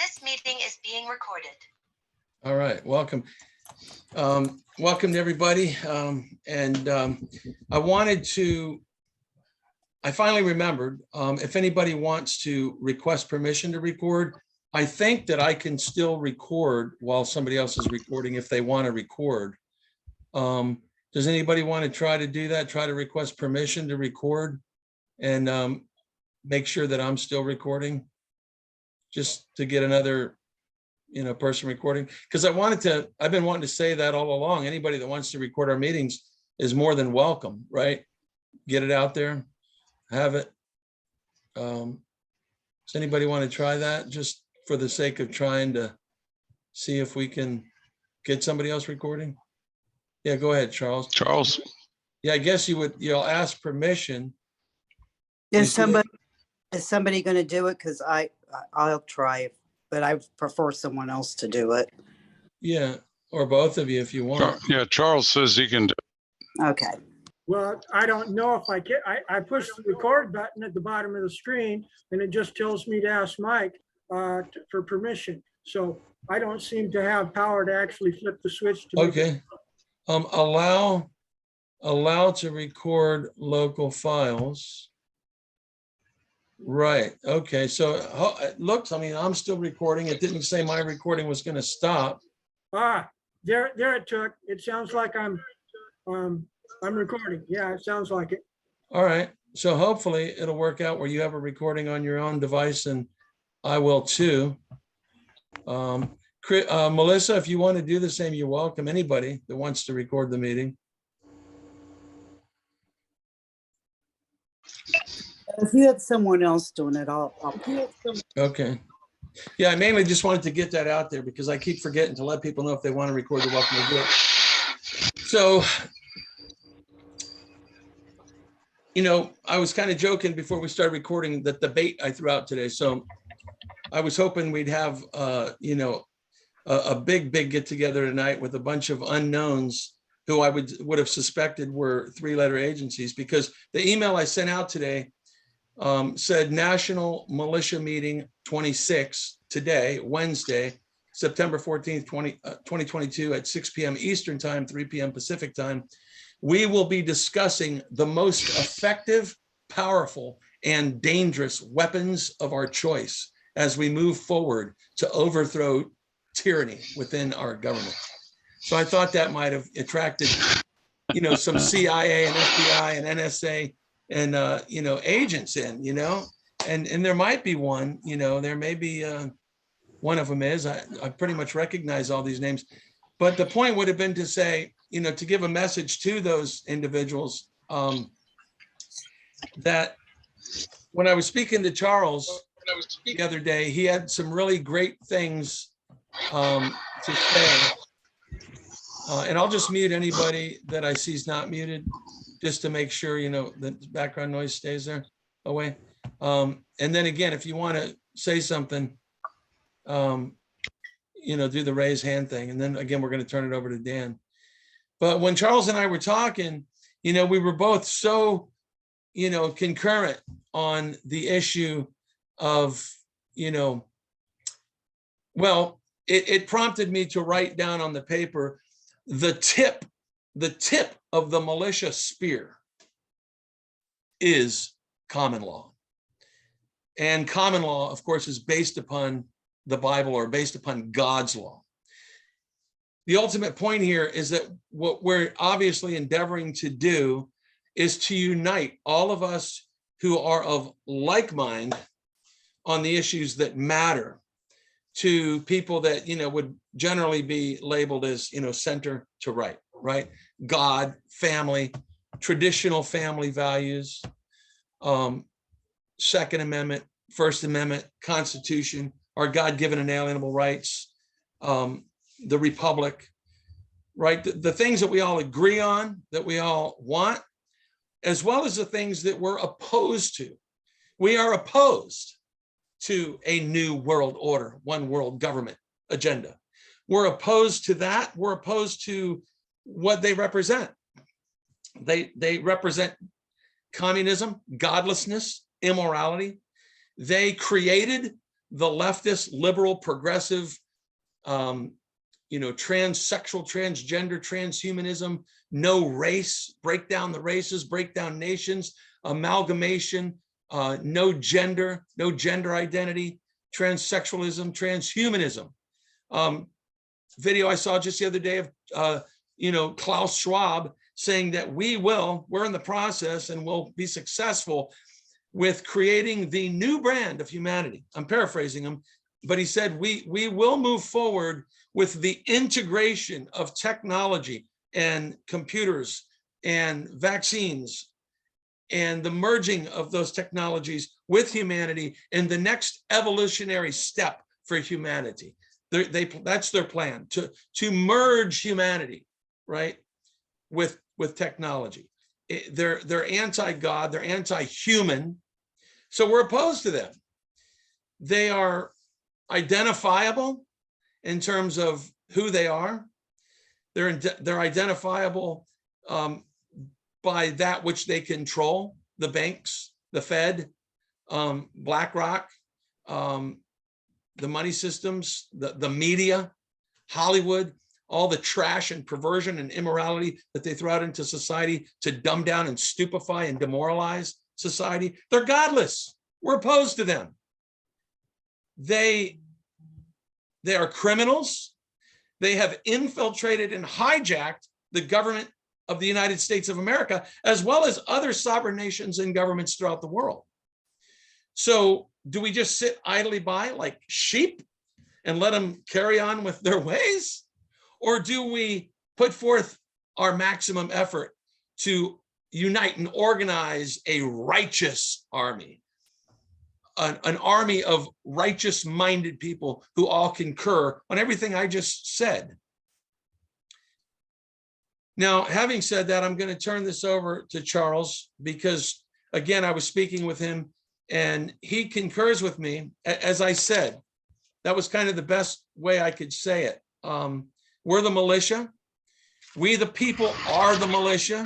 This meeting is being recorded. All right, welcome. Welcome to everybody. I finally remembered, if anybody wants to request permission to record, I think that I can still record while somebody else is recording if they want to record. Does anybody want to try to do that? Try to request permission to record and make sure that I'm still recording, just to get another person recording, because I've been wanting to say that all along. Anybody that wants to record our meetings is more than welcome, right? Get it out there, have it. Does anybody want to try that, just for the sake of trying to see if we can get somebody else recording? Yeah, go ahead, Charles. Charles. Yeah, I guess you'll ask permission. Is somebody going to do it? Because I'll try, but I prefer someone else to do it. Yeah, or both of you if you want. Yeah, Charles says he can do it. Okay. Well, I don't know if I can. I push the record button at the bottom of the screen and it just tells me to ask Mike for permission. So I don't seem to have power to actually flip the switch to Okay. Allow to record local files. Right. Okay. So it looks, I'm still recording. It didn't say my recording was going to stop. There it took. It sounds like I'm recording. Yeah, it sounds like it. All right. So hopefully it'll work out where you have a recording on your own device, and I will too. Melissa, if you want to do the same, you're welcome. Anybody that wants to record the meeting. If you have someone else doing it, I'll Okay. Yeah, I mainly just wanted to get that out there because I keep forgetting to let people know if they want to record, they're welcome to do it. So, I was kind of joking before we started recording that the bait I threw out today. So I was hoping we'd have, a big get together tonight with a bunch of unknowns who I would have suspected were three-letter agencies, because the email I sent out today said National Militia Meeting 26 today, Wednesday, September 14th, 2022 at 6 p.m. Eastern Time, 3 p.m. Pacific Time. We will be discussing the most effective, powerful, and dangerous weapons of our choice as we move forward to overthrow tyranny within our government. So I thought that might have attracted, some CIA and FBI and NSA and, agents in, and there might be one, there may be one of them is, I pretty much recognize all these names, but the point would have been to say, to give a message to those individuals that when I was speaking to Charles the other day, he had some really great things to say. And I'll just mute anybody that I see is not muted, just to make sure, the background noise stays there away. And then again, if you want to say something, do the raise hand thing. And then again, we're going to turn it over to Dan. But when Charles and I were talking, we were both so, concurrent on the issue of, well, it prompted me to write down on the paper the tip of the militia spear is common law. And common law, of course, is based upon the Bible or based upon God's law. The ultimate point here is that what we're obviously endeavoring to do is to unite all of us who are of like mind on the issues that matter to people that, would generally be labeled as, center to right? God, family, traditional family values, Second Amendment, First Amendment, Constitution, our God-given inalienable rights, the Republic, right? The things that we all agree on, that we all want, as well as the things that we're opposed to. We are opposed to a new world order, one world government agenda. We're opposed to that. We're opposed to what they represent. They represent communism, godlessness, immorality. They created the leftist, liberal, progressive, transsexual, transgender, transhumanism, no race, break down the races, break down nations, amalgamation, no gender identity, transsexualism, transhumanism. Video I saw just the other day of, Klaus Schwab saying that we're in the process and will be successful with creating the new brand of humanity. I'm paraphrasing him, but he said, we will move forward with the integration of technology and computers and vaccines and the merging of those technologies with humanity in the next evolutionary step for humanity. That's their plan, to merge humanity, right, with technology. They're anti-God, they're anti-human, so we're opposed to them. They are identifiable in terms of who they are. They're identifiable by that which they control: the banks, the Fed, BlackRock, the money systems, the media, Hollywood, all the trash and perversion and immorality that they throw out into society to dumb down and stupefy and demoralize society. They're godless. We're opposed to them. They are criminals. They have infiltrated and hijacked the government of the United States of America, as well as other sovereign nations and governments throughout the world. So do we just sit idly by like sheep and let them carry on with their ways? Or do we put forth our maximum effort to unite and organize a righteous army, an army of righteous-minded people who all concur on everything I just said? Now, having said that, I'm going to turn this over to Charles because, again, I was speaking with him and he concurs with me. As I said, that was kind of the best way I could say it. We're the militia. We, the people, are the militia.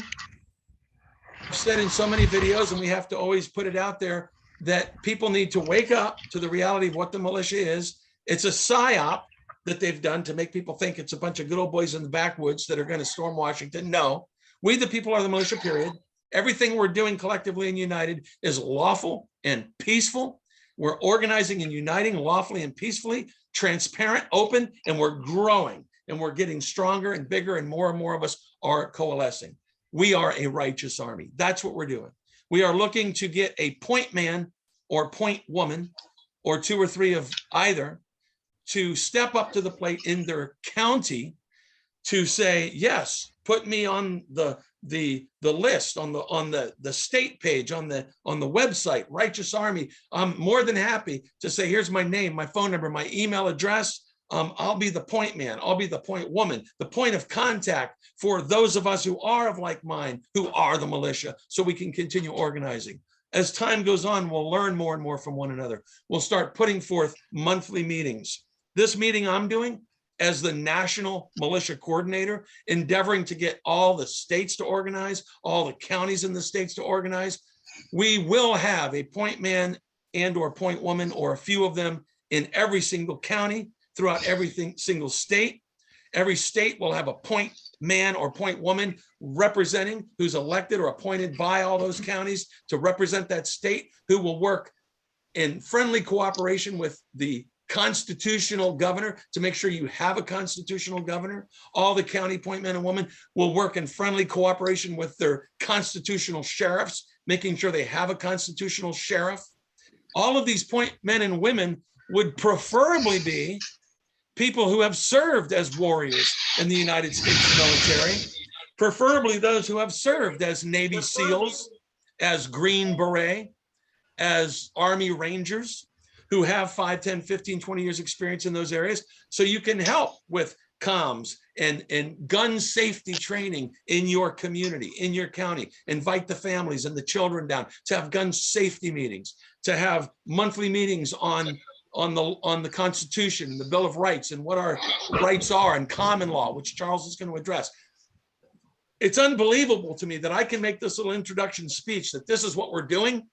I've said in so many videos, and we have to always put it out there, that people need to wake up to the reality of what the militia is. It's a psyop that they've done to make people think it's a bunch of good old boys in the backwoods that are going to storm Washington. No, we, the people, are the militia, period. Everything we're doing collectively and united is lawful and peaceful. We're organizing and uniting lawfully and peacefully, transparent, open, and we're growing. And we're getting stronger and bigger, and more of us are coalescing. We are a righteous army. That's what we're doing. We are looking to get a point man or point woman, or two or three of either, to step up to the plate in their county to say, yes, put me on the list, on the state page, on the website, Righteous Army. I'm more than happy to say, here's my name, my phone number, my email address. I'll be the point man, I'll be the point woman, the point of contact for those of us who are of like mind, who are the militia, so we can continue organizing. As time goes on, we'll learn more and more from one another. We'll start putting forth monthly meetings. This meeting I'm doing as the National Militia Coordinator, endeavoring to get all the states to organize, all the counties in the states to organize. We will have a point man and or point woman, or a few of them, in every single county, throughout every single state. Every state will have a point man or point woman representing, who's elected or appointed by all those counties to represent that state, who will work in friendly cooperation with the constitutional governor to make sure you have a constitutional governor. All the county point men and women will work in friendly cooperation with their constitutional sheriffs, making sure they have a constitutional sheriff. All of these point men and women would preferably be people who have served as warriors in the United States military, preferably those who have served as Navy SEALs, as Green Beret, as Army Rangers, who have 5, 10, 15, 20 years experience in those areas. So you can help with comms and gun safety training in your community, in your county. Invite the families and the children down to have gun safety meetings, to have monthly meetings on the Constitution, the Bill of Rights, and what our rights are, and common law, which Charles is going to address. It's unbelievable to me that I can make this little introduction speech that this is what we're doing,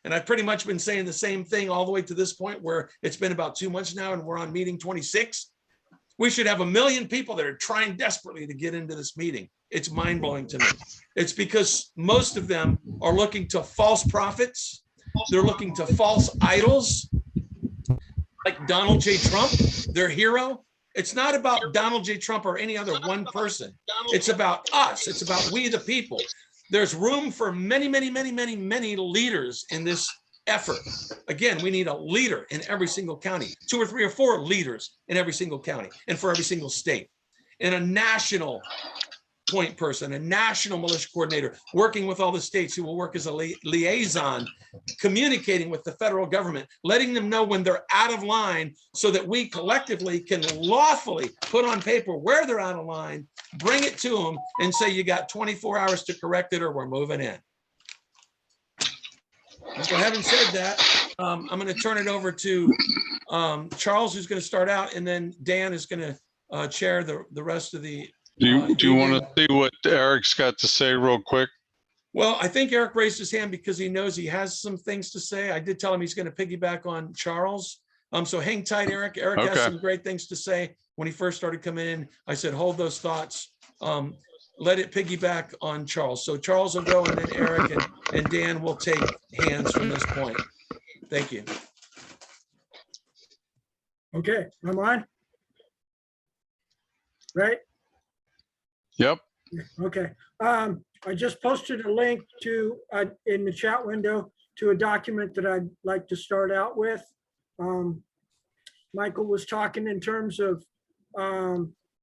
And I've pretty much been saying the same thing all the way to this point where it's been about 2 months now and we're on meeting 26. We should have 1 million people that are trying desperately to get into this meeting. It's mind blowing to me. It's because most of them are looking to false prophets. They're looking to false idols like Donald J. Trump, their hero. It's not about Donald J. Trump or any other one person. It's about us. It's about we the people. There's room for many, many, many, many, many leaders in this effort. Again, we need a leader in every single county, 2 or 3 or 4 leaders in every single county and for every single state, and a national point person, a national militia coordinator working with all the states who will work as a liaison, communicating with the federal government, letting them know when they're out of line so that we collectively can lawfully put on paper where they're out of line, bring it to them and say, you got 24 hours to correct it or we're moving in. So having said that, I'm going to turn it over to Charles, who's going to start out, and then Dan is going to chair the rest of the. Do you want to see what Eric's got to say real quick? Well, I think Eric raised his hand because he knows he has some things to say. I did tell him he's going to piggyback on Charles. So hang tight, Eric. Eric has some great things to say. When he first started coming in, I said, hold those thoughts. Let it piggyback on Charles. So Charles will go, and then Eric and Dan will take hands from this point. Thank you. Okay, I'm on. Right? Yep. Okay. I just posted a link to, in the chat window, to a document that I'd like to start out with. Michael was talking in terms of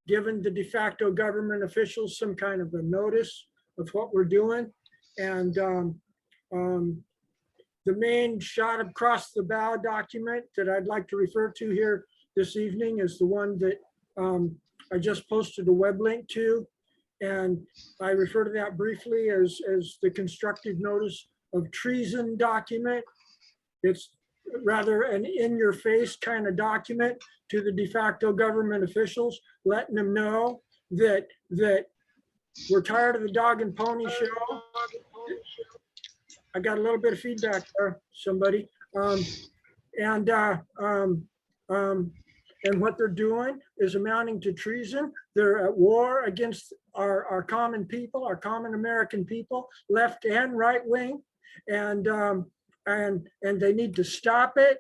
giving the de facto government officials some kind of a notice of what we're doing. And the main shot across the bow document that I'd like to refer to here this evening is the one that I just posted a web link to. And I refer to that briefly as the constructive notice of treason document. It's rather an in-your-face kind of document to the de facto government officials, letting them know that we're tired of the dog and pony show. I got a little bit of feedback there, somebody. And what they're doing is amounting to treason. They're at war against our common people, our common American people, left and right wing, and they need to stop it.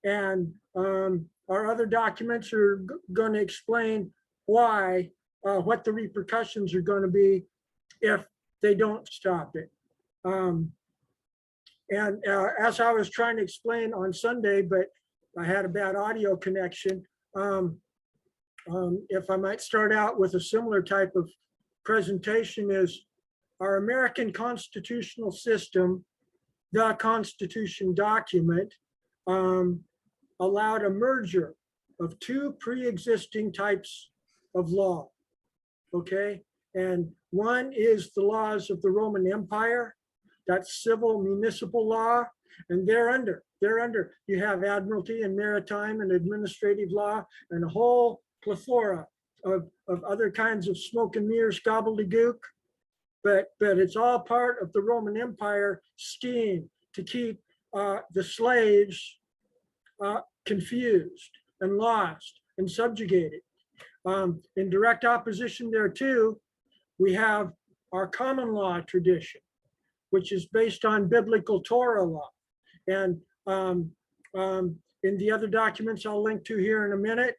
And our other documents are going to explain why, what the repercussions are going to be if they don't stop it. As I was trying to explain on Sunday, but I had a bad audio connection. If I might start out with a similar type of presentation, is our American constitutional system, the Constitution document, allowed a merger of 2 pre-existing types of law, okay? And one is the laws of the Roman Empire, that's civil municipal law, and thereunder, you have admiralty and maritime and administrative law and a whole plethora of other kinds of smoke and mirrors gobbledygook. But it's all part of the Roman Empire scheme to keep the slaves confused and lost and subjugated. In direct opposition thereto, we have our common law tradition, which is based on biblical Torah law. And in the other documents I'll link to here in a minute,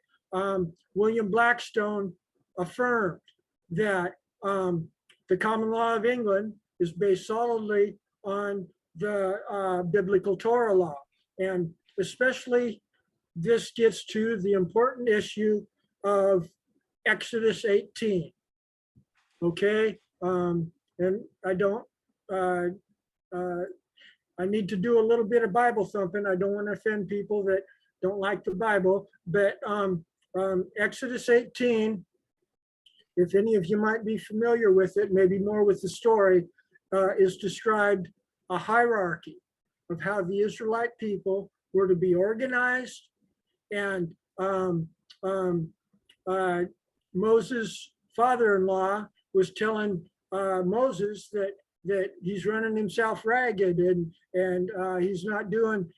William Blackstone affirmed that the common law of England is based solidly on the biblical Torah law. And especially this gets to the important issue of Exodus 18. Okay, and I don't, I need to do a little bit of Bible thumping. I don't want to offend people that don't like the Bible, but Exodus 18, if any of you might be familiar with it, maybe more with the story, is described a hierarchy of how the Israelite people were to be organized. And Moses' father-in-law was telling Moses that that he's running himself ragged and he's not doing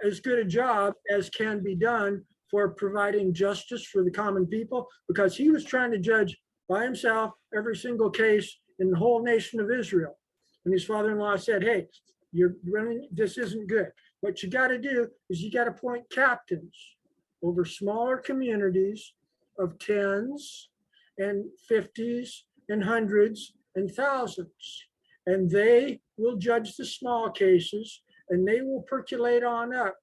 as good a job as can be done for providing justice for the common people, because he was trying to judge by himself every single case in the whole nation of Israel. And his father-in-law said, hey, you're running, this isn't good. What you got to do is you got to appoint captains over smaller communities of tens and 50s and hundreds and thousands. And they will judge the small cases, and they will percolate on up.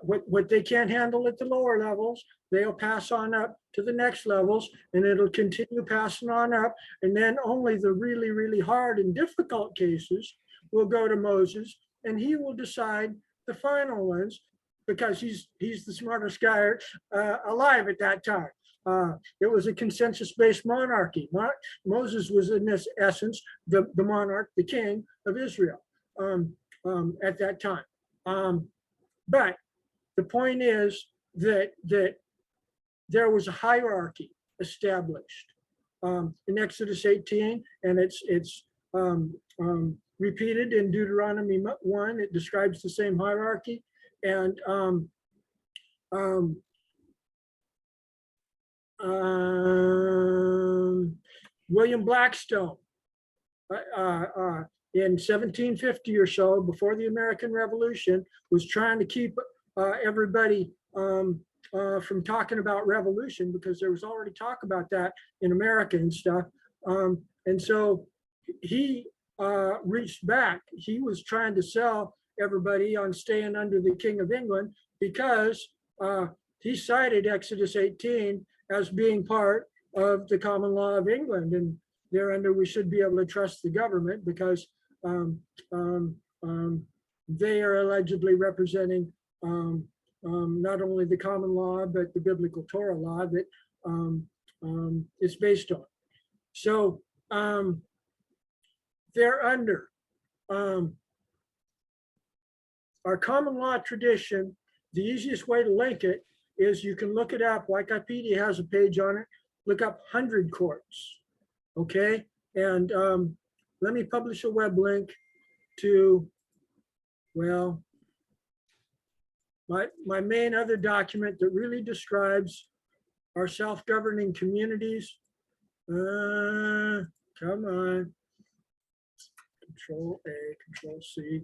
What they can't handle at the lower levels, they'll pass on up to the next levels, and it'll continue passing on up. And then only the really, really hard and difficult cases will go to Moses, and he will decide the final ones, because he's the smartest guy alive at that time. It was a consensus-based monarchy. Moses was, in this essence, the monarch, the king of Israel at that time. But the point is that there was a hierarchy established in Exodus 18, and it's repeated in Deuteronomy 1. It describes the same hierarchy. And William Blackstone in 1750 or so, before the American Revolution, was trying to keep everybody from talking about revolution, because there was already talk about that in America and stuff. And so he reached back. He was trying to sell everybody on staying under the King of England, because he cited Exodus 18 as being part of the common law of England, and thereunder we should be able to trust the government, because they are allegedly representing not only the common law, but the biblical Torah law that it's based on. So thereunder, our common law tradition, the easiest way to link it is you can look it up. Wikipedia has a page on it. Look up 100 courts, okay? And let me publish a web link to, well, my main other document that really describes our self-governing communities. Come on. Control A, Control C.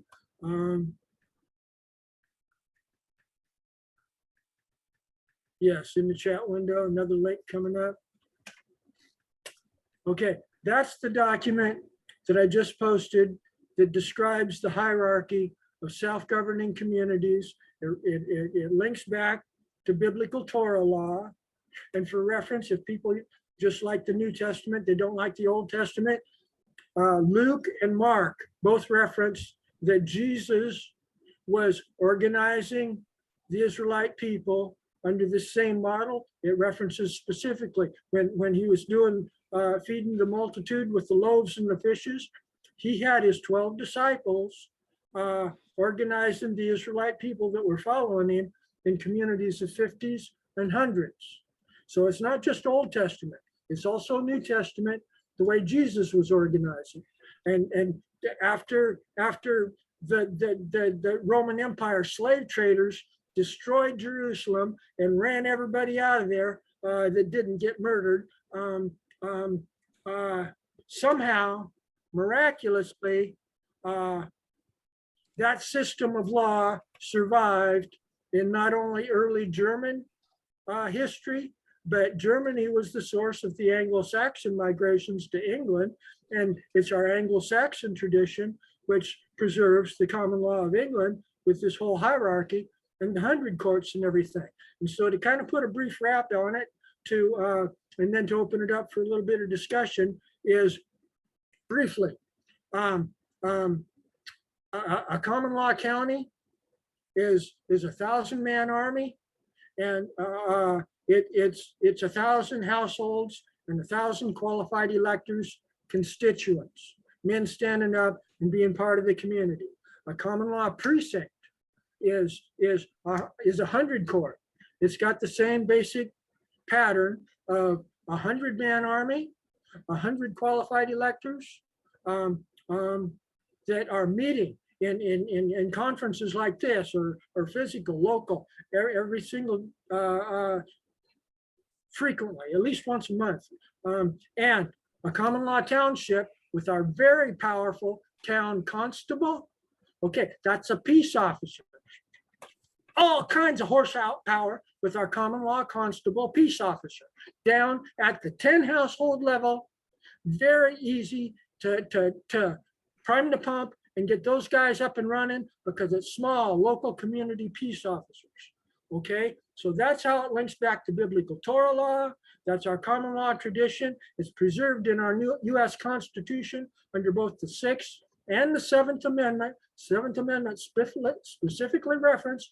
Yes, in the chat window, another link coming up. Okay, that's the document that I just posted that describes the hierarchy of self-governing communities. It links back to biblical Torah law. And for reference, if people just like the New Testament, they don't like the Old Testament, Luke and Mark both reference that Jesus was organizing the Israelite people under the same model. It references specifically when he was doing feeding the multitude with the loaves and the fishes, he had his 12 disciples organizing the Israelite people that were following him in communities of 50s and hundreds. So it's not just Old Testament, it's also New Testament, the way Jesus was organizing. And after the Roman Empire slave traders destroyed Jerusalem and ran everybody out of there that didn't get murdered, somehow, miraculously, that system of law survived in not only early German history, but Germany was the source of the Anglo-Saxon migrations to England. And it's our Anglo-Saxon tradition which preserves the common law of England with this whole hierarchy and the 100 courts and everything. And so to kind of put a brief wrap on it, and then to open it up for a little bit of discussion, is briefly, a common law county is a 1,000-man army, and it's 1,000 households and 1,000 qualified electors, constituents, men standing up and being part of the community. A common law precinct is 100 court. It's got the same basic pattern of a 100-man army, 100 qualified electors that are meeting in conferences like this or physical, local, every single frequently, at least once a month. And a common law township with our very powerful town constable. Okay, that's a peace officer. All kinds of horsepower with our common law constable, peace officer, down at the 10 household level. Very easy to prime the pump and get those guys up and running because it's small local community peace officers. Okay, so that's how it links back to biblical Torah law. That's our common law tradition. It's preserved in our new U.S. Constitution under both the 6th and the 7th Amendment. 7th Amendment specifically reference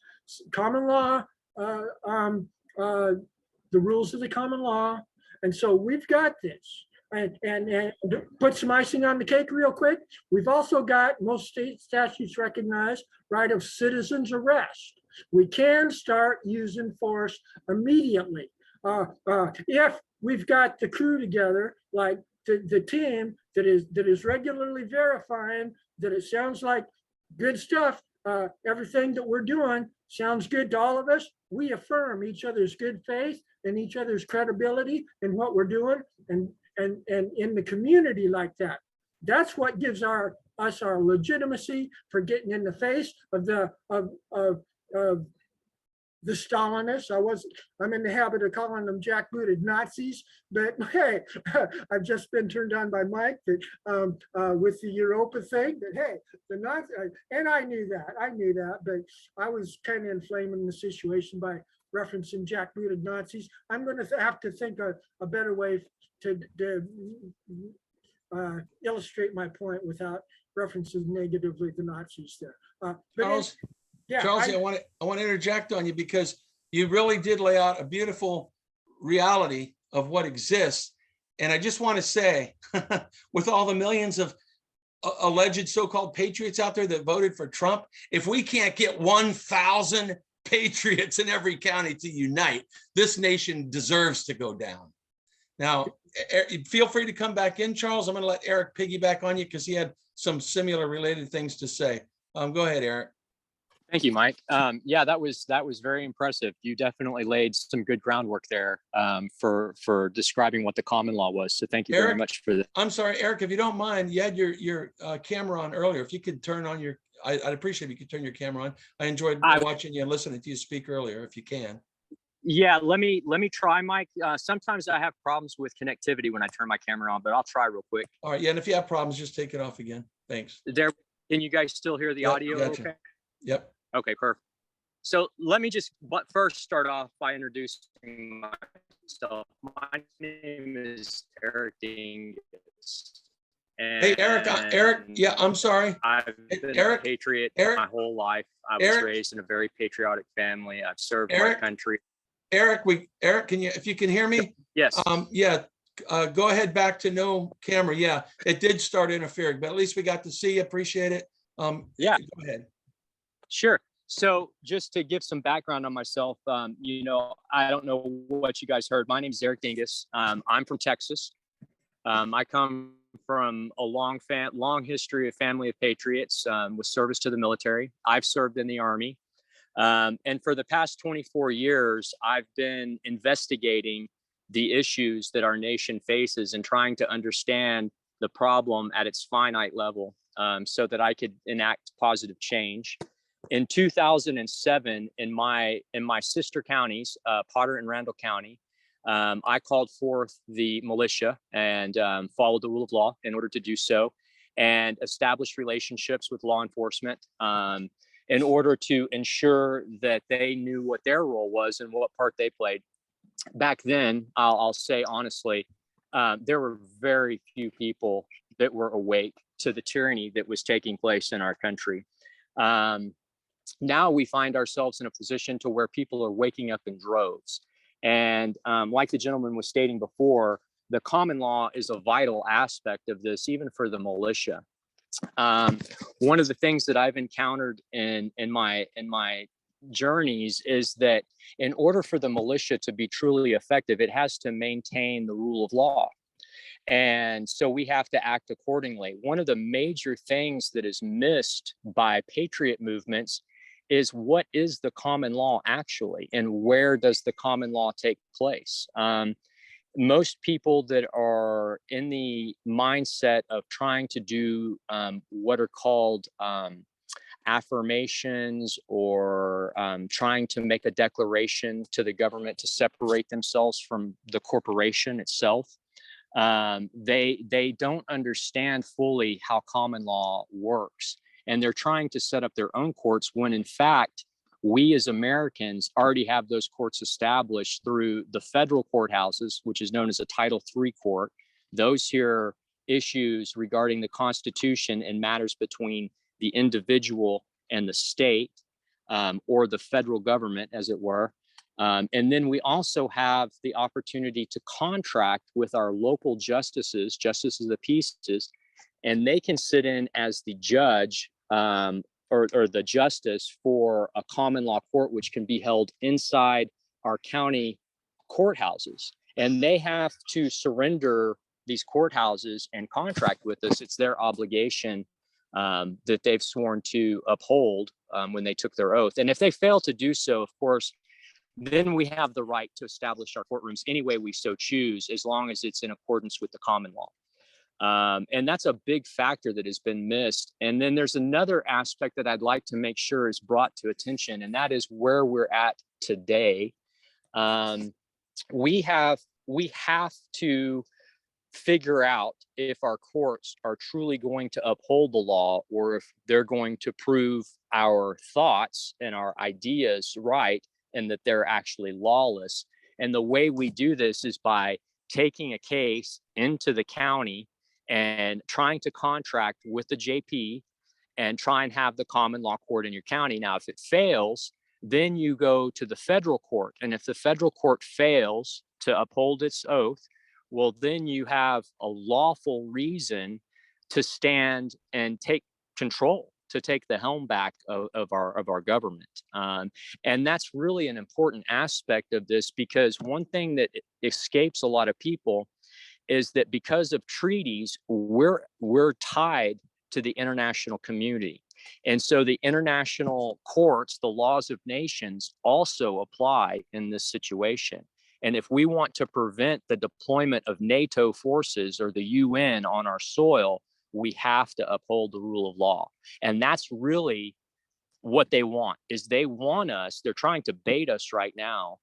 common law, the rules of the common law. And so we've got this. And to put some icing on the cake real quick, we've also got, most state statutes recognize, right of citizen's arrest. We can start using force immediately. If we've got the crew together, like the team that is regularly verifying that it sounds like good stuff, everything that we're doing sounds good to all of us, we affirm each other's good faith and each other's credibility in what we're doing and in the community like that. That's what gives us our legitimacy for getting in the face of the Stalinists. I'm in the habit of calling them jackbooted Nazis, but hey, I've just been turned on by Mike that with the Europa thing, that hey, the Nazis, and I knew that, but I was kind of inflaming the situation by referencing jackbooted Nazis. I'm going to have to think a better way to illustrate my point without references negatively the Nazis there. Charles, yeah, Charles, I want to interject on you because you really did lay out a beautiful reality of what exists. And I just want to say, with all the millions of alleged so-called patriots out there that voted for Trump, if we can't get 1,000 patriots in every county to unite, this nation deserves to go down. Now, feel free to come back in, Charles. I'm going to let Eric piggyback on you because he had some similar related things to say. Go ahead, Eric. Thank you, Mike. Yeah, that was very impressive. You definitely laid some good groundwork there for describing what the common law was. So thank you very much for that. I'm sorry, Eric, if you don't mind, you had your camera on earlier. If you could turn on your, I'd appreciate if you could turn your camera on. I enjoyed watching you and listening to you speak earlier, if you can. Yeah, let me try, Mike. Sometimes I have problems with connectivity when I turn my camera on, but I'll try real quick. All right, yeah, and if you have problems, just take it off again. Thanks. Can you guys still hear the audio? Gotcha. Okay. Yep. Okay, perfect. So let me just first start off by introducing myself. My name is Eric Dingus. Hey, Eric, yeah, I'm sorry. I've been a patriot my whole life. I was raised in a very patriotic family. I've served my country. Eric, can you, if you can hear me? Yes. Yeah, go ahead back to no camera. Yeah, it did start interfering, but at least we got to see you. Appreciate it. Yeah. Go ahead. Sure. So just to give some background on myself, I don't know what you guys heard. My name is Eric Dingus. I'm from Texas. I come from a long history of family of patriots with service to the military. I've served in the Army. And for the past 24 years, I've been investigating the issues that our nation faces and trying to understand the problem at its finite level so that I could enact positive change. In 2007, in my sister counties, Potter and Randall County, I called forth the militia and followed the rule of law in order to do so, and established relationships with law enforcement in order to ensure that they knew what their role was and what part they played. Back then, I'll say honestly, there were very few people that were awake to the tyranny that was taking place in our country. Now we find ourselves in a position to where people are waking up in droves. And like the gentleman was stating before, the common law is a vital aspect of this, even for the militia. One of the things that I've encountered in my journeys is that in order for the militia to be truly effective, it has to maintain the rule of law. And so we have to act accordingly. One of the major things that is missed by patriot movements is what is the common law actually, and where does the common law take place? Most people that are in the mindset of trying to do what are called affirmations, or trying to make a declaration to the government to separate themselves from the corporation itself, they don't understand fully how common law works, and they're trying to set up their own courts when in fact we as Americans already have those courts established through the federal courthouses, which is known as a Title III court. Those hear issues regarding the Constitution and matters between the individual and the state, or the federal government, as it were. And then we also have the opportunity to contract with our local justices of the peace, and they can sit in as the judge, or the justice for a common law court, which can be held inside our county courthouses. And they have to surrender these courthouses and contract with us. It's their obligation that they've sworn to uphold when they took their oath. And if they fail to do so, of course, then we have the right to establish our courtrooms any way we so choose, as long as it's in accordance with the common law. And that's a big factor that has been missed. And then there's another aspect that I'd like to make sure is brought to attention, and that is where we're at today. We have to figure out if our courts are truly going to uphold the law, or if they're going to prove our thoughts and our ideas right, and that they're actually lawless. And the way we do this is by taking a case into the county and trying to contract with the JP and try and have the common law court in your county. Now, if it fails, then you go to the federal court. And if the federal court fails to uphold its oath, well, then you have a lawful reason to stand and take control, to take the helm back of our government. And that's really an important aspect of this, because one thing that escapes a lot of people is that because of treaties, we're tied to the international community. And so the international courts, the laws of nations, also apply in this situation. And if we want to prevent the deployment of NATO forces or the UN on our soil, we have to uphold the rule of law. And that's really what they want. Is they want us, they're trying to bait us right now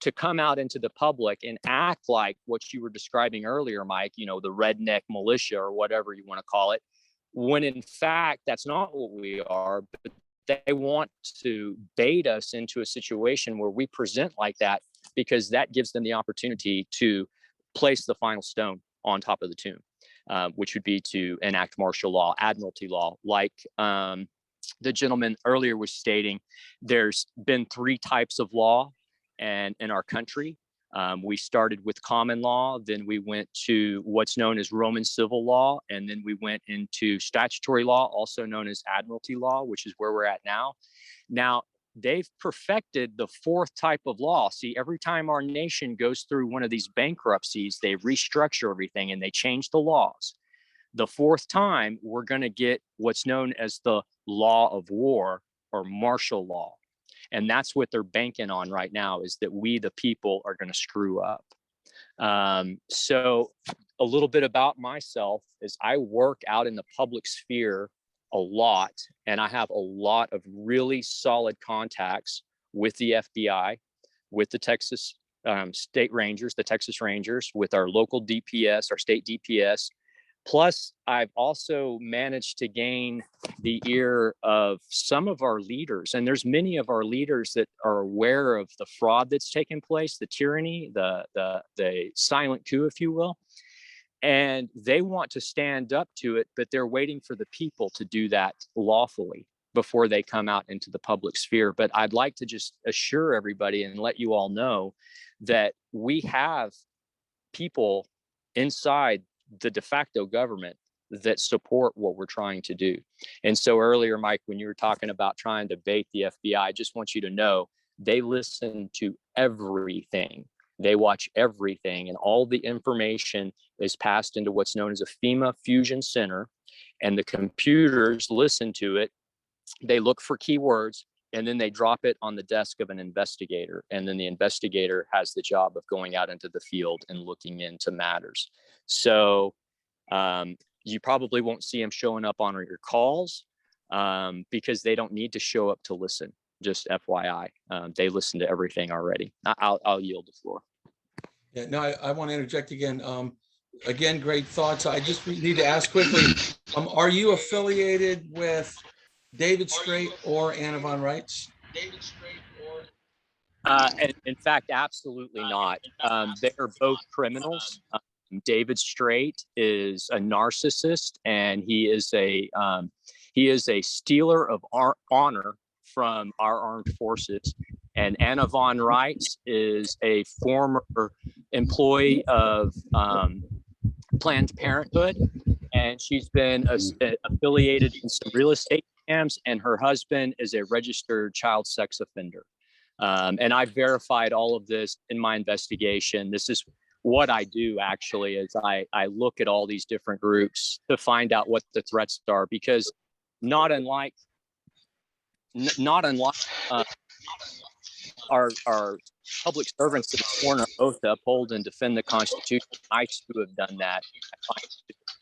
to come out into the public and act like what you were describing earlier, Mike, the redneck militia or whatever you want to call it, when in fact, that's not what we are. But they want to bait us into a situation where we present like that, because that gives them the opportunity to place the final stone on top of the tomb, which would be to enact martial law, admiralty law. Like the gentleman earlier was stating, there's been 3 types of law and in our country. We started with common law, then we went to what's known as Roman civil law, and then we went into statutory law, also known as admiralty law, which is where we're at now. Now, they've perfected the 4th type of law. See, every time our nation goes through one of these bankruptcies, they restructure everything and they change the laws. The 4th time, we're going to get what's known as the law of war, or martial law. And that's what they're banking on right now, is that we, the people, are going to screw up. So a little bit about myself is I work out in the public sphere a lot, and I have a lot of really solid contacts with the FBI, with the Texas State Rangers, the Texas Rangers, with our local DPS, our state DPS. Plus, I've also managed to gain the ear of some of our leaders. And there's many of our leaders that are aware of the fraud that's taken place, the tyranny, the silent coup, if you will. And they want to stand up to it, but they're waiting for the people to do that lawfully before they come out into the public sphere. But I'd like to just assure everybody and let you all know that we have people inside the de facto government that support what we're trying to do. And so earlier, Mike, when you were talking about trying to bait the FBI, I just want you to know they listen to everything They watch everything, and all the information is passed into what's known as a FEMA fusion center, and the computers listen to it. They look for keywords, and then they drop it on the desk of an investigator. And then the investigator has the job of going out into the field and looking into matters. So you probably won't see them showing up on your calls because they don't need to show up to listen. Just FYI, they listen to everything already. I'll yield the floor. Yeah, no, I want to interject again. Again, great thoughts. I just need to ask quickly, are you affiliated with David Straight or Anna Von Reitz? In fact, absolutely not. They're both criminals. David Straight is a narcissist, and he is a stealer of our honor from our armed forces. And Anna Von Reitz is a former employee of Planned Parenthood, and she's been affiliated in some real estate scams, and her husband is a registered child sex offender. And I verified all of this in my investigation. This is what I do, actually, is I look at all these different groups to find out what the threats are, because not unlike our public servants that have sworn an oath to uphold and defend the Constitution, I too have done that. I find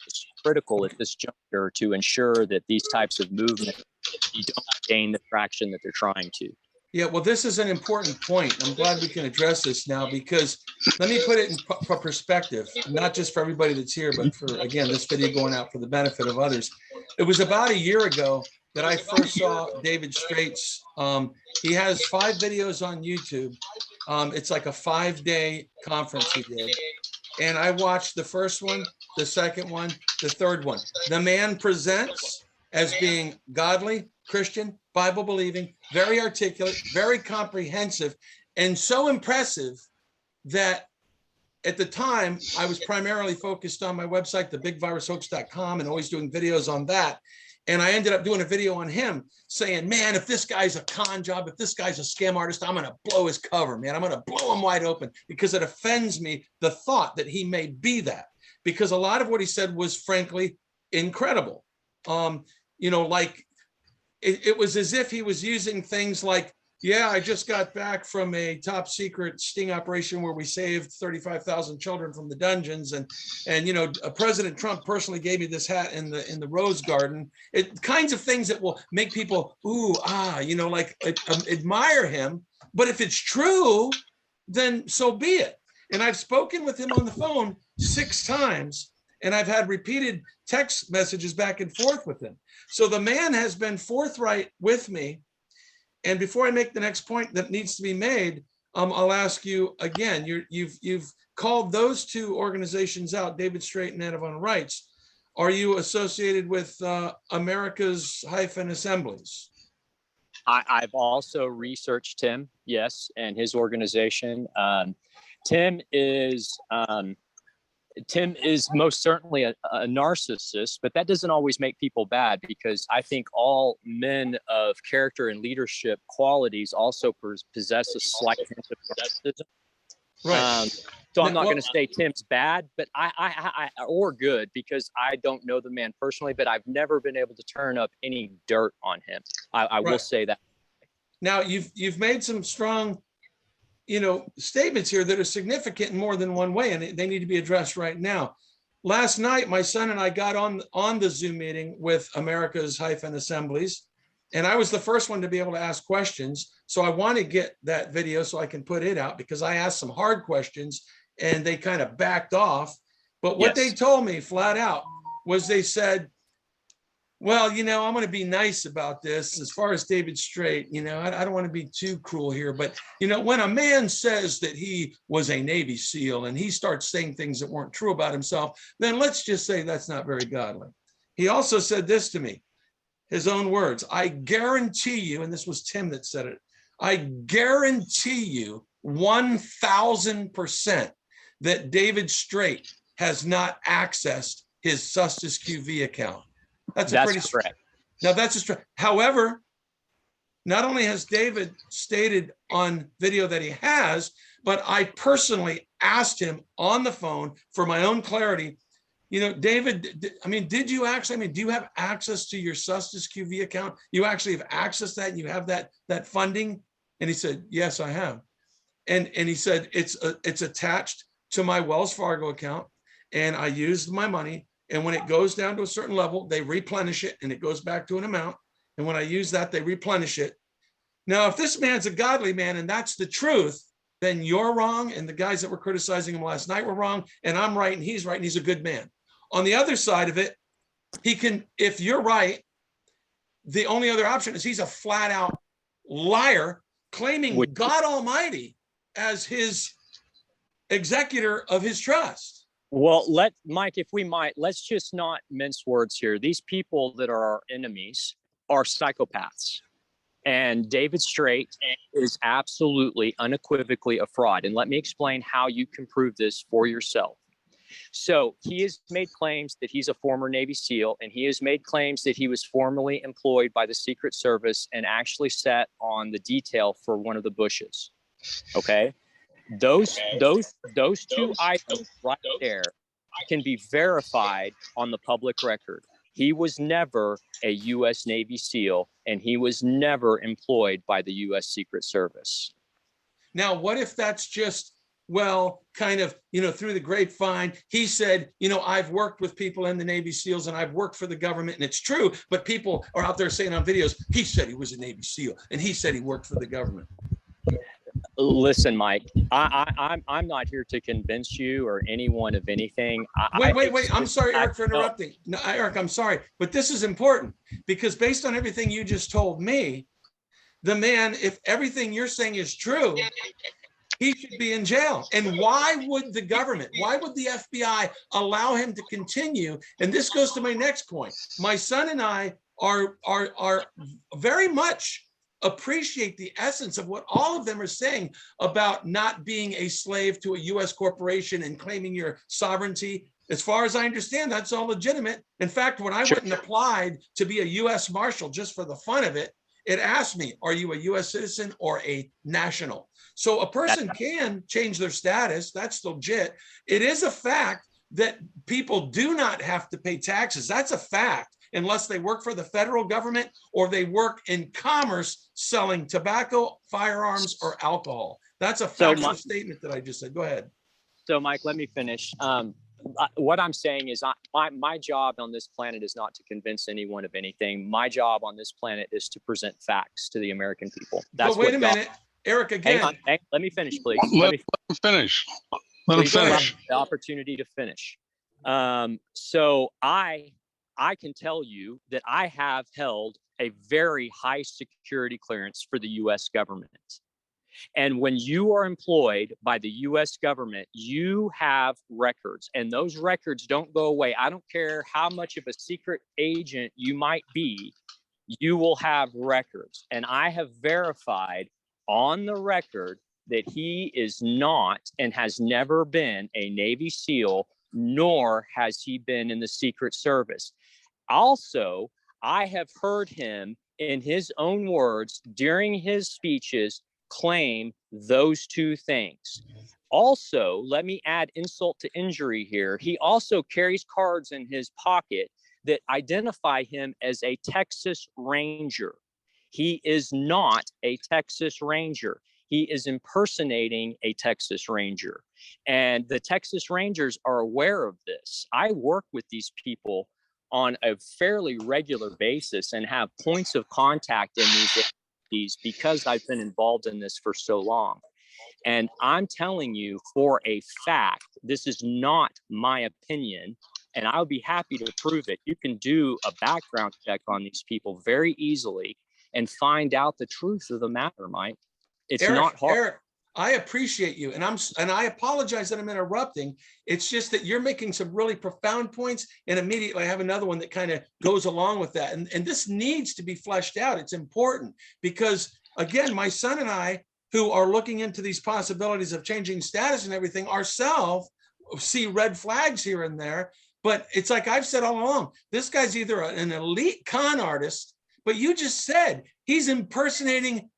it's critical at this juncture to ensure that these types of movements don't gain the traction that they're trying to. Yeah, well, this is an important point. I'm glad we can address this now, because let me put it in perspective, not just for everybody that's here, but for, again, this video going out for the benefit of others. It was about a year ago that I first saw David Straight's. He has 5 videos on YouTube. It's like a 5-day conference he did. And I watched the first one, the second one, the third one. The man presents as being godly, Christian, Bible believing, very articulate, very comprehensive, and so impressive that at the time I was primarily focused on my website, thebigvirushoax.com, and always doing videos on that. And I ended up doing a video on him saying, man, if this guy's a con job, if this guy's a scam artist, I'm going to blow his cover, man. I'm going to blow him wide open, because it offends me, the thought that he may be that, because a lot of what he said was frankly incredible. Like it was as if he was using things like, yeah, I just got back from a top secret sting operation where we saved 35,000 children from the dungeons. And President Trump personally gave me this hat in the Rose Garden. It kinds of things that will make people, admire him. But if it's true, then so be it. And I've spoken with him on the phone 6 times, and I've had repeated text messages back and forth with him. So the man has been forthright with me. And before I make the next point that needs to be made, I'll ask you again. You've called those 2 organizations out, David Straight and Anna Von Reitz. Are you associated with America's Assemblies? I've also researched Tim, yes, and his organization. Tim is most certainly a narcissist, but that doesn't always make people bad, because I think all men of character and leadership qualities also possess a slight hint of narcissism. Right. So I'm not going to say Tim's bad, but I or good, because I don't know the man personally, but I've never been able to turn up any dirt on him. I will say that. Now you've made some strong statements here that are significant in more than one way, and they need to be addressed right now. Last night, my son and I got on the Zoom meeting with America's Assemblies, and I was the first one to be able to ask questions. So I want to get that video so I can put it out, because I asked some hard questions and they kind of backed off. But what they told me flat out was, they said, well, I'm going to be nice about this as far as David Straight. I don't want to be too cruel here, but, when a man says that he was a Navy SEAL and he starts saying things that weren't true about himself, then let's just say that's not very godly. He also said this to me, his own words: I guarantee you, and this was Tim that said it, I guarantee you 1,000% that David Straight has not accessed his Sustis QV account. That's correct. Now that's a straight. However, not only has David stated on video that he has, but I personally asked him on the phone for my own clarity. You know, David, I mean, did you actually, I mean, do you have access to your Sustis QV account? You actually have access to that and you have that funding? And he said, yes, I have. And he said, it's attached to my Wells Fargo account and I used my money. And when it goes down to a certain level, they replenish it and it goes back to an amount. And when I use that, they replenish it. Now, if this man's a godly man and that's the truth, then you're wrong. And the guys that were criticizing him last night were wrong. And I'm right and he's right and he's a good man. On the other side of it, he can, if you're right, the only other option is he's a flat out liar claiming God Almighty as his executor of his trust. Well, Mike, if we might, let's just not mince words here. These people that are our enemies are psychopaths. And David Straight is absolutely unequivocally a fraud. And let me explain how you can prove this for yourself. So he has made claims that he's a former Navy SEAL, and he has made claims that he was formerly employed by the Secret Service and actually sat on the detail for one of the Bushes. Okay. Those two items right there can be verified on the public record. He was never a U.S. Navy SEAL, and he was never employed by the U.S. Secret Service. Now, what if that's just, well, kind of, you know, through the grapevine, he said, you know, I've worked with people in the Navy SEALs and I've worked for the government, and it's true, but people are out there saying on videos, he said he was a Navy SEAL and he said he worked for the government. Listen, Mike, I'm not here to convince you or anyone of anything. Wait. I'm sorry, Eric, for interrupting. No, Eric, I'm sorry, but this is important because based on everything you just told me, the man, if everything you're saying is true, he should be in jail. And why would the government, why would the FBI allow him to continue? And this goes to my next point. My son and I are very much appreciate the essence of what all of them are saying about not being a slave to a U.S. corporation and claiming your sovereignty. As far as I understand, that's all legitimate. In fact, when I went and applied to be a U.S. Marshal just for the fun of it, it asked me, are you a U.S. citizen or a national? So a person can change their status. That's legit. It is a fact that people do not have to pay taxes. That's a fact, unless they work for the federal government or they work in commerce selling tobacco, firearms, or alcohol. That's a factual statement that I just said. Go ahead. So, Mike, let me finish. What I'm saying is my job on this planet is not to convince anyone of anything. My job on this planet is to present facts to the American people. That's but wait a minute, Eric, again. Hang on, let me finish, please. Let him finish. Let him finish. The opportunity to finish. So I can tell you that I have held a very high security clearance for the U.S. government. And when you are employed by the U.S. government, you have records, and those records don't go away. I don't care how much of a secret agent you might be, you will have records. And I have verified on the record that he is not and has never been a Navy SEAL, nor has he been in the Secret Service. Also, I have heard him in his own words during his speeches claim those two things. Also, let me add insult to injury here. He also carries cards in his pocket that identify him as a Texas Ranger. He is not a Texas Ranger. He is impersonating a Texas Ranger. And the Texas Rangers are aware of this. I work with these people on a fairly regular basis and have points of contact in these entities because I've been involved in this for so long. And I'm telling you for a fact, this is not my opinion, and I'll be happy to prove it. You can do a background check on these people very easily and find out the truth of the matter, Mike. It's not hard. Eric, I appreciate you, and I apologize that I'm interrupting. It's just that you're making some really profound points, and immediately I have another one that kind of goes along with that. And this needs to be fleshed out. It's important because, again, my son and I, who are looking into these possibilities of changing status and everything, ourselves see red flags here and there. But it's like I've said all along, this guy's either an elite con artist, but you just said He's impersonating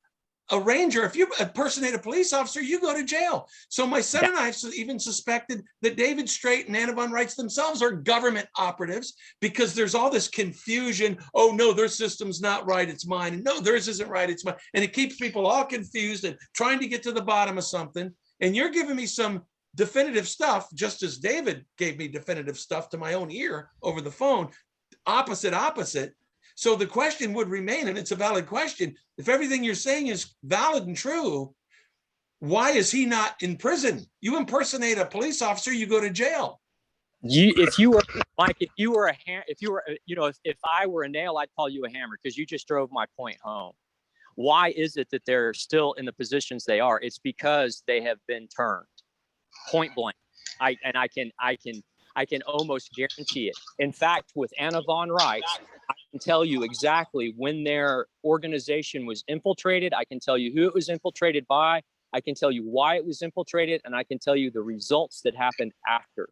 a ranger. If you impersonate a police officer, you go to jail. So my son and I even suspected that David Straight and Anna Von Reitz themselves are government operatives, because there's all this confusion. Oh no, their system's not right, it's mine. And no, theirs isn't right, it's mine. And it keeps people all confused and trying to get to the bottom of something. And you're giving me some definitive stuff, just as David gave me definitive stuff to my own ear over the phone, opposite. So the question would remain, and it's a valid question. If everything you're saying is valid and true, why is he not in prison? You impersonate a police officer, you go to jail. If you were Mike, if I were a nail, I'd call you a hammer, because you just drove my point home. Why is it that they're still in the positions they are? It's because they have been turned, point blank. I can almost guarantee it. In fact, with Anna Von Reitz, I can tell you exactly when their organization was infiltrated. I can tell you who it was infiltrated by. I can tell you why it was infiltrated, and I can tell you the results that happened after.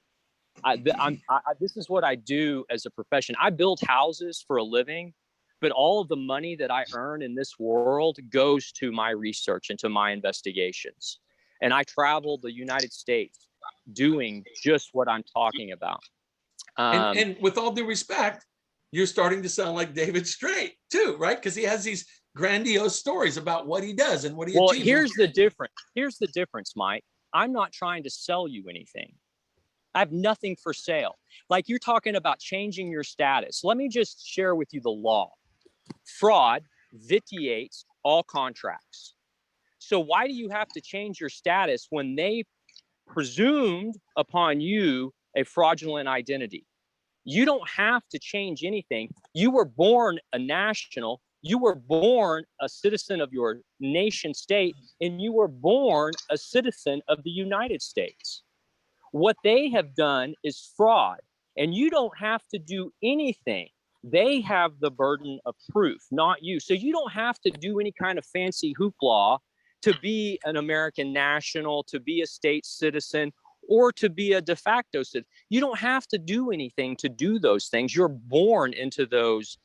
This is what I do as a profession. I build houses for a living, but all of the money that I earn in this world goes to my research and to my investigations. And I travel the United States doing just what I'm talking about. And with all due respect, you're starting to sound like David Straight too, right? Because he has these grandiose stories about what he does and what he achieves. Well, here's the difference. Here's the difference, Mike. I'm not trying to sell you anything. I have nothing for sale. Like, you're talking about changing your status. Let me just share with you the law. Fraud vitiates all contracts. So why do you have to change your status when they presumed upon you a fraudulent identity? You don't have to change anything. You were born a national. You were born a citizen of your nation state, and you were born a citizen of the United States. What they have done is fraud, and you don't have to do anything. They have the burden of proof, not you. So you don't have to do any kind of fancy hoopla to be an American national, to be a state citizen, or to be a de facto citizen. You don't have to do anything to do those things. You're born into those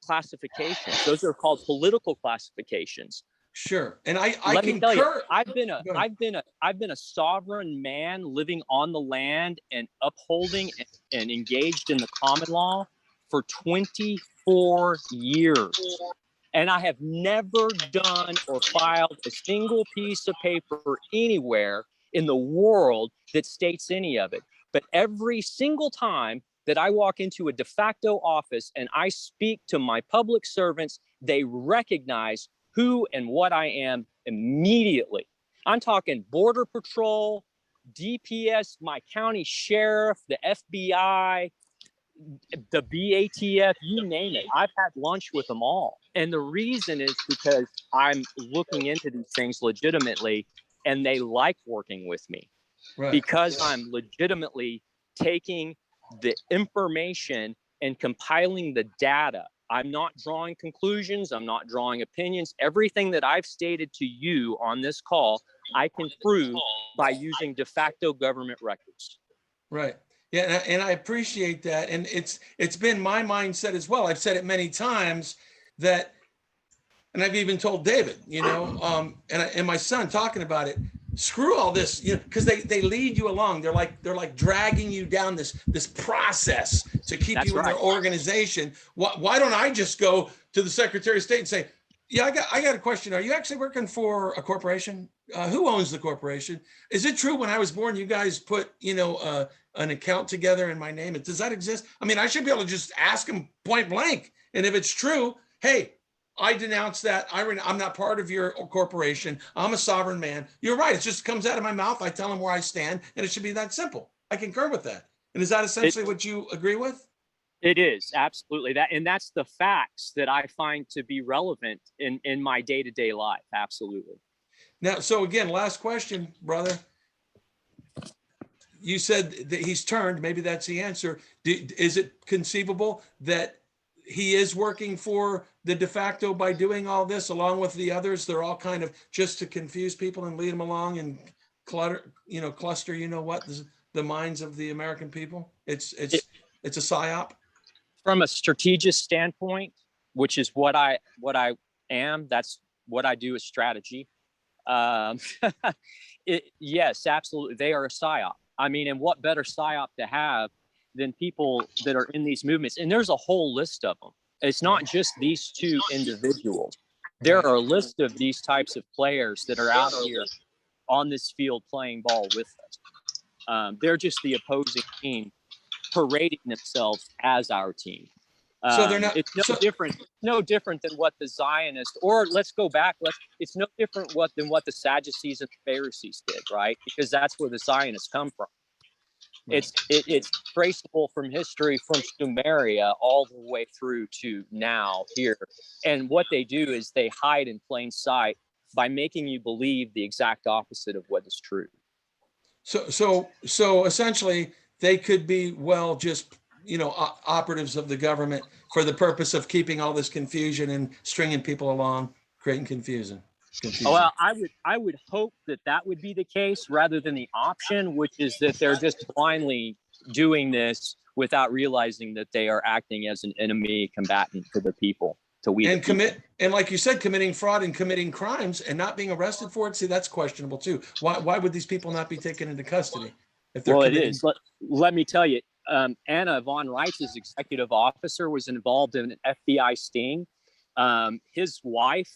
classifications. Those are called political classifications. Sure. And I Let me tell you, concur. I've been a sovereign man living on the land and upholding and engaged in the common law for 24 years. And I have never done or filed a single piece of paper anywhere in the world that states any of it. But every single time that I walk into a de facto office and I speak to my public servants, they recognize who and what I am immediately. I'm talking Border Patrol, DPS, my county sheriff, the FBI, the BATF, you name it. I've had lunch with them all. And the reason is because I'm looking into these things legitimately, and they like working with me. Right. Because I'm legitimately taking the information and compiling the data. I'm not drawing conclusions. I'm not drawing opinions. Everything that I've stated to you on this call, I can prove by using de facto government records. Right. Yeah, and I appreciate that. And it's been my mindset as well. I've said it many times that, and I've even told David, and my son talking about it, screw all this, because they lead you along. They're like dragging you down this process to keep you in their organization. Why don't I just go to the Secretary of State and say, yeah, I got a question. Are you actually working for a corporation? Who owns the corporation? Is it true when I was born, you guys put, an account together in my name? Does that exist? I mean, I should be able to just ask them point blank. And if it's true, hey, I denounce that. I'm not part of your corporation. I'm a sovereign man. You're right. It just comes out of my mouth. I tell them where I stand, and it should be that simple. I concur with that. And is that essentially what you agree with? It is, absolutely. And that's the facts that I find to be relevant in my day-to-day life. Absolutely. Now, so again, last question, brother. You said that he's turned. Maybe that's the answer. Is it conceivable that he is working for the de facto by doing all this along with the others? They're all kind of just to confuse people and lead them along and cluster, the minds of the American people. It's a psyop. From a strategic standpoint, which is what I am. That's what I do is strategy. Yes, absolutely. They are a psyop. I mean, and what better psyop to have than people that are in these movements? And there's a whole list of them. It's not just these two individuals. There are a list of these types of players that are out here on this field playing ball with us. They're just the opposing team parading themselves as our team. So they're not. It's no different than what the Zionists, or let's go back. It's no different than what the Sadducees and the Pharisees did, right? Because that's where the Zionists come from. Right. It's traceable from history, from Sumeria all the way through to now here. And what they do is they hide in plain sight by making you believe the exact opposite of what is true. So essentially, they could be just operatives of the government for the purpose of keeping all this confusion and stringing people along, creating confusion. Well, I would hope that would be the case rather than the option, which is that they're just blindly doing this without realizing that they are acting as an enemy combatant to the people. And like you said, committing fraud and committing crimes and not being arrested for it. See, that's questionable too. Why would these people not be taken into custody? If they're it is. Let me tell you, Anna von Reitz's executive officer was involved in an FBI sting. His wife,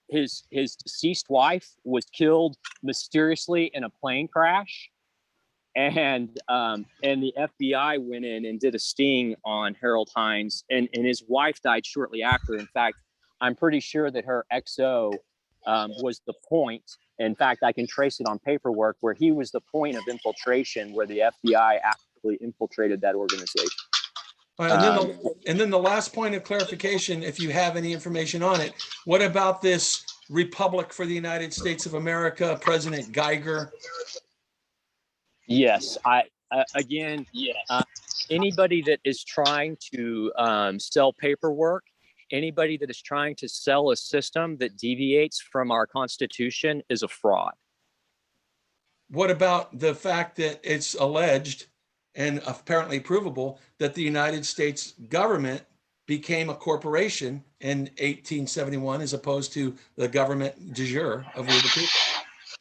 his deceased wife, was killed mysteriously in a plane crash, and the FBI went in and did a sting on Harold Hines, and his wife died shortly after. In fact, I'm pretty sure that her XO was the point. In fact, I can trace it on paperwork where he was the point of infiltration, where the FBI actually infiltrated that organization. And then the last point of clarification, if you have any information on it, what about this Republic for the United States of America, President Geiger? Yes, anybody that is trying to sell paperwork, anybody that is trying to sell a system that deviates from our Constitution is a fraud. What about the fact that it's alleged and apparently provable that the United States government became a corporation in 1871 as opposed to the government de jure of we the people?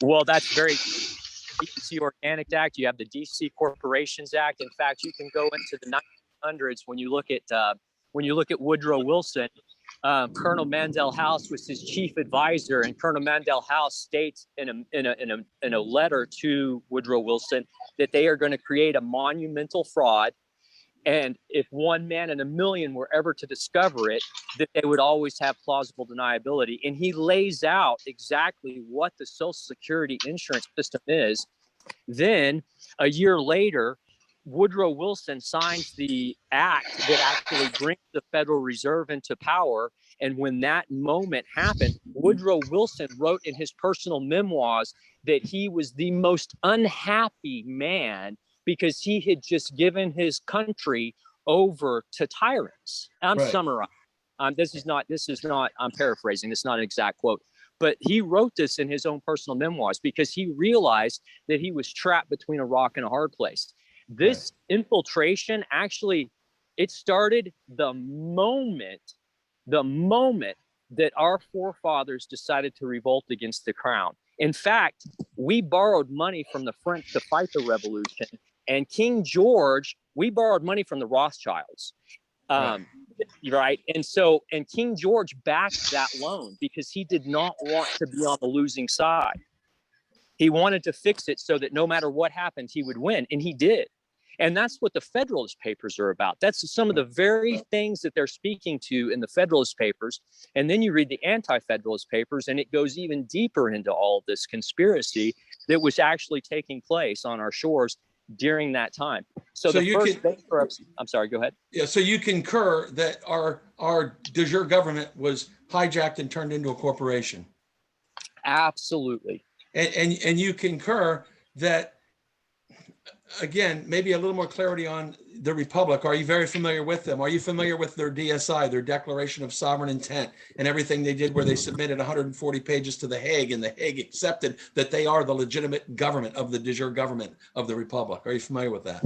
Well, that's very DC Organic Act. You have the DC Corporations Act. In fact, you can go into the 1900s when you look at Woodrow Wilson. Colonel Mandel House was his chief advisor, and Colonel Mandel House states in a letter to Woodrow Wilson that they are going to create a monumental fraud, and if one man in a million were ever to discover it, that they would always have plausible deniability. And he lays out exactly what the Social Security insurance system is. Then a year later, Woodrow Wilson signs the act that actually brings the Federal Reserve into power. And when that moment happened, Woodrow Wilson wrote in his personal memoirs that he was the most unhappy man because he had just given his country over to tyrants. I'm summarizing. This is not, I'm paraphrasing. This is not an exact quote. But he wrote this in his own personal memoirs because he realized that he was trapped between a rock and a hard place. This infiltration actually, it started the moment that our forefathers decided to revolt against the crown. In fact, we borrowed money from the French to fight the revolution, and King George, we borrowed money from the Rothschilds. Right. And King George backed that loan because he did not want to be on the losing side. He wanted to fix it so that no matter what happened, he would win. And he did. And that's what the Federalist Papers are about. That's some of the very things that they're speaking to in the Federalist Papers. And then you read the Anti-Federalist Papers, and it goes even deeper into all of this conspiracy that was actually taking place on our shores during that time. So the first bankruptcy, I'm sorry, go ahead. Yeah, so you concur that our de jure government was hijacked and turned into a corporation? Absolutely. And you concur that, again, maybe a little more clarity on the Republic. Are you very familiar with them? Are you familiar with their DSI, their Declaration of Sovereign Intent, and everything they did where they submitted 140 pages to The Hague, and The Hague accepted that they are the legitimate government of the de jure government of the Republic? Are you familiar with that?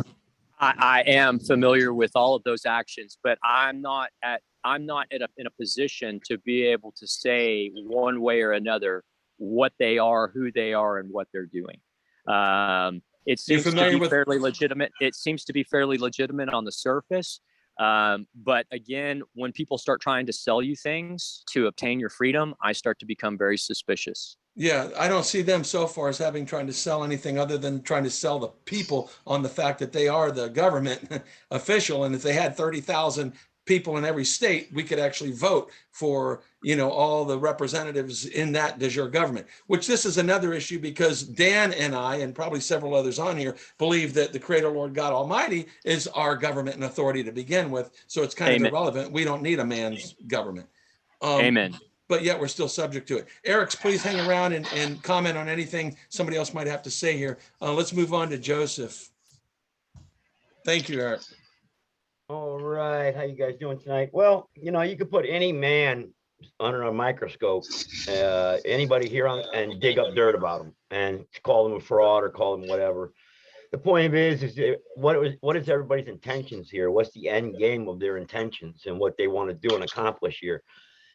I am familiar with all of those actions, but I'm not at I'm not in a position to be able to say one way or another what they are, who they are, and what they're doing. It You're seems to familiar be with fairly legitimate. It seems to be fairly legitimate on the surface. But again, when people start trying to sell you things to obtain your freedom, I start to become very suspicious. Yeah, I don't see them so far as having trying to sell anything other than trying to sell the people on the fact that they are the government official. And if they had 30,000 people in every state, we could actually vote for, all the representatives in that de jure government, which this is another issue because Dan and I, and probably several others on here, believe that the Creator Lord God Almighty is our government and authority to begin with. So it's kind Amen. of irrelevant. We don't need a man's government. Amen. But yet we're still subject to it. Eric's, please hang around and comment on anything somebody else might have to say here. Let's move on to Joseph. Thank you, Eric. All right, how you guys doing tonight? Well, you could put any man under a microscope, anybody here and dig up dirt about them and call them a fraud or call them whatever. The point of it is what is everybody's intentions here? What's the end game of their intentions and what they want to do and accomplish here?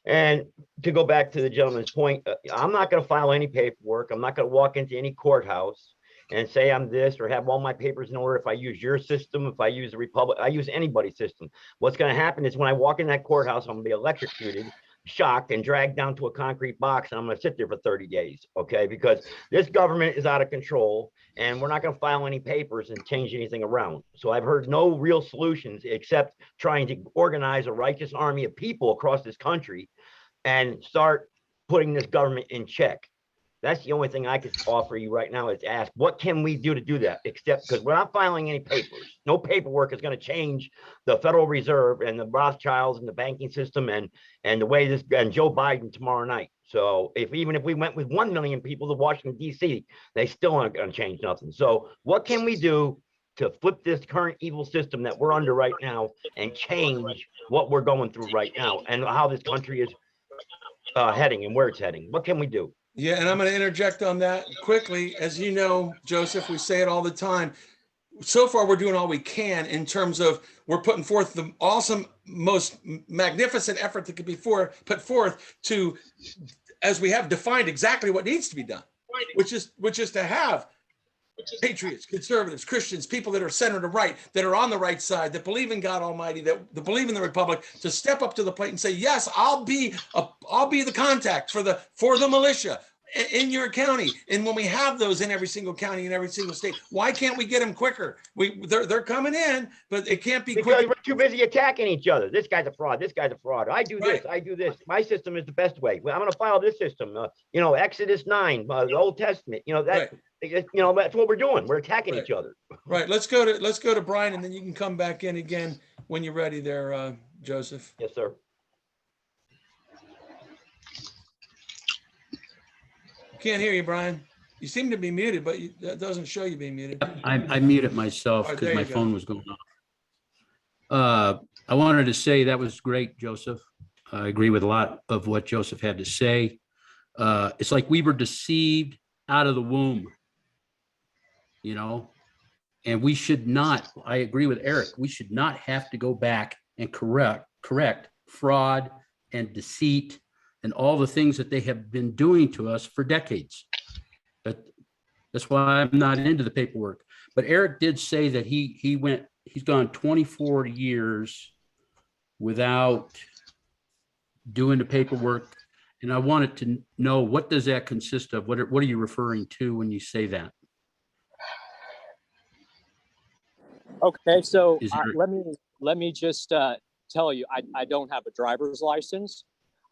And to go back to the gentleman's point, I'm not going to file any paperwork. I'm not going to walk into any courthouse and say I'm this or have all my papers in order. If I use your system, if I use the Republic, I use anybody's system. What's going to happen is when I walk in that courthouse, I'm going to be electrocuted, shocked, and dragged down to a concrete box, and I'm going to sit there for 30 days, okay? Because this government is out of control, and we're not going to file any papers and change anything around. So I've heard no real solutions except trying to organize a righteous army of people across this country and start putting this government in check. That's the only thing I could offer you right now is ask, what can we do to do that? Except because we're not filing any papers. No paperwork is going to change the Federal Reserve and the Rothschilds and the banking system and the way this and Joe Biden tomorrow night. So even if we went with 1 million people to Washington, D.C., they still aren't going to change nothing. So what can we do to flip this current evil system that we're under right now and change what we're going through right now and how this country is heading and where it's heading? What can we do? Yeah, and I'm going to interject on that quickly. As you know, Joseph, we say it all the time. So far, we're doing all we can in terms of we're putting forth the awesome, most magnificent effort that could be put forth to, as we have defined exactly what needs to be done, which is to have patriots, conservatives, Christians, people that are center right, that are on the right side, that believe in God Almighty, that believe in the Republic, to step up to the plate and say, yes, I'll be the contact for the militia in your county. And when we have those in every single county in every single state, why can't we get them quicker? They're coming in, but it can't be because quicker. we're too busy attacking each other. This guy's a fraud. This guy's a fraud. I do this. Right. I do this. My system is the best way. Well, I'm going to follow this system. Exodus 9, the Old Testament. Right. That's what we're doing. We're attacking each other. Right. Let's go to Brian, and then you can come back in again when you're ready there, Joseph. Yes, sir. Can't hear you, Brian. You seem to be muted, but that doesn't show you being muted. I muted myself All right, because there my you go. phone was going off. I wanted to say that was great, Joseph. I agree with a lot of what Joseph had to say. It's like we were deceived out of the womb, and we should not, I agree with Eric, we should not have to go back and correct fraud and deceit and all the things that they have been doing to us for decades. That's why I'm not into the paperwork. But Eric did say that he's gone 24 years without doing the paperwork. And I wanted to know, what does that consist of? What are you referring to when you say that? Okay, so Is there- let me just tell you, I don't have a driver's license.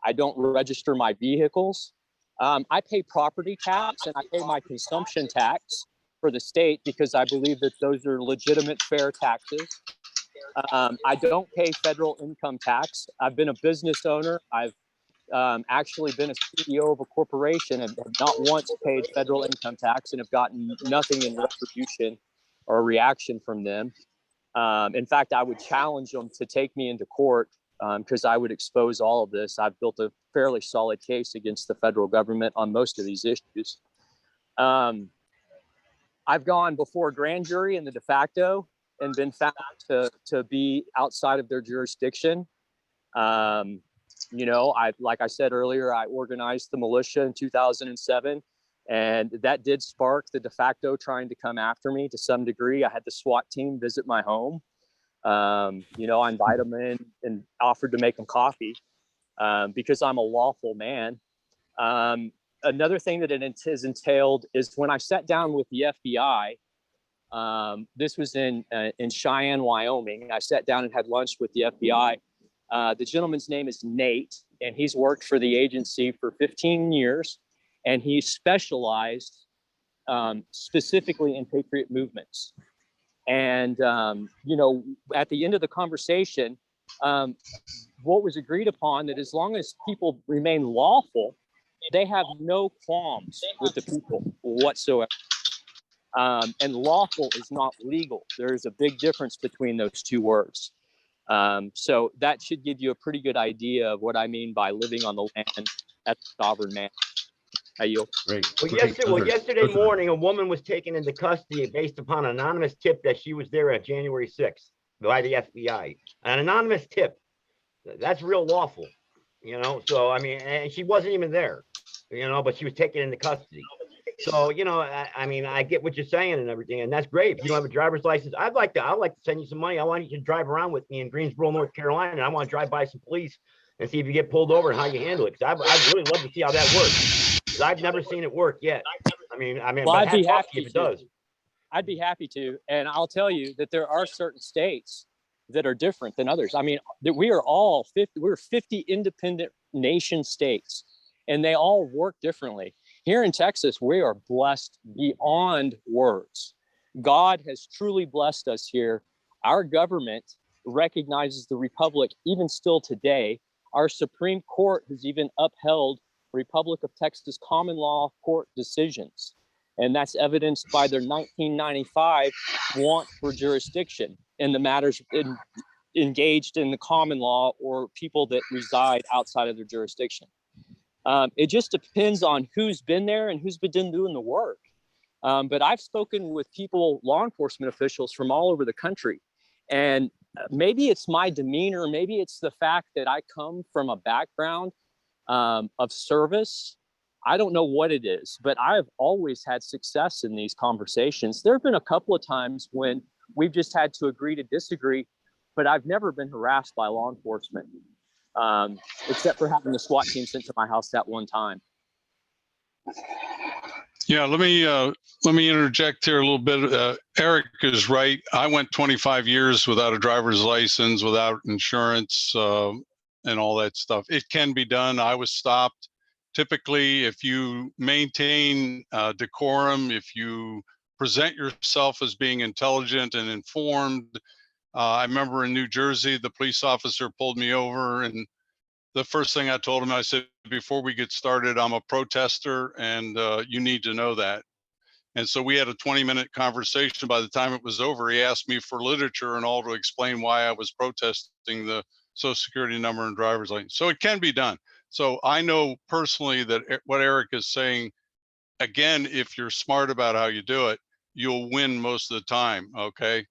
I don't register my vehicles. I pay property tax and I pay my consumption tax for the state because I believe that those are legitimate, fair taxes. I don't pay federal income tax. I've been a business owner. I've actually been a CEO of a corporation and have not once paid federal income tax and have gotten nothing in retribution or reaction from them. In fact, I would challenge them to take me into court because I would expose all of this. I've built a fairly solid case against the federal government on most of these issues. I've gone before a grand jury in the de facto and been found to be outside of their jurisdiction. You know, like I said earlier, I organized the militia in 2007, and that did spark the de facto trying to come after me to some degree. I had the SWAT team visit my home. You know, I invited them in and offered to make them coffee because I'm a lawful man. Another thing that it has entailed is when I sat down with the FBI. This was in Cheyenne, Wyoming. I sat down and had lunch with the FBI. The gentleman's name is Nate, and he's worked for the agency for 15 years, and he specialized specifically in patriot movements. And, you know, at the end of the conversation, what was agreed upon that as long as people remain lawful, they have no qualms with the people whatsoever. And lawful is not legal. There's a big difference between those two words. So that should give you a pretty good idea of what I mean by living on the land as a sovereign man. I yield. Great. Well, great. yesterday Those are- morning, a woman was taken into custody based upon an anonymous tip that she was there on January 6th by the FBI. An anonymous tip. That's real lawful, you know? So, I mean, and she wasn't even there, you know, but she was taken into custody. So, you know, I mean, I get what you're saying and everything, and that's great. If you don't have a driver's license, I'd like to send you some money. I want you to drive around with me in Greensboro, North Carolina. And I want to drive by some police and see if you get pulled over and how you handle it. Because I'd really love to see how that works. Because I've never seen it work yet. I mean, Well, but I'd be hats off happy if it to. does. I'd be happy to. And I'll tell you that there are certain states that are different than others. I mean, that we are all 50, we're 50 independent nation states, and they all work differently. Here in Texas, we are blessed beyond words. God has truly blessed us here. Our government recognizes the Republic even still today. Our Supreme Court has even upheld Republic of Texas common law court decisions. And that's evidenced by their 1995 want for jurisdiction in the matters engaged in the common law or people that reside outside of their jurisdiction. It just depends on who's been there and who's been doing the work. But I've spoken with people, law enforcement officials from all over the country. And maybe it's my demeanor, maybe it's the fact that I come from a background of service. I don't know what it is, but I've always had success in these conversations. There have been a couple of times when we've just had to agree to disagree, but I've never been harassed by law enforcement, except for having the SWAT team sent to my house that one time. Yeah, let me interject here a little bit. Eric is right. I went 25 years without a driver's license, without insurance, and all that stuff. It can be done. I was stopped. Typically, if you maintain decorum, if you present yourself as being intelligent and informed. I remember in New Jersey, the police officer pulled me over, and the first thing I told him, I said, before we get started, I'm a protester, and you need to know that. And so we had a 20-minute conversation. By the time it was over, he asked me for literature and all to explain why I was protesting the Social Security number and driver's license. So it can be done. So I know personally that what Eric is saying, again, if you're smart about how you do it, you'll win most of the time, okay?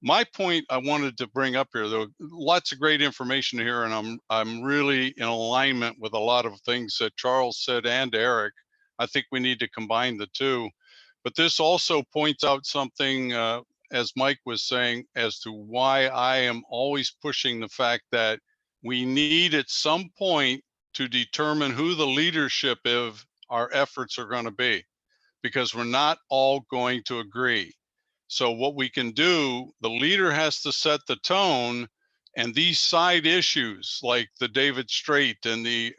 My point I wanted to bring up here, though, lots of great information here, and I'm really in alignment with a lot of things that Charles said and Eric. I think we need to combine the two. But this also points out something, as Mike was saying, as to why I am always pushing the fact that we need at some point to determine who the leadership of our efforts are going to be, because we're not all going to agree. So what we can do, the leader has to set the tone, and these side issues like the David Strait and the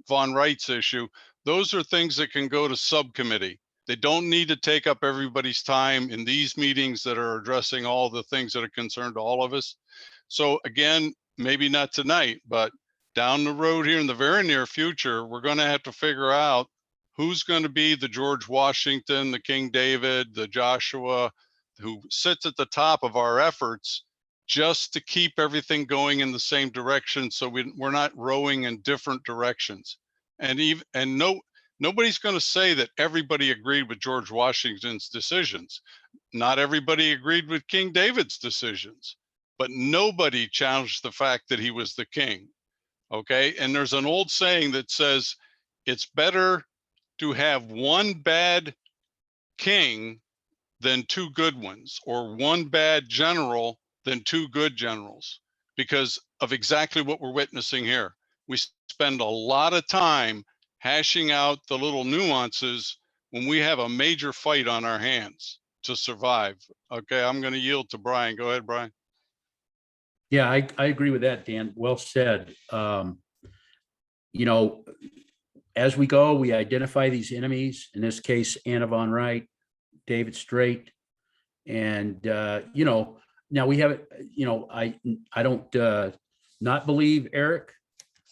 Von Wright's issue, those are things that can go to subcommittee. They don't need to take up everybody's time in these meetings that are addressing all the things that are concerned to all of us. So again, maybe not tonight, but down the road here in the very near future, we're going to have to figure out who's going to be the George Washington, the King David, the Joshua, who sits at the top of our efforts just to keep everything going in the same direction, so we're not rowing in different directions. And nobody's going to say that everybody agreed with George Washington's decisions. Not everybody agreed with King David's decisions. but nobody challenged the fact that he was the king. Okay. And there's an old saying that says it's better to have one bad king than two good ones, or one bad general than two good generals, because of exactly what we're witnessing here. We spend a lot of time hashing out the little nuances when we have a major fight on our hands to survive. Okay, I'm going to yield to Brian. Go ahead, Brian. Yeah, I agree with that, Dan. Well said. You know, as we go, we identify these enemies, in this case, Anna von Wright, David Straight. And, you know, now we have, you know, I don't not believe Eric.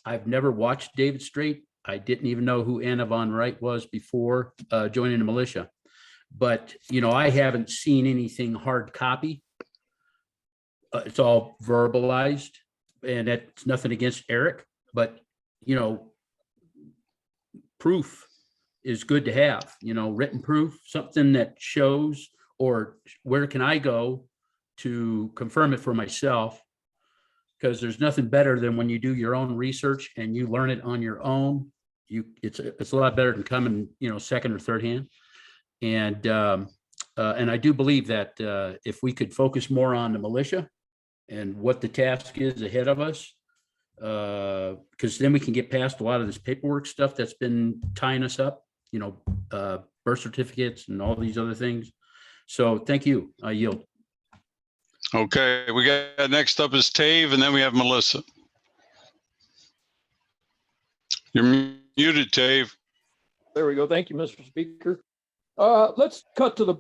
I've never watched David Straight. I didn't even know who Anna von Wright was before joining the militia. But, you know, I haven't seen anything hard copy. It's all verbalized, and that's nothing against Eric, but, you know, proof is good to have, you know, written proof, something that shows, or where can I go to confirm it for myself? Because there's nothing better than when you do your own research and you learn it on your own. It's a lot better than coming, you know, second or third hand. And I do believe that if we could focus more on the militia and what the task is ahead of us, because then we can get past a lot of this paperwork stuff that's been tying us up, you know, birth certificates and all these other things. So thank you. I yield. Okay, we got next up is Tave, and then we have Melissa. You're muted, Tave. There we go. Thank you, Mr. Speaker. Let's cut to the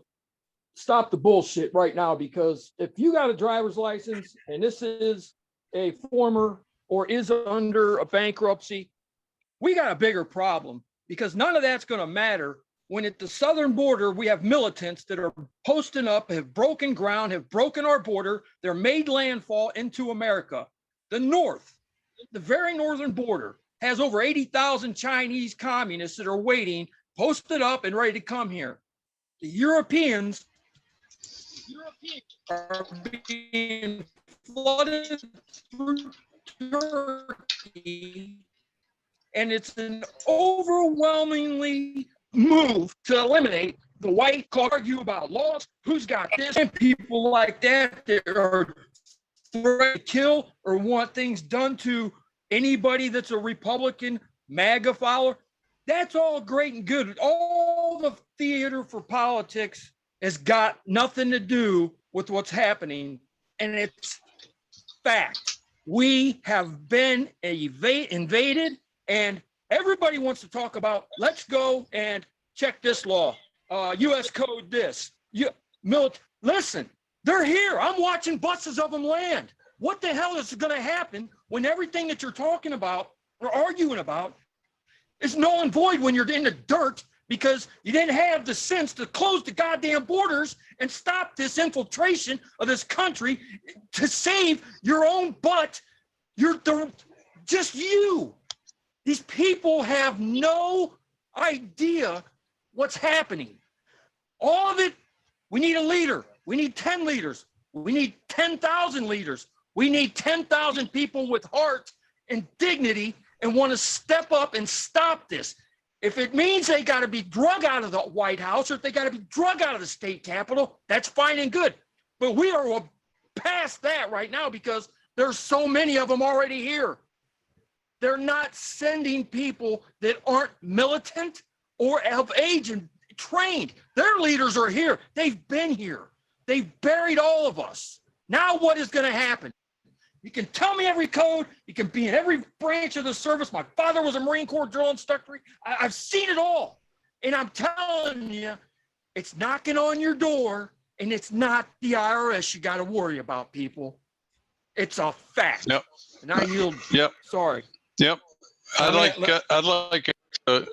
stop the bullshit right now, because if you got a driver's license and this is a former or is under a bankruptcy, we got a bigger problem, because none of that's going to matter when at the southern border we have militants that are posting up, have broken ground, have broken our border. They're made landfall into America. The north, the very northern border, has over 80,000 Chinese communists that are waiting, posted up and ready to come here. The Europeans are being flooded through Turkey, and it's an overwhelmingly move to eliminate the white, argue about laws, who's got this, and people like that that are ready to kill or want things done to anybody that's a Republican MAGA follower. That's all great and good. All the theater for politics has got nothing to do with what's happening. And it's fact. We have been invaded, and everybody wants to talk about, let's go and check this law, U.S. code this. Listen, they're here. I'm watching buses of them land. What the hell is going to happen when everything that you're talking about or arguing about is null and void when you're in the dirt because you didn't have the sense to close the goddamn borders and stop this infiltration of this country to save your own butt? Just you. These people have no idea what's happening. All of it, we need a leader. We need 10 leaders. We need 10,000 leaders. We need 10,000 people with heart and dignity and want to step up and stop this. If it means they got to be drug out of the White House, or if they got to be drug out of the state capitol, that's fine and good. But we are past that right now because there's so many of them already here. They're not sending people that aren't militant or of age and trained. Their leaders are here. They've been here. They've buried all of us. Now what is going to happen? You can tell me every code. You can be in every branch of the service. My father was a Marine Corps drill instructor. I've seen it all. And I'm telling you, it's knocking on your door, and it's not the IRS you got to worry about, people. It's a fact. Yep. And I yield. Yep. Sorry. Yep. I'd like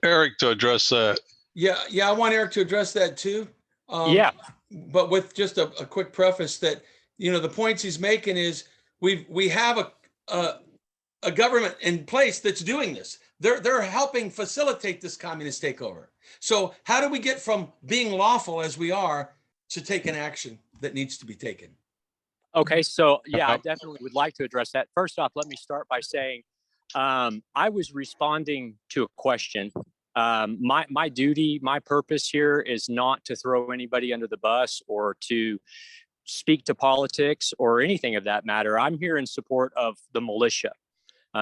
Eric to address that. Yeah, I want Eric to address that too. Yeah. But with just a quick preface that, you know, the points he's making is we have a government in place that's doing this. They're helping facilitate this communist takeover. So how do we get from being lawful as we are to taking action that needs to be taken? Okay, so yeah, I definitely would like to address that. First off, let me start by saying I was responding to a question. My duty, my purpose here is not to throw anybody under the bus or to speak to politics or anything of that matter. I'm here in support of the militia.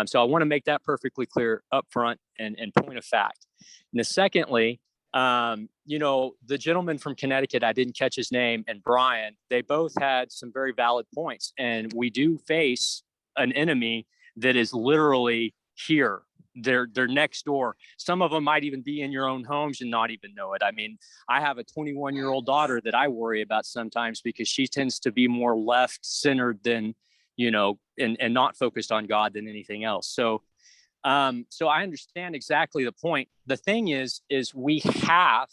So I want to make that perfectly clear up front and point of fact. And then secondly, the gentleman from Connecticut, I didn't catch his name, and Brian, they both had some very valid points. And we do face an enemy that is literally here. They're next door. Some of them might even be in your own homes and not even know it. I mean, I have a 21-year-old daughter that I worry about sometimes because she tends to be more left-centered than, and not focused on God than anything else. So I understand exactly the point. The thing is we have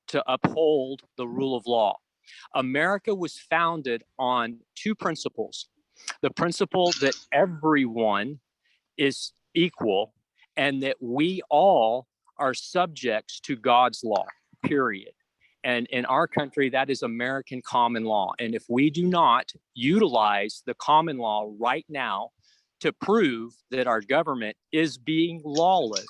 to uphold the rule of law. America was founded on two principles: the principle that everyone is equal and that we all are subjects to God's law, period. And in our country, that is American common law. And if we do not utilize the common law right now to prove that our government is being lawless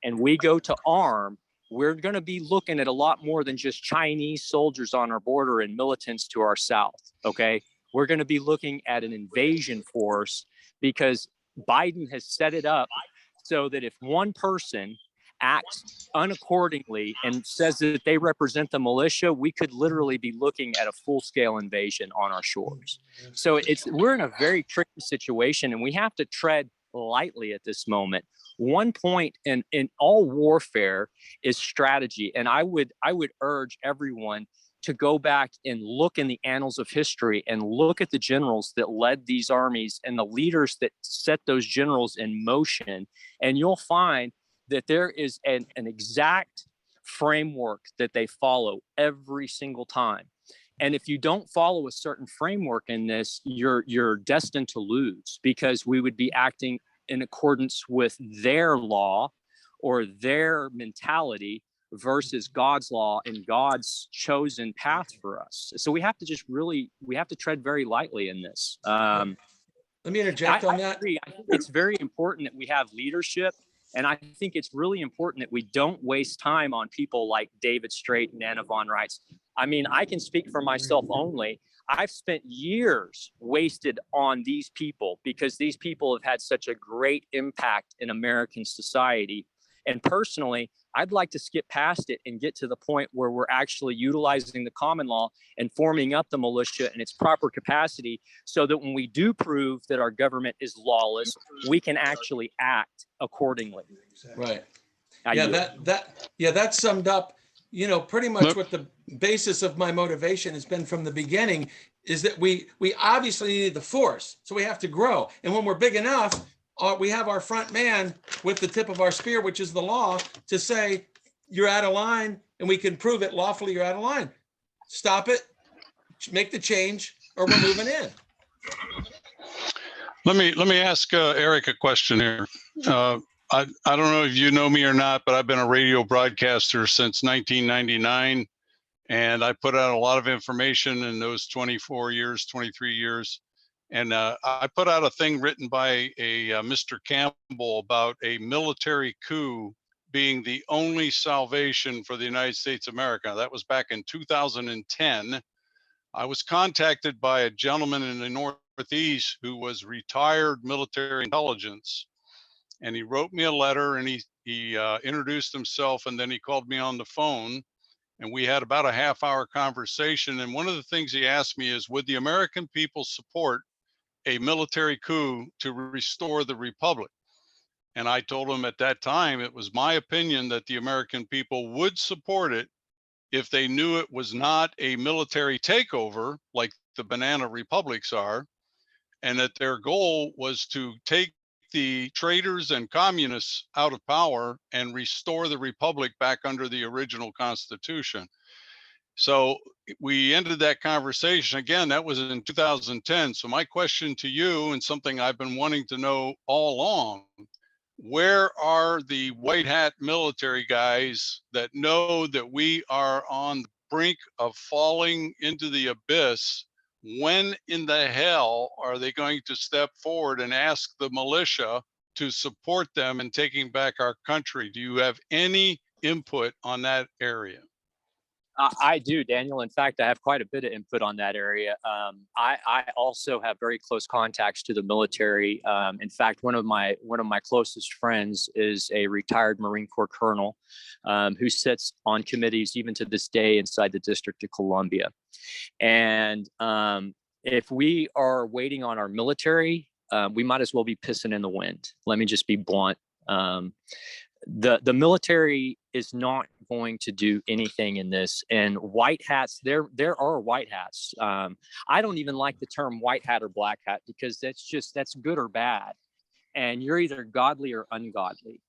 and we go to arm, we're going to be looking at a lot more than just Chinese soldiers on our border and militants to our south. Okay. We're going to be looking at an invasion force because Biden has set it up so that if one person acts unaccordingly and says that they represent the militia, we could literally be looking at a full-scale invasion on our shores. So we're in a very tricky situation, and we have to tread lightly at this moment. One point in all warfare is strategy, and I would urge everyone to go back and look in the annals of history and look at the generals that led these armies and the leaders that set those generals in motion, and you'll find that there is an exact framework that they follow every single time. And if you don't follow a certain framework in this, you're destined to lose, because we would be acting in accordance with their law or their mentality versus God's law and God's chosen path for us. So we have to tread very lightly in this. Let me interject on that. I agree. I think it's very important that we have leadership. And I think it's really important that we don't waste time on people like David Straight and Anna Von Reitz. I mean, I can speak for myself only. I've spent years wasted on these people because these people have had such a great impact in American society. And personally, I'd like to skip past it and get to the point where we're actually utilizing the common law and forming up the militia in its proper capacity, so that when we do prove that our government is lawless, we can actually act accordingly. Right. That summed up, pretty much what the basis of my motivation has been from the beginning, is that we obviously need the force. So we have to grow. And when we're big enough, we have our front man with the tip of our spear, which is the law, to say, you're out of line, and we can prove it lawfully you're out of line. Stop it, make the change, or we're moving in. Let me ask Eric a question here. I don't know if you know me or not, but I've been a radio broadcaster since 1999, and I put out a lot of information in those 23 years. And I put out a thing written by a Mr. Campbell about a military coup being the only salvation for the United States of America. That was back in 2010. I was contacted by a gentleman in the Northeast who was retired military intelligence. And he wrote me a letter, and he introduced himself, and then he called me on the phone. And we had about a half-hour conversation. And one of the things he asked me is, would the American people support a military coup to restore the republic? And I told him at that time, it was my opinion that the American people would support it if they knew it was not a military takeover like the banana republics are, and that their goal was to take the traitors and communists out of power and restore the republic back under the original constitution. So we ended that conversation. Again, that was in 2010. So my question to you, and something I've been wanting to know all along, where are the white hat military guys that know that we are on the brink of falling into the abyss when in the hell are they going to step forward and ask the militia to support them in taking back our country? Do you have any input on that area? I do, Daniel. In fact, I have quite a bit of input on that area. I also have very close contacts to the military. In fact, one of my closest friends is a retired Marine Corps colonel who sits on committees even to this day inside the District of Columbia. And if we are waiting on our military, we might as well be pissing in the wind. Let me just be blunt. The military is not going to do anything in this, and white hats, there are white hats. I don't even like the term white hat or black hat, because that's good or bad, and you're either godly or ungodly.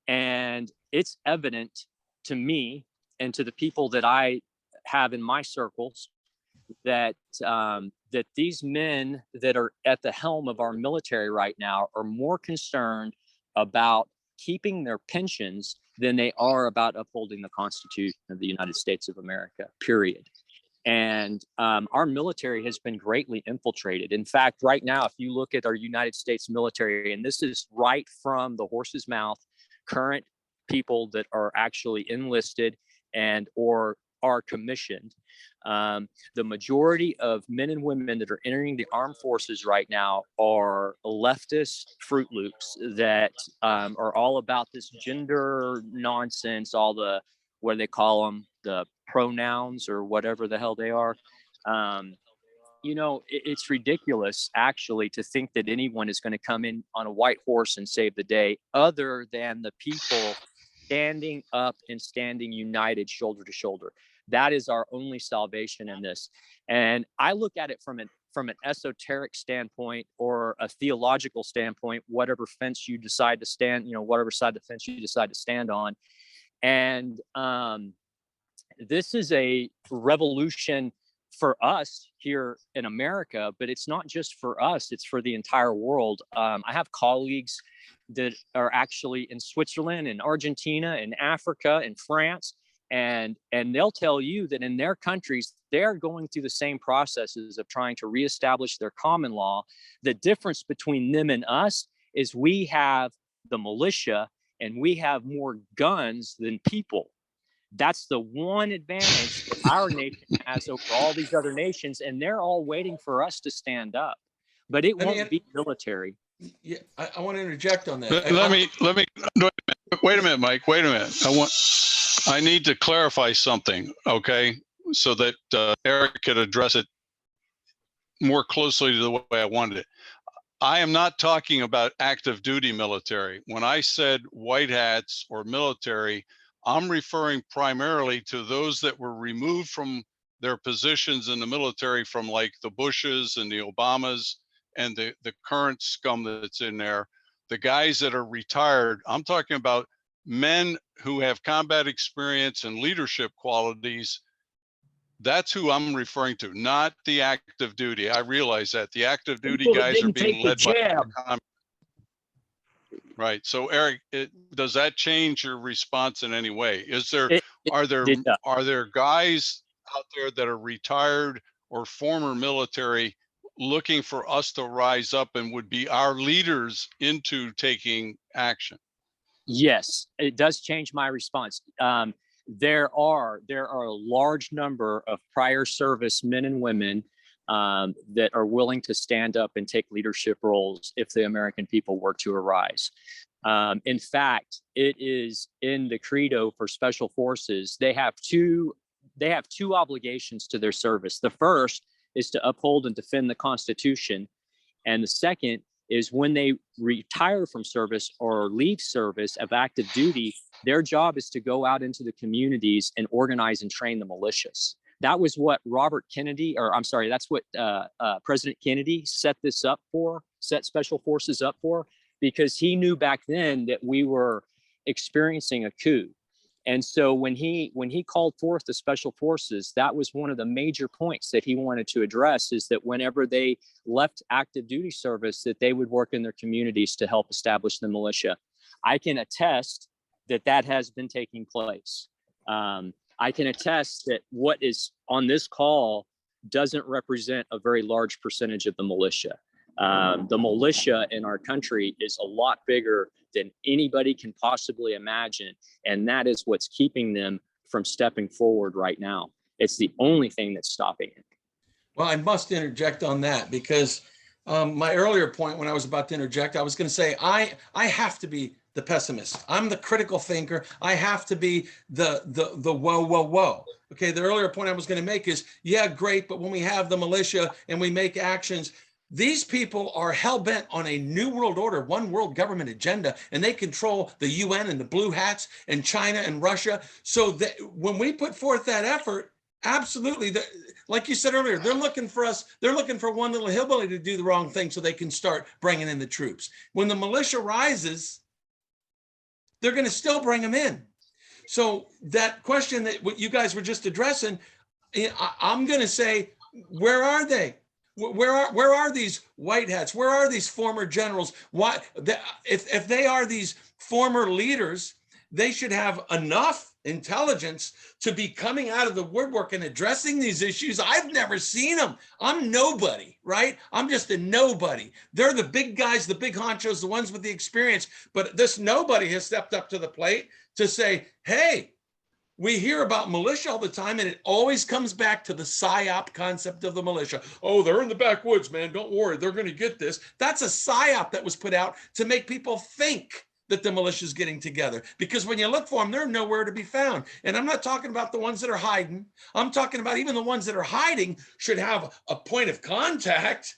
And it's evident to me and to the people that I have in my circles that that these men that are at the helm of our military right now are more concerned about keeping their pensions than they are about upholding the Constitution of the United States of America, period. And our military has been greatly infiltrated. In fact, right now, if you look at our United States military, and this is right from the horse's mouth, current people that are actually enlisted and or are commissioned, the majority of men and women that are entering the armed forces right now are leftist Fruit Loops that are all about this gender nonsense, all the, what do they call them, the pronouns or whatever the hell they are. You know, it's ridiculous actually to think that anyone is going to come in on a white horse and save the day, other than the people standing up and standing united shoulder to shoulder. That is our only salvation in this. And I look at it from an esoteric standpoint or a theological standpoint, whatever fence you decide to stand, you know, whatever side of the fence you decide to stand on. And this is a revolution for us here in America, but it's not just for us, it's for the entire world. I have colleagues that are actually in Switzerland and Argentina and Africa and France. And they'll tell you that in their countries, they're going through the same processes of trying to reestablish their common law. The difference between them and us is we have the militia and we have more guns than people. That's the one advantage that our nation has over all these other nations, and they're all waiting for us to stand up. But it won't be military. Yeah, I want to interject on that. Let me wait a minute, Mike. Wait a minute. I need to clarify something, okay, so that Eric could address it more closely to the way I wanted it. I am not talking about active duty military. When I said white hats or military, I'm referring primarily to those that were removed from their positions in the military from like the Bushes and the Obamas and the current scum that's in there. The guys that are retired, I'm talking about men who have combat experience and leadership qualities. That's who I'm referring to, not the active duty. I realize that the active duty guys are being led by. Right. So Eric, does that change your response in any way? Are there guys out there that are retired or former military looking for us to rise up and would be our leaders into taking action? Yes, it does change my response. There are a large number of prior service men and women that are willing to stand up and take leadership roles if the American people were to arise. In fact, it is in the credo for special forces. They have two obligations to their service. The first is to uphold and defend the Constitution, and the second is when they retire from service or leave service of active duty, their job is to go out into the communities and organize and train the militias. That was what that's what President Kennedy set special forces up for, because he knew back then that we were experiencing a coup. And so when he called forth the special forces, that was one of the major points that he wanted to address, is that whenever they left active duty service, that they would work in their communities to help establish the militia. I can attest that has been taking place. I can attest that what is on this call, doesn't represent a very large percentage of the militia. The militia in our country is a lot bigger than anybody can possibly imagine. And that is what's keeping them from stepping forward right now. It's the only thing that's stopping it. Well, I must interject on that because my earlier point when I was about to interject, I was going to say, I have to be the pessimist. I'm the critical thinker. I have to be the whoa. Okay, the earlier point I was going to make is, yeah, great, but when we have the militia and we make actions, these people are hell-bent on a new world order, one world government agenda, and they control the UN and the blue hats and China and Russia. So that when we put forth that effort, absolutely, like you said earlier, they're looking for us. They're looking for one little hillbilly to do the wrong thing so they can start bringing in the troops. When the militia rises, they're going to still bring them in. So that question that what you guys were just addressing, I'm going to say, where are they? Where are these white hats? Where are these former generals? Why, if they are these former leaders, they should have enough intelligence to be coming out of the woodwork and addressing these issues. I've never seen them. I'm nobody, right? I'm just a nobody. They're the big guys, the big honchos, the ones with the experience. But this nobody has stepped up to the plate to say, hey, we hear about militia all the time, and it always comes back to the PSYOP concept of the militia. Oh, they're in the backwoods, man. Don't worry. They're going to get this. That's a PSYOP that was put out to make people think that the militia is getting together. Because when you look for them, they're nowhere to be found. And I'm not talking about the ones that are hiding. I'm talking about even the ones that are hiding should have a point of contact.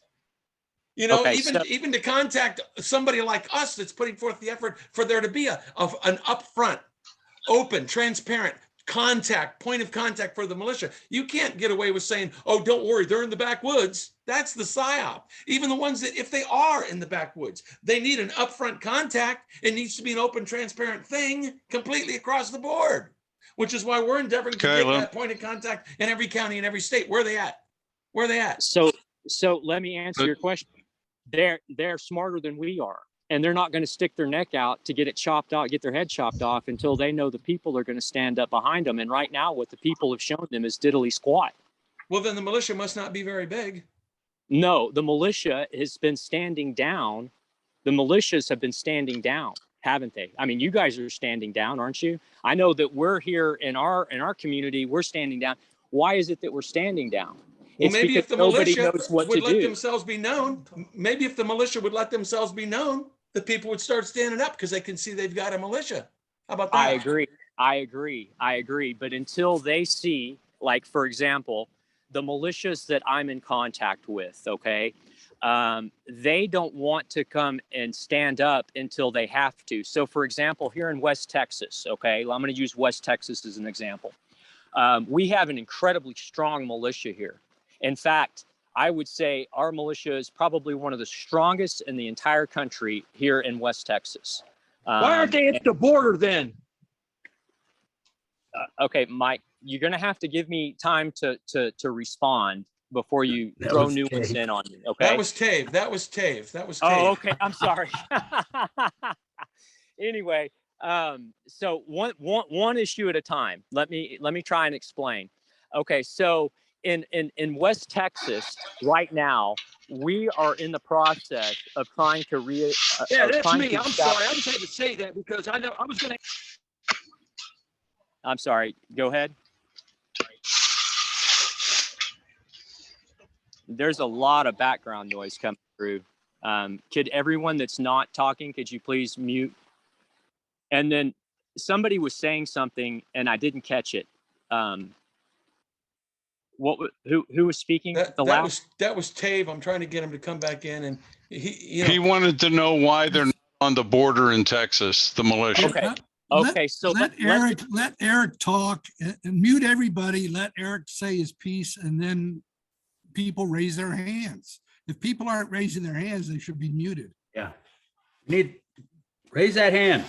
You know, Okay, even to contact somebody like us that's putting forth the effort for there to be an upfront, open, transparent point of contact for the militia. You can't get away with saying, oh, don't worry, they're in the backwoods. That's the PSYOP. Even the ones that, if they are in the backwoods, they need an upfront contact. It needs to be an open, transparent thing completely across the board, which is why we're endeavoring to get that point of contact in every county, in every state. Where are they at? Where are they at? So let me answer your question. They're smarter than we are. And they're not going to stick their neck out to get it chopped off, get their head chopped off until they know the people are going to stand up behind them. And right now, what the people have shown them is diddly squat. Well, then the militia must not be very big. No, the militia has been standing down. The militias have been standing down, haven't they? I mean, you guys are standing down, aren't you? I know that we're here in our community, we're standing down. Why is it that we're standing down? Well, It's maybe if the nobody militia knows what would to let do. themselves be known, maybe if the militia would let themselves be known, the people would start standing up because they can see they've got a militia. How about that? I agree. But until they see, like, for example, the militias that I'm in contact with, okay, they don't want to come and stand up until they have to. So, for example, here in West Texas, okay, I'm going to use West Texas as an example. We have an incredibly strong militia here. In fact, I would say our militia is probably one of the strongest in the entire country here in West Texas. Why aren't they at the border then? Okay, Mike, you're going to have to give me time to respond before you That throw was new ones Dave. in on me. Okay. That was Tave. Oh, okay. I'm sorry. Anyway, so one issue at a time. Let me try and explain. Okay, so in West Texas right now, we are in the process of trying to Yeah, that's me. I'm sorry. I just had to say that because I know I was going to. I'm sorry. Go ahead. There's a lot of background noise coming through. Could everyone that's not talking, could you please mute? And then somebody was saying something and I didn't catch it. Who was speaking? That was Tave. I'm trying to get him to come back in, and he wanted to know why they're not on the border in Texas, the militia. Okay. Okay, so let Eric talk and mute everybody. Let Eric say his piece, and then people raise their hands. If people aren't raising their hands, they should be muted. Yeah. Raise that hand.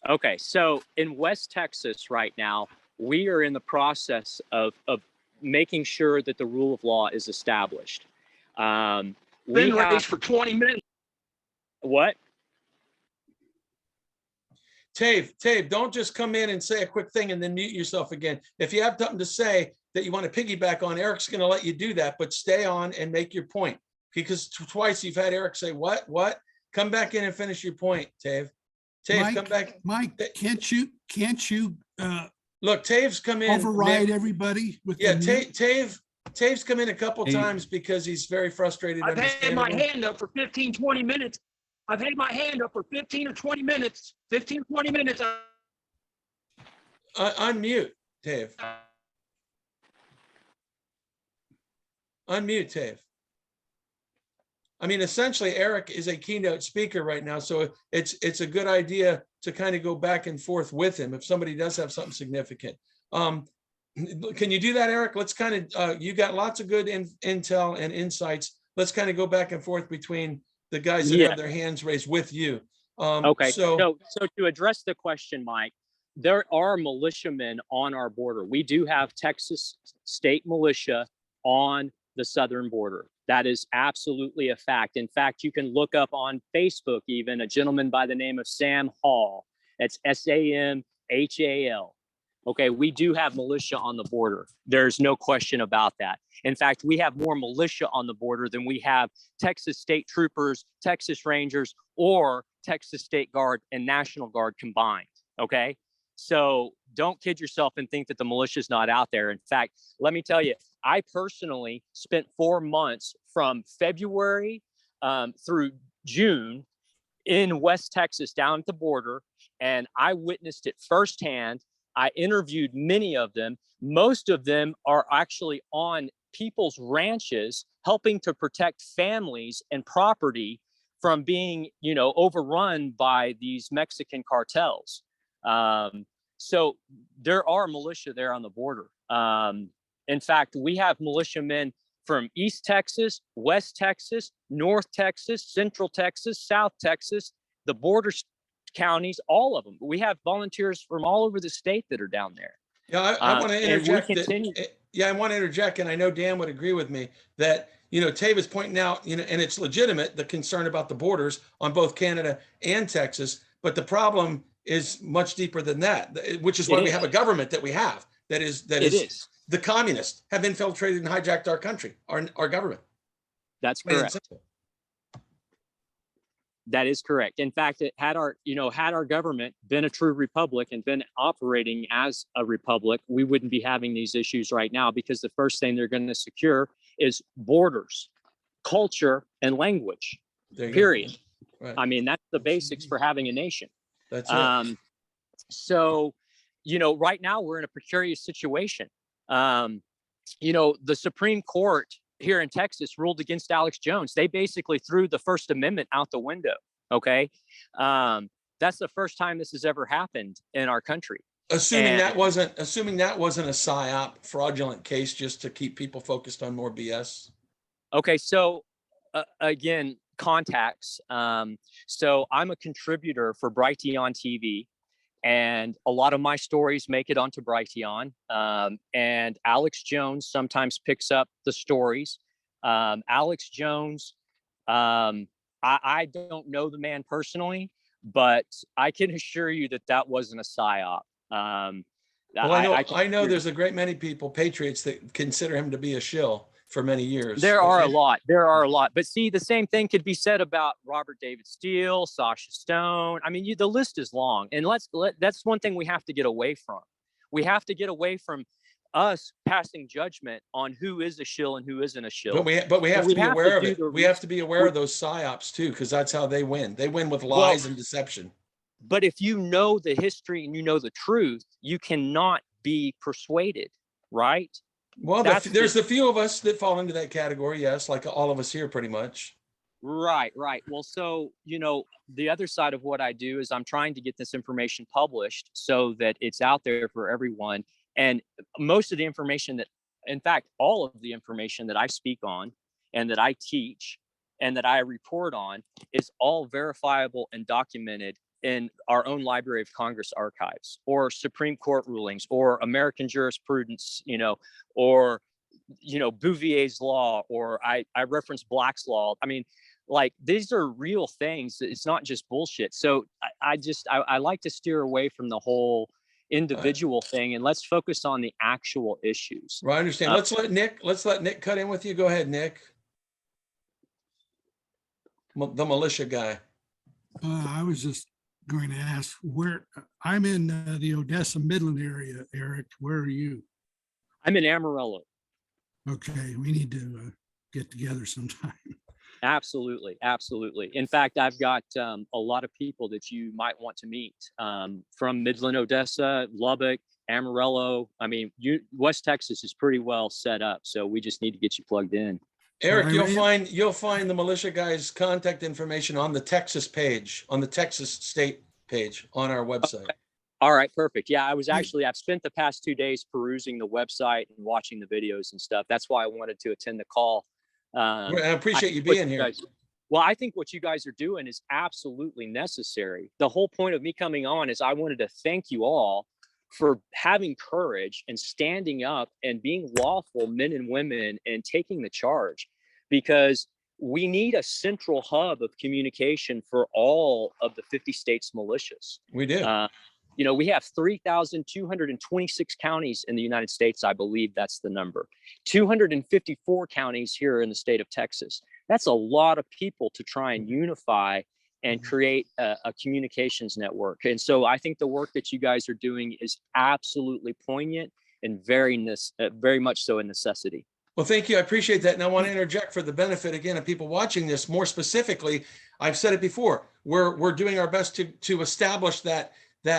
Okay, so in West Texas right now, we are in the process of making sure that the rule of law is established. Been raised for 20 minutes. What? Tave, don't just come in and say a quick thing and then mute yourself again. If you have something to say that you want to piggyback on, Eric's going to let you do that, but stay on and make your point. Because twice you've had Eric say, what? Come back in and finish your point, Tave. Tave, come back. Mike, can't you Look, Tave's come in. override everybody with Yeah, the mute? Tave's come in a couple Hey. times because he's very frustrated. I've had my understandable. hand up for 15, 20 minutes. I've had my hand up for 15 or 20 minutes, 15, 20 minutes. Unmute, Tave. Unmute, Tave. I mean, essentially, Eric is a keynote speaker right now, so it's a good idea to kind of go back and forth with him if somebody does have something significant. Can you do that, Eric? Let's kind of, you got lots of good intel and insights. Let's kind of go back and forth between the guys that have their hands raised with you. Okay, So so to address the question, Mike, there are militiamen on our border. We do have Texas state militia on the southern border. That is absolutely a fact. In fact, you can look up on Facebook even a gentleman by the name of Sam Hall. That's SAMHAL. Okay, we do have militia on the border. There's no question about that. In fact, we have more militia on the border than we have Texas State Troopers, Texas Rangers, or Texas State Guard and National Guard combined. Okay, so don't kid yourself and think that the militia is not out there. In fact, let me tell you, I personally spent 4 months from February through June in West Texas down at the border, and I witnessed it firsthand. I interviewed many of them. Most of them are actually on people's ranches, helping to protect families and property from being, overrun by these Mexican cartels. So there are militia there on the border. In fact, we have militiamen from East Texas, West Texas, North Texas, Central Texas, South Texas, the border counties, all of them. We have volunteers from all over the state that are down there. yeah, I want to interject. I want to interject, and I know Dan would agree with me that, Tave is pointing out, and it's legitimate, the concern about the borders on both Canada and Texas, but the problem is much deeper than that, which is why we have a government that we have, that is the communists have infiltrated and hijacked our country, our government. That's correct. That is correct. In fact, had our government been a true republic and been operating as a republic, we wouldn't be having these issues right now, because the first thing they're going to secure is borders, culture, and language, period. Right. I mean, that's the basics for having a nation. That's it. So, right now we're in a precarious situation. The Supreme Court here in Texas ruled against Alex Jones. They basically threw the First Amendment out the window. Okay. That's the first time this has ever happened in our country. Assuming that wasn't a PSYOP fraudulent case just to keep people focused on more BS. Okay. So again, contacts. So I'm a contributor for Brighteon TV. And a lot of my stories make it onto Brighteon. And Alex Jones sometimes picks up the stories. Alex Jones, I don't know the man personally, but I can assure you that wasn't a PSYOP. I know there's a great many people, patriots, that consider him to be a shill for many years. There are a lot. But see, the same thing could be said about Robert David Steele, Sasha Stone. I mean, the list is long. And that's one thing we have to get away from. We have to get away from us passing judgment on who is a shill and who isn't a shill. But we have to be aware of it. We have to be aware of those PSYOPs too, because that's how they win. They win with lies and deception. But if you know the history and you know the truth, you cannot be persuaded, right? Well, there's the few of us that fall into that category, yes, like all of us here pretty much. Right. Well, so, the other side of what I do is I'm trying to get this information published so that it's out there for everyone. And most of the information in fact, all of the information that I speak on and that I teach and that I report on is all verifiable and documented in our own Library of Congress archives, or Supreme Court rulings, or American jurisprudence, or Bouvier's law, or I reference Black's law. I mean, like these are real things. It's not just bullshit. So I like to steer away from the whole individual thing, and let's focus on the actual issues. Right, I understand. Let's let Nick cut in with you. Go ahead, Nick. The militia guy. I was just going to ask where, I'm in the Odessa Midland area, Eric. Where are you? I'm in Amarillo. Okay, we need to get together sometime. Absolutely. Absolutely. In fact, I've got a lot of people that you might want to meet from Midland, Odessa, Lubbock, Amarillo. I mean, West Texas is pretty well set up. So we just need to get you plugged in. Eric, you'll find the militia guy's contact information on the Texas page, on the Texas state page on our website. Okay. All right, perfect. Yeah, I've spent the past 2 days perusing the website and watching the videos and stuff. That's why I wanted to attend the call. I appreciate you being here. Well, I think what you guys are doing is absolutely necessary. The whole point of me coming on is I wanted to thank you all for having courage and standing up and being lawful men and women and taking the charge, because we need a central hub of communication for all of the 50 states militias. We do. You know, we have 3,226 counties in the United States. I believe that's the number. 254 counties here in the state of Texas. That's a lot of people to try and unify and create a communications network. And so I think the work that you guys are doing is absolutely poignant and very much so a necessity. Well, thank you. I appreciate that. And I want to interject for the benefit, again, of people watching this. More specifically, I've said it before, we're doing our best to establish that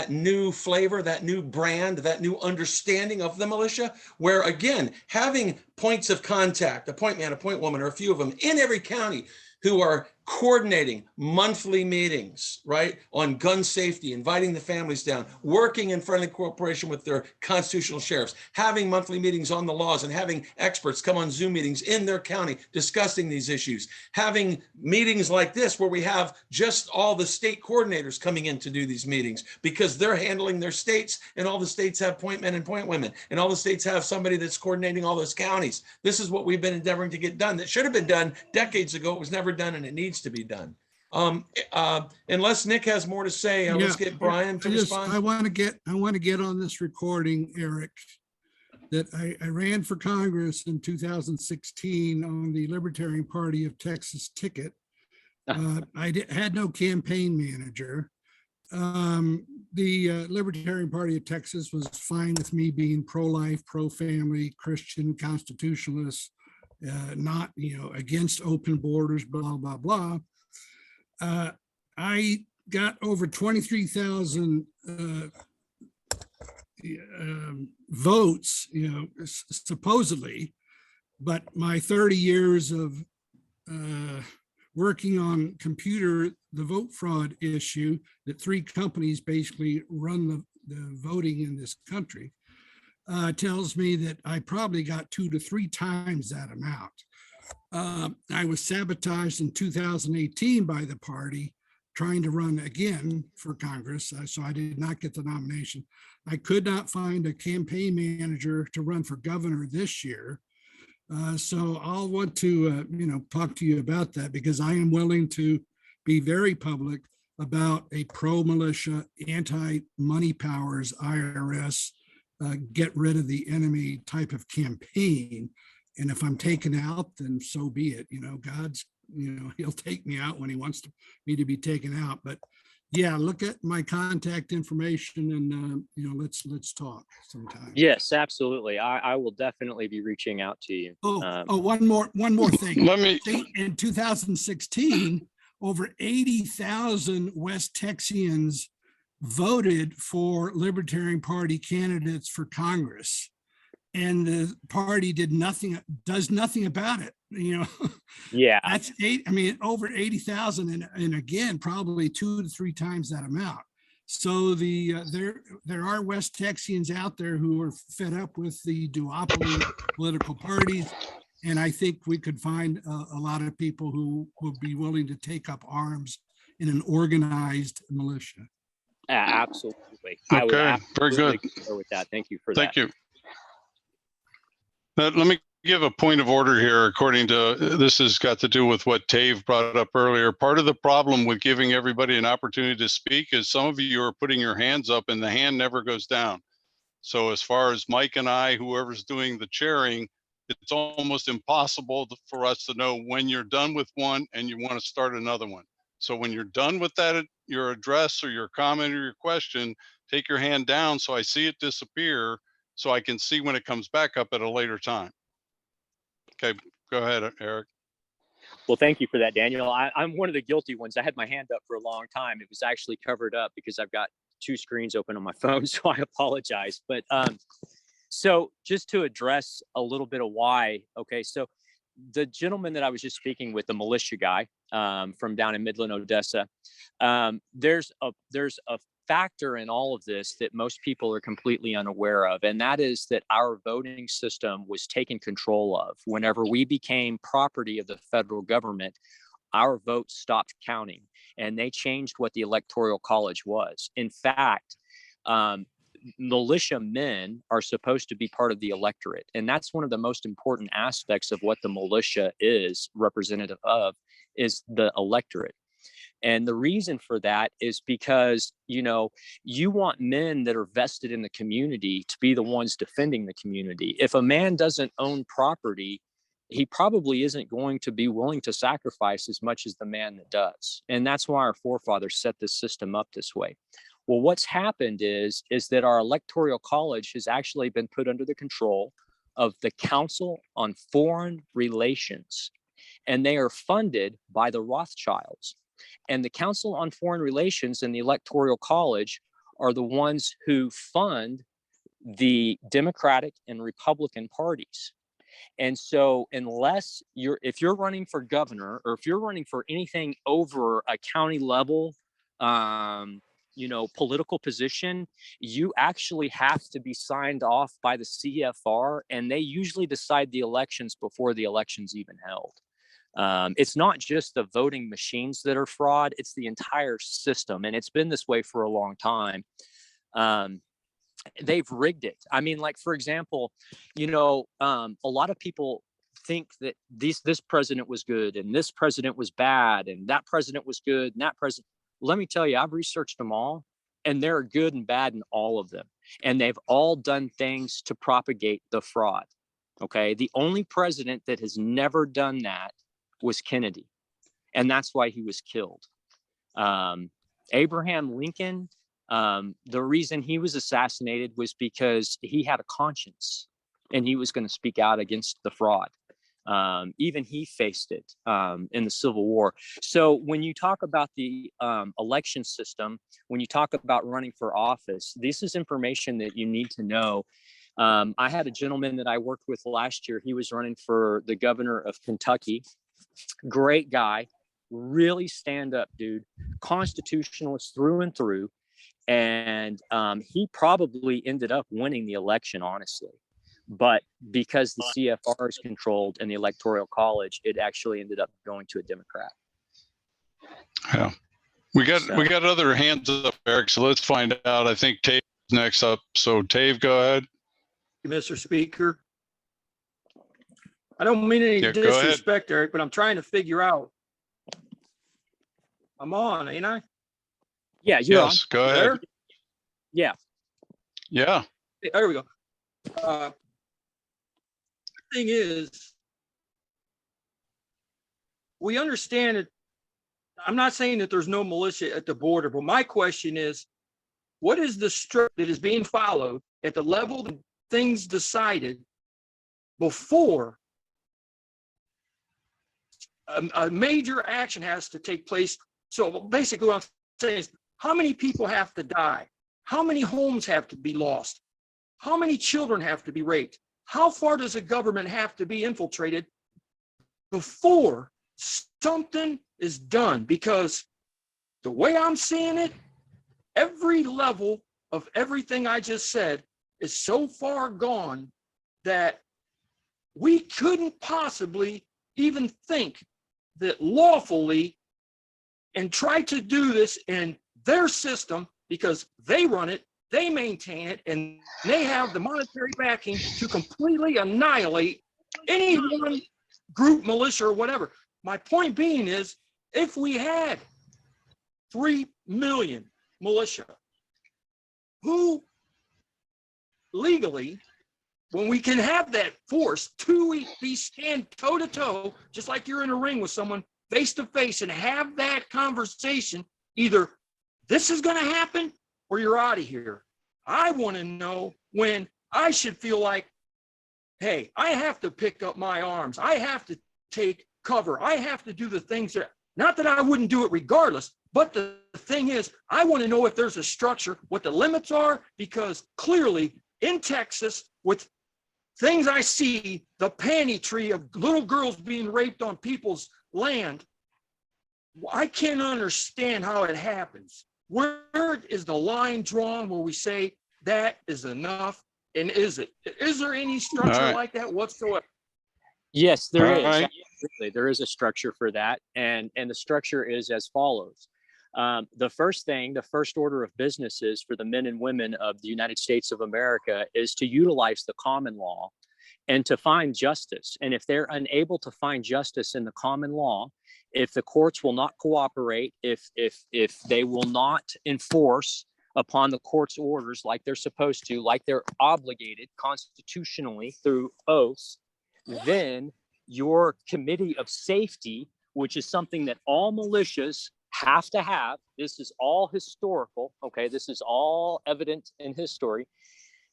new flavor, that new brand, that new understanding of the militia, where, again, having points of contact, a point man, a point woman, or a few of them in every county who are coordinating monthly meetings, right, on gun safety, inviting the families down, working in friendly cooperation with their constitutional sheriffs, having monthly meetings on the laws, and having experts come on Zoom meetings in their county discussing these issues, having meetings like this where we have just all the state coordinators coming in to do these meetings because they're handling their states, and all the states have point men and point women, and all the states have somebody that's coordinating all those counties. This is what we've been endeavoring to get done. That should have been done decades ago. It was never done, and it needs to be done. Unless Nick has more to say, let's get Brian to respond. I want to get on this recording, Eric, that I ran for Congress in 2016 on the Libertarian Party of Texas ticket. I had no campaign manager. The Libertarian Party of Texas was fine with me being pro-life, pro-family, Christian, constitutionalist, not, against open borders, blah, blah, blah. I got over 23,000 votes, supposedly, but my 30 years of working on the vote fraud issue, that 3 companies basically run the voting in this country, tells me that I probably got 2 to 3 times that amount. I was sabotaged in 2018 by the party trying to run again for Congress, so I did not get the nomination. I could not find a campaign manager to run for governor this year. So I'll want to, talk to you about that, because I am willing to be very public about a pro-militia, anti-money powers, IRS, get rid of the enemy type of campaign. And if I'm taken out, then so be it. God's, he'll take me out when he wants me to be taken out. But yeah, look at my contact information and, let's talk sometime. Yes, absolutely. I will definitely be reaching out to you. One more thing. Let me, In 2016, over 80,000 West Texians voted for Libertarian Party candidates for Congress, and the party does nothing about it. Yeah, that's over 80,000, and again, probably 2 to 3 times that amount. So there are West Texians out there who are fed up with the duopoly political parties. And I think we could find a lot of people who would be willing to take up arms in an organized militia. Absolutely. Okay, very good. With that. Thank you for that. Thank you. Let me give a point of order here. According to, this has got to do with what Tave brought up earlier. Part of the problem with giving everybody an opportunity to speak is some of you are putting your hands up and the hand never goes down. So as far as Mike and I, whoever's doing the chairing, it's almost impossible for us to know when you're done with one and you want to start another one. So when you're done with that, your address or your comment or your question, take your hand down so I see it disappear, so I can see when it comes back up at a later time. Okay, go ahead, Eric. Well, thank you for that, Daniel. I'm one of the guilty ones. I had my hand up for a long time. It was actually covered up because I've got two screens open on my phone, so I apologize. But so just to address a little bit of why, okay, so the gentleman that I was just speaking with, the militia guy from down in Midland, Odessa, there's a factor in all of this that most people are completely unaware of, and that is that our voting system was taken control of. Whenever we became property of the federal government, our votes stopped counting, and they changed what the Electoral College was. In fact, militia men are supposed to be part of the electorate, and that's one of the most important aspects of what the militia is representative of, is the electorate. And the reason for that is because, you know, you want men that are vested in the community to be the ones defending the community. If a man doesn't own property, he probably isn't going to be willing to sacrifice as much as the man that does. And that's why our forefathers set this system up this way. Well, what's happened is that our electoral college has actually been put under the control of the Council on Foreign Relations, and they are funded by the Rothschilds. And the Council on Foreign Relations and the Electoral College are the ones who fund the Democratic and Republican parties. And so if you're running for governor, or if you're running for anything over a county level, political position, you actually have to be signed off by the CFR, and they usually decide the elections before the election's even held. It's not just the voting machines that are fraud, it's the entire system. And it's been this way for a long time. They've rigged it. I mean, like, for example, a lot of people think that this president was good and this president was bad and that president was good and that president. Let me tell you, I've researched them all, and there are good and bad in all of them. And they've all done things to propagate the fraud. Okay. The only president that has never done that was Kennedy. And that's why he was killed. Abraham Lincoln, the reason he was assassinated was because he had a conscience and he was going to speak out against the fraud. Even he faced it in the Civil War. So when you talk about the election system, when you talk about running for office, this is information that you need to know. I had a gentleman that I worked with last year. He was running for the governor of Kentucky. Great guy, really stand up dude, constitutionalist through and through. And he probably ended up winning the election, honestly. But because the CFR is controlled and the Electoral College, it actually ended up going to a Democrat. Yeah, we got other hands up, Eric. So let's find out. I think Tave's next up. So Tave, go ahead. Mr. Speaker. I don't mean any disrespect, Eric, but I'm trying to figure out. I'm on, ain't I? Yeah, you're on. Yes, go ahead. There? Yeah. Yeah. There we go. Thing is, we understand it. I'm not saying that there's no militia at the border, but my question is, what is the structure that is being followed at the level that things decided before a major action has to take place? So basically what I'm saying is, how many people have to die? How many homes have to be lost? How many children have to be raped? How far does the government have to be infiltrated before something is done? Because the way I'm seeing it, every level of everything I just said is so far gone that we couldn't possibly even think that lawfully and try to do this in their system, because they run it, they maintain it, and they have the monetary backing to completely annihilate any one group, militia or whatever. My point being is, if we had 3 million militia, who legally, when we can have that force to be stand toe to toe, just like you're in a ring with someone face to face and have that conversation, either this is going to happen or you're out of here. I want to know when I should feel like, hey, I have to pick up my arms. I have to take cover. I have to do the things that, not that I wouldn't do it regardless, but the thing is, I want to know if there's a structure, what the limits are, because clearly in Texas, with things I see, the panty tree of little girls being raped on people's land, I can't understand how it happens. Where is the line drawn where we say that is enough? And is it? Is there any structure like that whatsoever? Yes, there All is. right. Absolutely. There is a structure for that. And the structure is as follows. The first order of business is for the men and women of the United States of America is to utilize the common law and to find justice. And if they're unable to find justice in the common law, if the courts will not cooperate, if they will not enforce upon the court's orders like they're supposed to, like they're obligated constitutionally through oaths, then your committee of safety, which is something that all militias have to have, this is all historical, okay, this is all evident in history.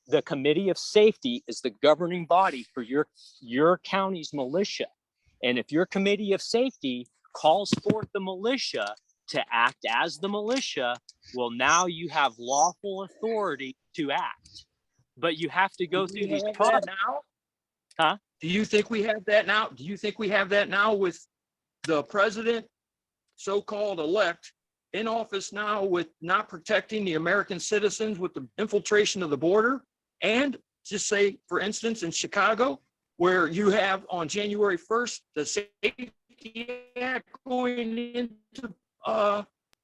The committee of safety is the governing body for your county's militia. And if your committee of safety calls forth the militia to act as the militia, well, now you have lawful authority to act. But you have to go through these processes. Huh? Do you think we have that now? Do you think we have that now with the president, so-called elect, in office now with not protecting the American citizens with the infiltration of the border? And just say, for instance, in Chicago, where you have on January 1st, the Safety Act going into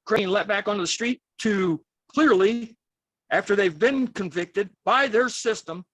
getting let back onto the street to clearly, after they've been convicted by their system,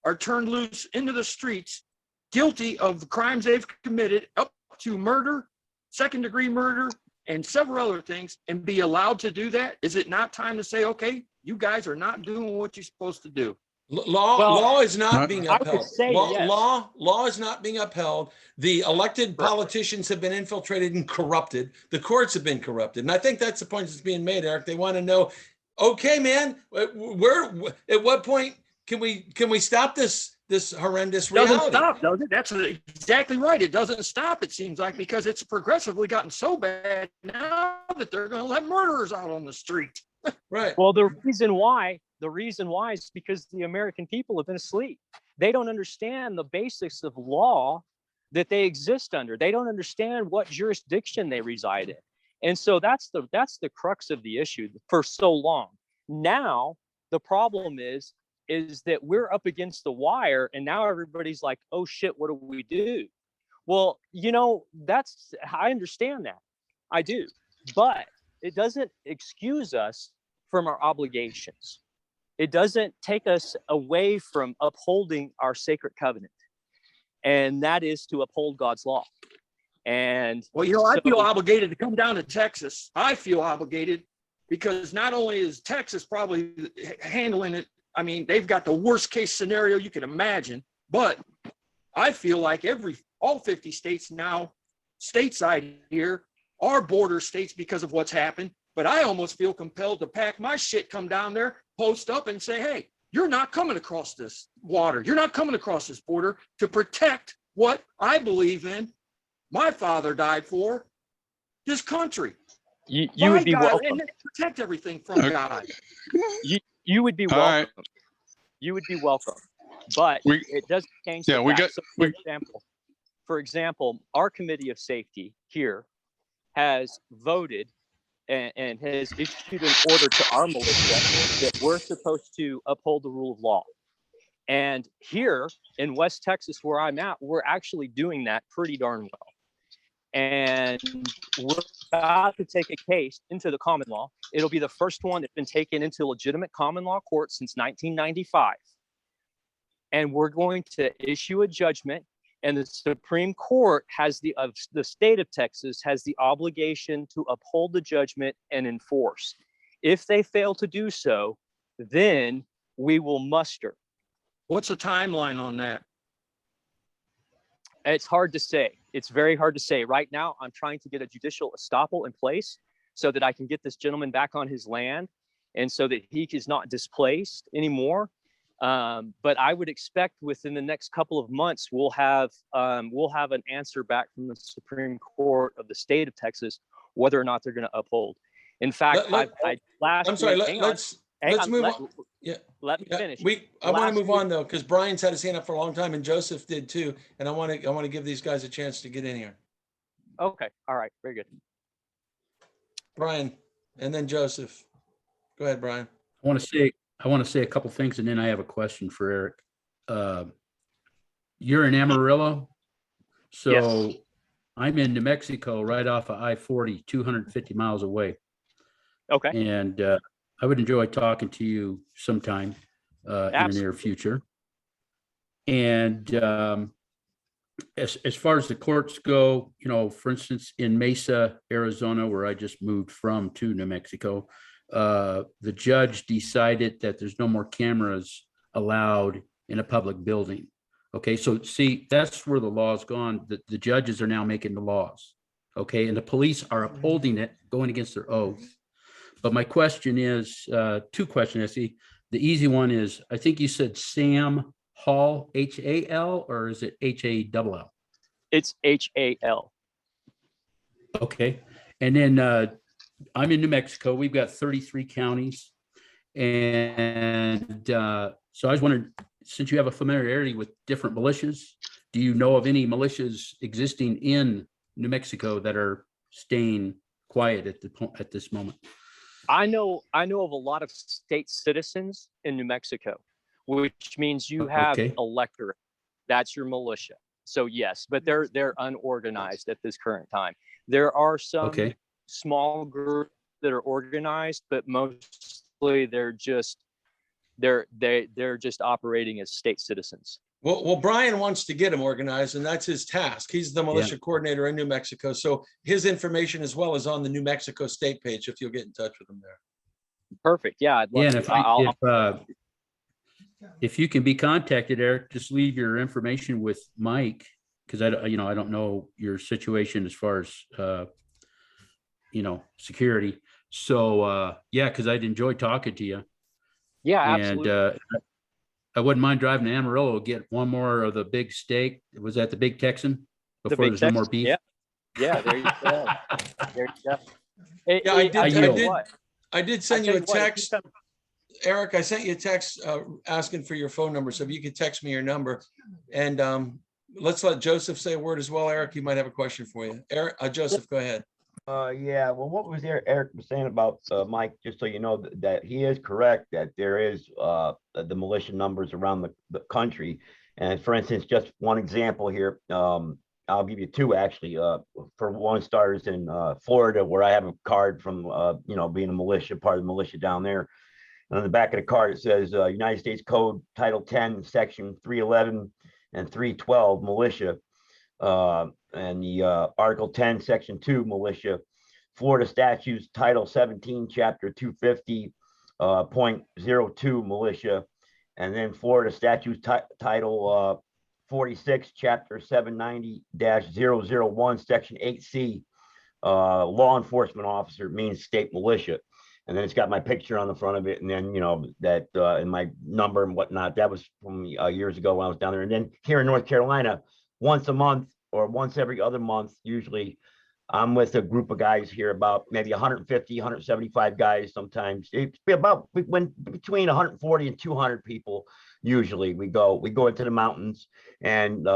are turned loose into the streets, guilty of the crimes they've committed up to murder, second-degree murder, and several other things, and be allowed to do that? Is it not time to say, okay, you guys are not doing what you're supposed to do? Law is not being I would upheld. say yes. Law is not being upheld. The elected politicians have been infiltrated and corrupted. The courts have been corrupted. And I think that's the point that's being made, Eric. They want to know, okay, man, where at what point can we stop this horrendous reality? Doesn't stop, does it? That's exactly right. It doesn't stop, it seems like, because it's progressively gotten so bad now that they're going to let murderers out on the street. Right. Well, the reason why is because the American people have been asleep. They don't understand the basics of law that they exist under. They don't understand what jurisdiction they reside in. And so that's the crux of the issue for so long. Now, the problem is that we're up against the wire, and now everybody's like, oh shit, what do we do? Well, I understand that. I do. But it doesn't excuse us from our obligations. It doesn't take us away from upholding our sacred covenant, and that is to uphold God's law. And well, I feel obligated to come down to Texas. I feel obligated because not only is Texas probably handling it, I mean, they've got the worst case scenario you can imagine, but I feel like all 50 states now, stateside here, are border states because of what's happened. But I almost feel compelled to pack my shit, come down there, post up and say, hey, you're not coming across this water. You're not coming across this border to protect what I believe in. My father died for this country. You would be welcome. And protect everything from God. You would be welcome. Right. You would be welcome. But it doesn't change. Yeah, for example, our committee of safety here has voted and has issued an order to our militia that we're supposed to uphold the rule of law. And here in West Texas, where I'm at, we're actually doing that pretty darn well. And we're about to take a case into the common law. It'll be the first one that's been taken into legitimate common law court since 1995. And we're going to issue a judgment, And the Supreme Court has the state of Texas has the obligation to uphold the judgment and enforce. If they fail to do so, then we will muster. What's the timeline on that? It's hard to say. It's very hard to say. Right now, I'm trying to get a judicial estoppel in place so that I can get this gentleman back on his land and so that he is not displaced anymore. But I would expect within the next couple of months, we'll have an answer back from the Supreme Court of the state of Texas, whether or not they're going to uphold. In fact, I'm sorry, let's move on. Yeah. Let me finish. I want to move on though, because Brian's had his hand up for a long time and Joseph did too. And I want to give these guys a chance to get in here. Okay. All right. Very good. Brian, and then Joseph. Go ahead, Brian. I want to say a couple things, and then I have a question for Eric. You're in Amarillo, so Yes. I'm in New Mexico, right off of I-40, 250 miles away. Okay. And I would enjoy talking to you sometime in the near future. And as far as the courts go, you know, for instance, in Mesa, Arizona, where I just moved from to New Mexico, the judge decided that there's no more cameras allowed in a public building. Okay, so see, that's where the law's gone. The judges are now making the laws. Okay, and the police are upholding it, going against their oath. But my question is, two questions, I see. The easy one is, I think you said Sam Hall, H-A-L, or is it H-A-L-L? It's H-A-L. Okay, and then I'm in New Mexico. We've got 33 counties. And so I was wondering, since you have a familiarity with different militias, do you know of any militias existing in New Mexico that are staying quiet at this moment? I know of a lot of state citizens in New Mexico, which means you have electorate. That's your militia. So yes, but they're unorganized at this current time. There are some small groups that are organized, but mostly they're just operating as state citizens. Well, Brian wants to get them organized, and that's his task. He's the militia coordinator in New Mexico. So his information as well is on the New Mexico state page, if you'll get in touch with him there. Perfect. Yeah. I'd love to. If you can be contacted, Eric, just leave your information with Mike, because I don't know your situation as far as security. So yeah, because I'd enjoy talking to you. Yeah, absolutely. And I wouldn't mind driving to Amarillo, get one more of the big steak. Was that the Big Texan? Before there's no more beef. Yeah, there you go. There you go. Yeah, I did send you a text. Eric, I sent you a text asking for your phone number. So if you could text me your number, and let's let Joseph say a word as well. Eric, he might have a question for you. Eric, Joseph, go ahead. Yeah, well, what was Eric was saying about Mike, just so you know that he is correct, that there is the militia numbers around the country. And for instance, just one example here, I'll give you two actually. For one, starters in Florida, where I have a card from being a militia, part of the militia down there. And on the back of the card, it says United States Code Title 10, Section 311 and 312 militia. And the Article 10, Section 2 militia, Florida Statutes Title 17, Chapter 250.02 militia, and then Florida Statutes Title 46, Chapter 790-001, Section 8C, law enforcement officer means state militia. And then it's got my picture on the front of it, and then that and my number and whatnot. That was from years ago when I was down there. And then here in North Carolina, once a month or once every other month, usually I'm with a group of guys here, about maybe 150, 175 guys. Sometimes it's about between 140 and 200 people. Usually we go into the mountains and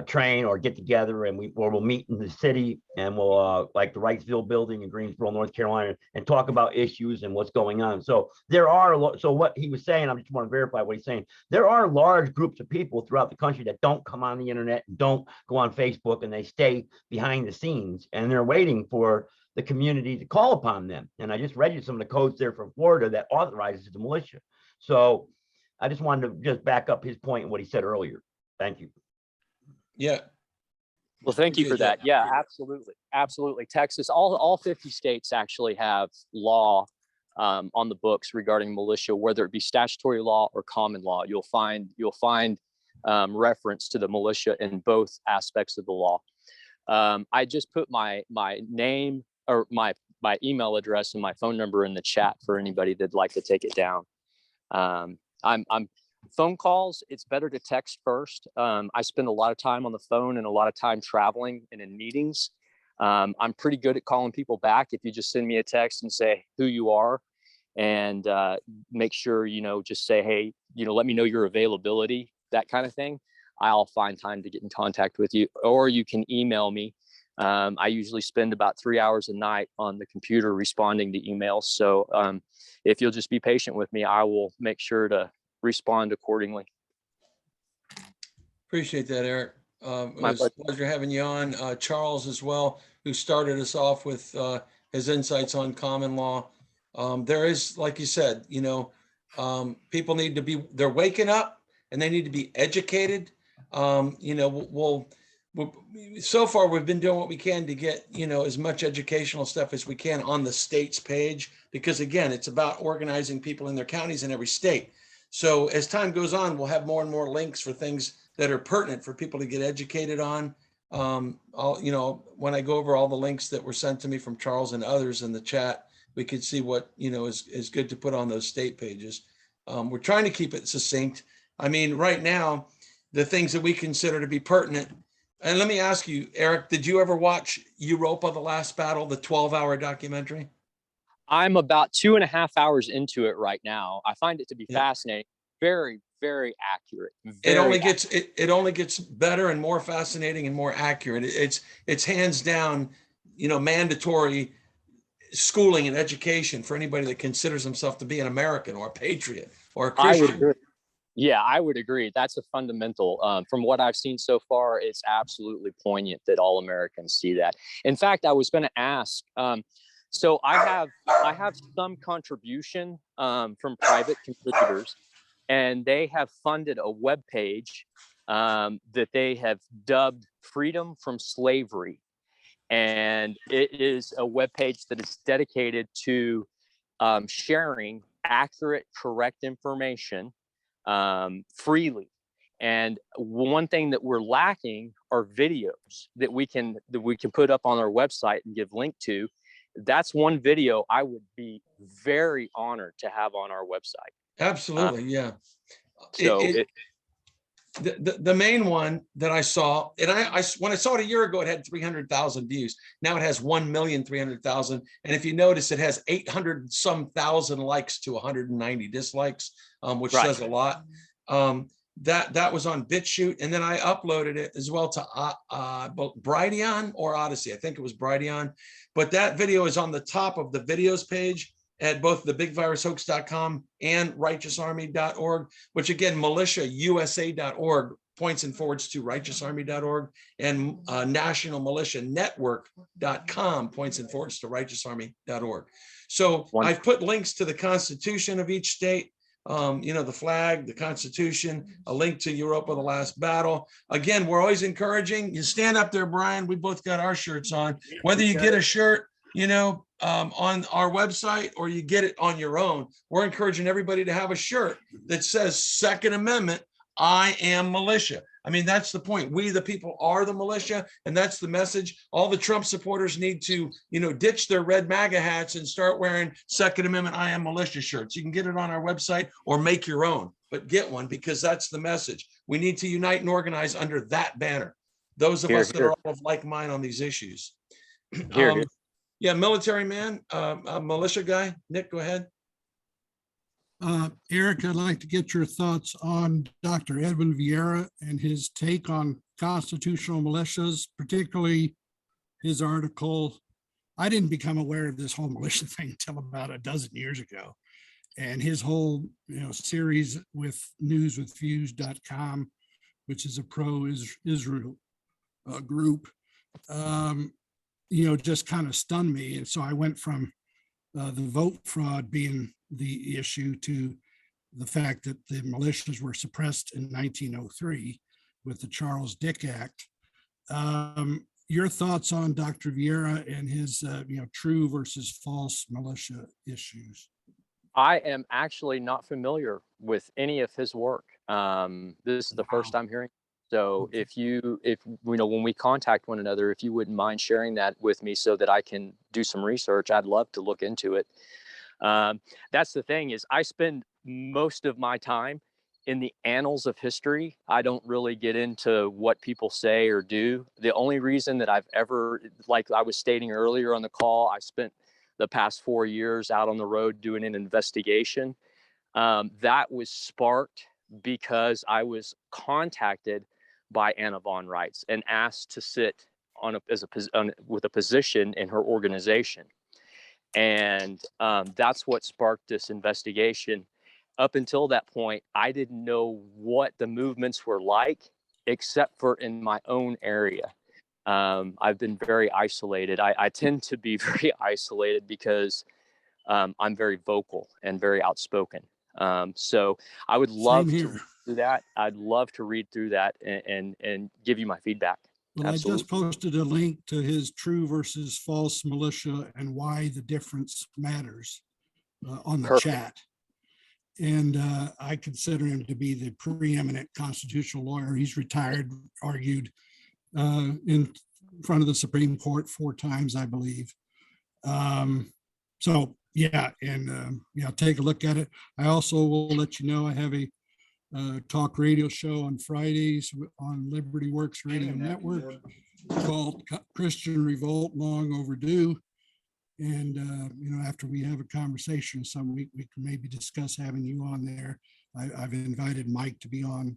train or get together, and we'll meet in the city, and we'll like the Wrightsville building in Greensboro, North Carolina, and talk about issues and what's going on. So so what he was saying, I just want to verify what he's saying. There are large groups of people throughout the country that don't come on the internet, don't go on Facebook, and they stay behind the scenes, and they're waiting for the community to call upon them. And I just read you some of the codes there from Florida that authorizes the militia. So I just wanted to just back up his point and what he said earlier. Thank you. Yeah. Well, thank you for Appreciate that. Yeah, absolutely. Absolutely. Texas, all 50 states actually have law on the books regarding militia, whether it be statutory law or common law. You'll find reference to the militia in both aspects of the law. I just put my name or my email address and my phone number in the chat for anybody that'd like to take it down. I'm phone calls, it's better to text first. I spend a lot of time on the phone and a lot of time traveling and in meetings. I'm pretty good at calling people back if you just send me a text and say who you are, and make sure, just say, hey, let me know your availability, that kind of thing. I'll find time to get in contact with you, or you can email me. I usually spend about 3 hours a night on the computer responding to emails. So if you'll just be patient with me, I will make sure to respond accordingly. Appreciate that, Eric. It My was a pleasure having you on. Charles as well, who started us off with his insights on common law. There is, like you said, people need to be, they're waking up and they need to be educated. So far we've been doing what we can to get, as much educational stuff as we can on the state's page, because again, it's about organizing people in their counties in every state. So as time goes on, we'll have more and more links for things that are pertinent for people to get educated on. When I go over all the links that were sent to me from Charles and others in the chat, we could see what, is good to put on those state pages. We're trying to keep it succinct. I mean, right now, the things that we consider to be pertinent. And let me ask you, Eric, did you ever watch Europa, The Last Battle, the 12-hour documentary? I'm about 2.5 hours into it right now. I find it to be fascinating. Very, very accurate. It only gets better and more fascinating and more accurate. It's hands down, mandatory schooling and education for anybody that considers himself to be an American or a patriot or a Christian. I would agree. Yeah, I would agree. That's a fundamental. From what I've seen so far, it's absolutely poignant that all Americans see that. In fact, I was going to ask. So I have some contribution from private contributors, and they have funded a web page that they have dubbed Freedom from Slavery. And it is a web page that is dedicated to sharing accurate, correct information freely. And one thing that we're lacking are videos that we can put up on our website and give link to. That's one video I would be very honored to have on our website. Absolutely, yeah. So the main one that I saw, and I when I saw it a year ago, it had 300,000 views. Now it has 1,300,000. And if you notice, it has 800 some thousand likes to 190 dislikes, which says a lot. That was on BitChute, and then I uploaded it as well to Brighteon or Odyssey. I think it was Brighteon, but that video is on the top of the videos page at both thebigvirushoax.com and righteousarmy.org, which again, militiausa.org points and forwards to righteousarmy.org, and nationalmilitianetwork.com points and forwards to righteousarmy.org. So I've put links to the Constitution of each state, the flag, the Constitution, a link to Europa, The Last Battle. Again, we're always encouraging you. Stand up there, Brian. We both got our shirts on. Whether you get a shirt, on our website or you get it on your own, we're encouraging everybody to have a shirt that says Second Amendment, I am militia. I mean, that's the point. We, the people, are the militia, and that's the message. All the Trump supporters need to, ditch their red MAGA hats and start wearing Second Amendment, I am militia shirts. You can get it on our website or make your own, but get one, because that's the message. We need to unite and organize under that banner. Those of us that are all of like mind on these issues. Yeah, military man, militia guy. Nick, go ahead. Eric, I'd like to get your thoughts on Dr. Edwin Vieira and his take on constitutional militias, particularly his article. I didn't become aware of this whole militia thing until about a dozen years ago. And his whole series with newswithviews.com, which is a pro-Israel group, just kind of stunned me. And so I went from the vote fraud being the issue to the fact that the militias were suppressed in 1903 with the Charles Dick Act. Your thoughts on Dr. Vieira and his, true versus false militia issues? I am actually not familiar with any of his work. This is the first I'm hearing. So if when we contact one another, if you wouldn't mind sharing that with me so that I can do some research, I'd love to look into it. That's the thing, is I spend most of my time in the annals of history. I don't really get into what people say or do. The only reason that I've ever, like I was stating earlier on the call, I spent the past 4 years out on the road doing an investigation. That was sparked because I was contacted by Anna Von Reitz and asked to sit with a position in her organization. And that's what sparked this investigation. Up until that point, I didn't know what the movements were like, except for in my own area. I've been very isolated. I tend to be very isolated because I'm very vocal and very outspoken. So I would love to read through that. I'd love to read through that and give you my feedback. Well, Absolutely. I just posted a link to his true versus false militia and why the difference matters on the Perfect. chat. And I consider him to be the preeminent constitutional lawyer. He's retired, argued in front of the Supreme Court 4 times, I believe. So yeah, and take a look at it. I also will let you know I have a talk radio show on Fridays on Liberty Works Radio Network called Christian Revolt, Long Overdue. And, after we have a conversation some week, we can maybe discuss having you on there. I've invited Mike to be on,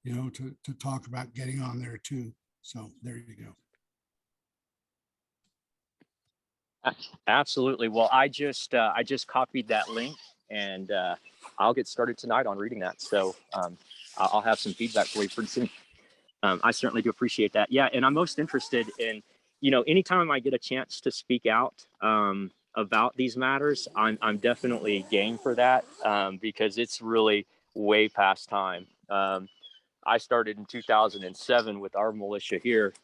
to talk about getting on there too. So there you go. Absolutely. Well, I just copied that link, and I'll get started tonight on reading that. So I'll have some feedback for you pretty soon. I certainly do appreciate that. Yeah, and I'm most interested in, anytime I get a chance to speak out about these matters, I'm definitely game for that because it's really way past time. I started in 2007 with our militia here,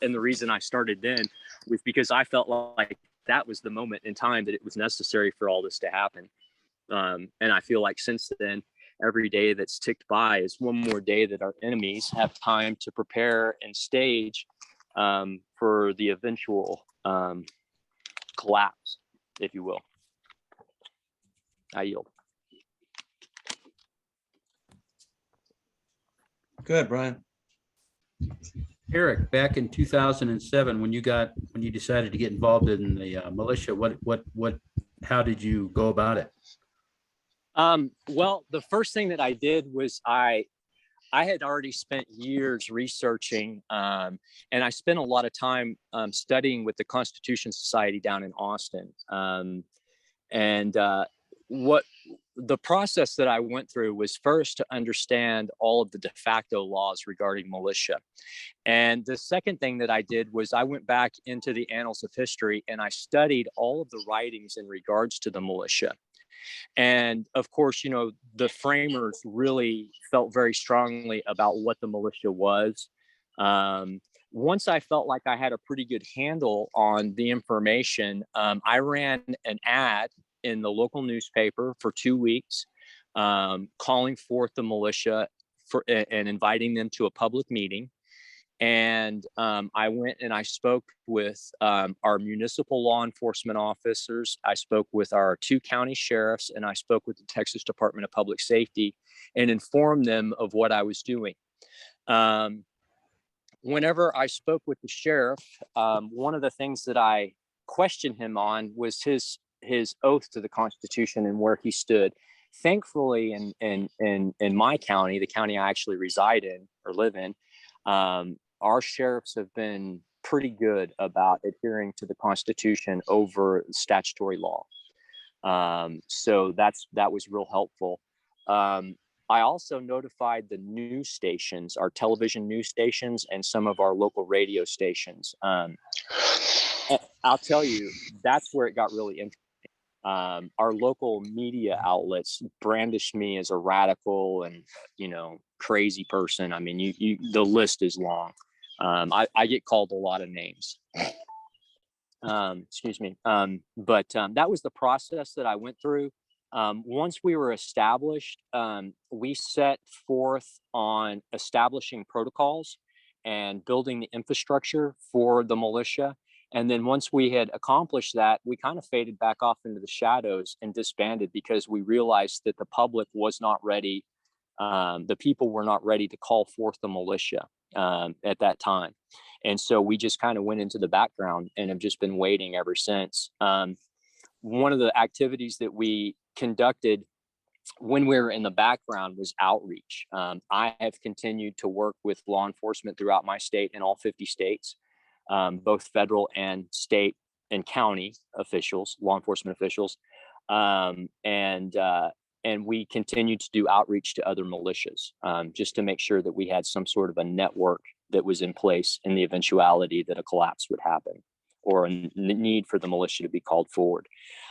and the reason I started then was because I felt like that was the moment in time that it was necessary for all this to happen. And I feel like since then, every day that's ticked by is one more day that our enemies have time to prepare and stage for the eventual collapse, if you will. I yield. Go ahead, Brian. Eric, back in 2007, when you decided to get involved in the militia, how did you go about it? Well, the first thing that I did was I had already spent years researching, and I spent a lot of time studying with the Constitution Society down in Austin. What the process that I went through was first to understand all of the de facto laws regarding militia. And the second thing that I did was I went back into the annals of history and I studied all of the writings in regards to the militia. And of course, the framers really felt very strongly about what the militia was. Once I felt like I had a pretty good handle on the information, I ran an ad in the local newspaper for 2 weeks, calling forth the militia and inviting them to a public meeting. And I went and I spoke with our municipal law enforcement officers. I spoke with our 2 county sheriffs, and I spoke with the Texas Department of Public Safety and informed them of what I was doing. Whenever I spoke with the sheriff, one of the things that I questioned him on was his oath to the Constitution and where he stood. Thankfully, in my county, the county I actually reside in or live in, our sheriffs have been pretty good about adhering to the Constitution over statutory law. So that was real helpful. I also notified the news stations, our television news stations, and some of our local radio stations. I'll tell you, that's where it got really interesting. our local media outlets brandished me as a radical and, crazy person. I mean, the list is long. I get called a lot of names. Excuse me. But that was the process that I went through. Once we were established, we set forth on establishing protocols and building the infrastructure for the militia. And then once we had accomplished that, we kind of faded back off into the shadows and disbanded because we realized that the public was not ready. The people were not ready to call forth the militia at that time. And so we just kind of went into the background and have just been waiting ever since. One of the activities that we conducted when we were in the background was outreach. I have continued to work with law enforcement throughout my state and all 50 states, both federal and state and county officials, law enforcement officials. And we continued to do outreach to other militias, just to make sure that we had some sort of a network that was in place in the eventuality that a collapse would happen or a need for the militia to be called forward.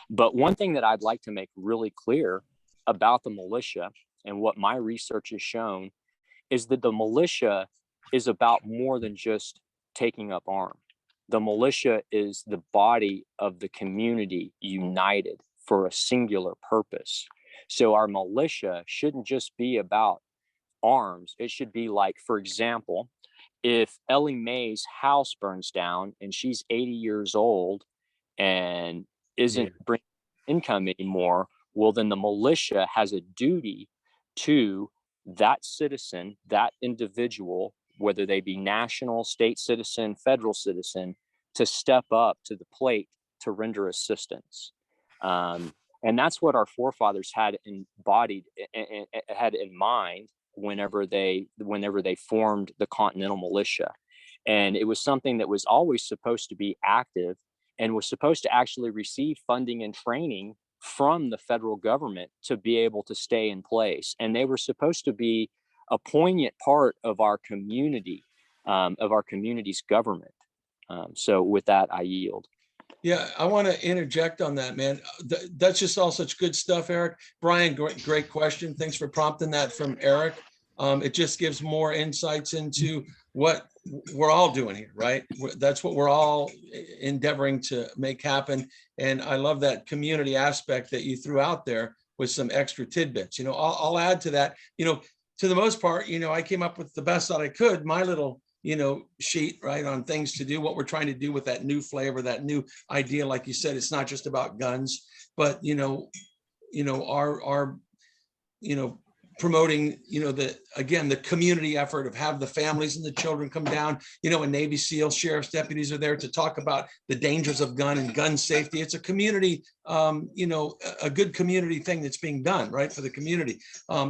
But one thing that I'd like to make really clear about the militia and what my research has shown is that the militia is about more than just taking up arms. The militia is the body of the community united for a singular purpose. So our militia shouldn't just be about arms. It should be like, for example, if Ellie Mae's house burns down and she's 80 years old and isn't bringing income anymore, well, then the militia has a duty to that citizen, that individual, whether they be national, state citizen, federal citizen, to step up to the plate to render assistance. And that's what our forefathers had embodied, had in mind whenever they formed the Continental Militia. And it was something that was always supposed to be active and was supposed to actually receive funding and training from the federal government to be able to stay in place. And they were supposed to be a poignant part of our community, of our community's government. So with that, I yield. Yeah, I want to interject on that, man. That's just all such good stuff, Eric. Brian, great question. Thanks for prompting that from Eric. It just gives more insights into what we're all doing here, right? That's what we're all endeavoring to make happen. And I love that community aspect that you threw out there with some extra tidbits. I'll add to that, to the most part, I came up with the best that I could, my little sheet, right, on things to do, what we're trying to do with that new flavor, that new idea. Like you said, it's not just about guns, but our promoting, the community effort of have the families and the children come down, and Navy SEAL sheriff's deputies are there to talk about the dangers of gun and gun safety. It's a community, a good community thing that's being done, right, for the community.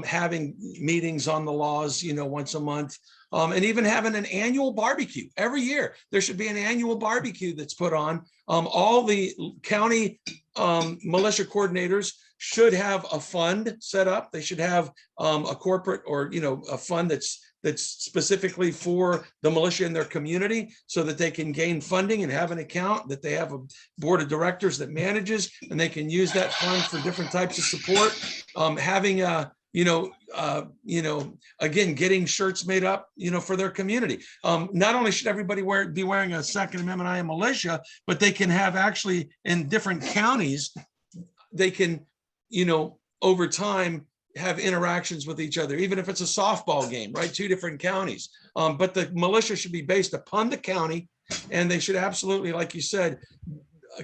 Having meetings on the laws, once a month. And even having an annual barbecue every year. There should be an annual barbecue that's put on. All the county militia coordinators should have a fund set up. They should have a corporate or a fund that's specifically for the militia in their community, so that they can gain funding and have an account, that they have a board of directors that manages, and they can use that fund for different types of support. Having a again, getting shirts made up, for their community. Not only should everybody be wearing a Second Amendment I Am Militia, but they can have actually in different counties, they can, over time have interactions with each other, even if it's a softball game, right? 2 different counties. But the militia should be based upon the county, and they should absolutely, like you said,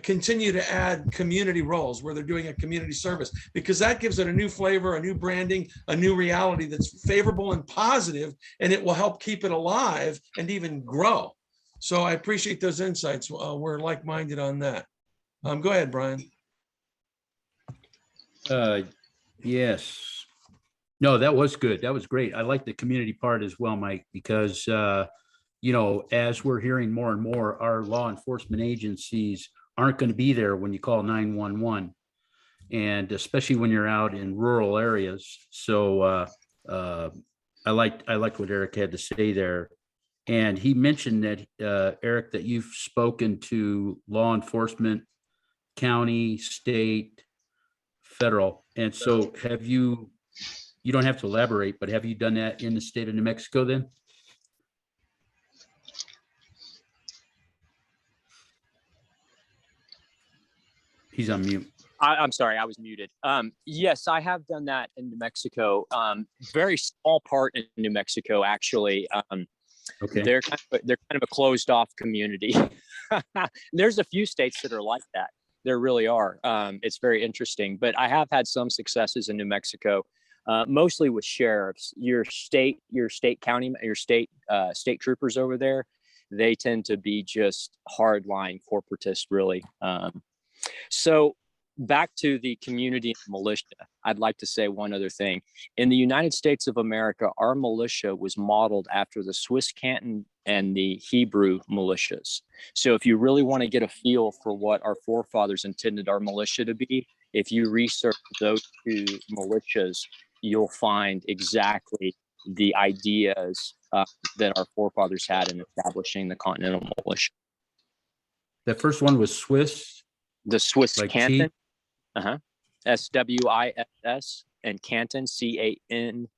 continue to add community roles where they're doing a community service, because that gives it a new flavor, a new branding, a new reality that's favorable and positive, and it will help keep it alive and even grow. So I appreciate those insights. We're like-minded on that. Go ahead, Brian. Yes. No, that was good. That was great. I like the community part as well, Mike, because, as we're hearing more and more, our law enforcement agencies aren't going to be there when you call 911, and especially when you're out in rural areas. So I liked what Eric had to say there. And he mentioned that, Eric, that you've spoken to law enforcement, county, state, federal. And so have you, you don't have to elaborate, but have you done that in the state of New Mexico then? He's on mute. I'm sorry, I was muted. Yes, I have done that in New Mexico. Very small part in New Mexico, actually. Okay. They're kind of a closed off community. There's a few states that are like that. There really are. It's very interesting, but I have had some successes in New Mexico, mostly with sheriffs. Your state county, your state troopers over there, they tend to be just hardline corporatists, really. So back to the community and militia, I'd like to say one other thing. In the United States of America, our militia was modeled after the Swiss canton and the Hebrew militias. So if you really want to get a feel for what our forefathers intended our militia to be, if you research those two militias, you'll find exactly the ideas that our forefathers had in establishing the Continental Militia. The first one was Swiss. The Swiss Like canton, SWISS, and canton, CANTON,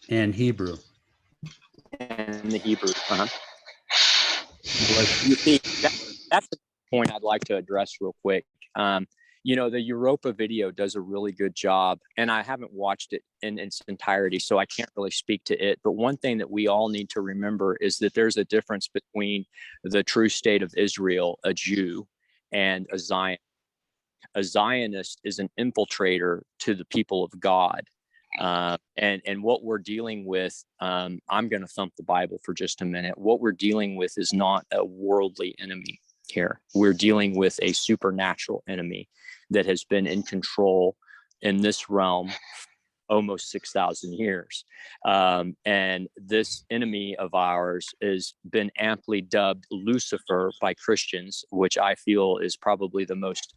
And Hebrew. and the Hebrew. You see, that's the point I'd like to address real quick. You know, the Europa video does a really good job, and I haven't watched it in its entirety, so I can't really speak to it. But one thing that we all need to remember is that there's a difference between the true state of Israel, a Jew, and a Zionist. A Zionist is an infiltrator to the people of God. And what we're dealing with, I'm going to thump the Bible for just a minute. What we're dealing with is not a worldly enemy here. We're dealing with a supernatural enemy that has been in control in this realm almost 6,000 years. And this enemy of ours has been amply dubbed Lucifer by Christians, which I feel is probably the most,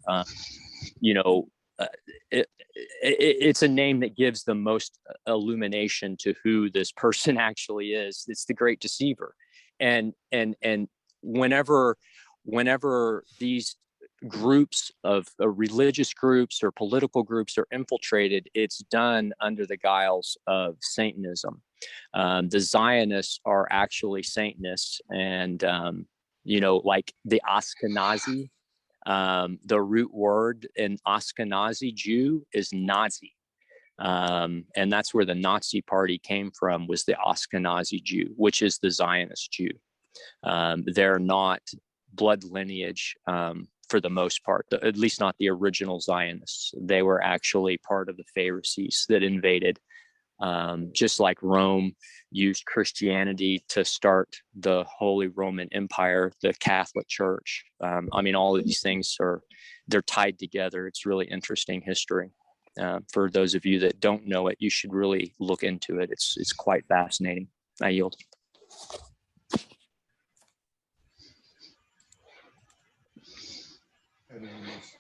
it's a name that gives the most illumination to who this person actually is. It's the great deceiver. And whenever these groups of religious groups or political groups are infiltrated, it's done under the guise of Satanism. The Zionists are actually Satanists, and like the Ashkenazi, the root word in Ashkenazi Jew is Nazi. And that's where the Nazi party came from, was the Ashkenazi Jew, which is the Zionist Jew. They're not blood lineage for the most part, at least not the original Zionists. They were actually part of the Pharisees that invaded, just like Rome used Christianity to start the Holy Roman Empire, the Catholic Church. All of these things they're tied together. It's really interesting history. For those of you that don't know it, you should really look into it. It's quite fascinating. I yield.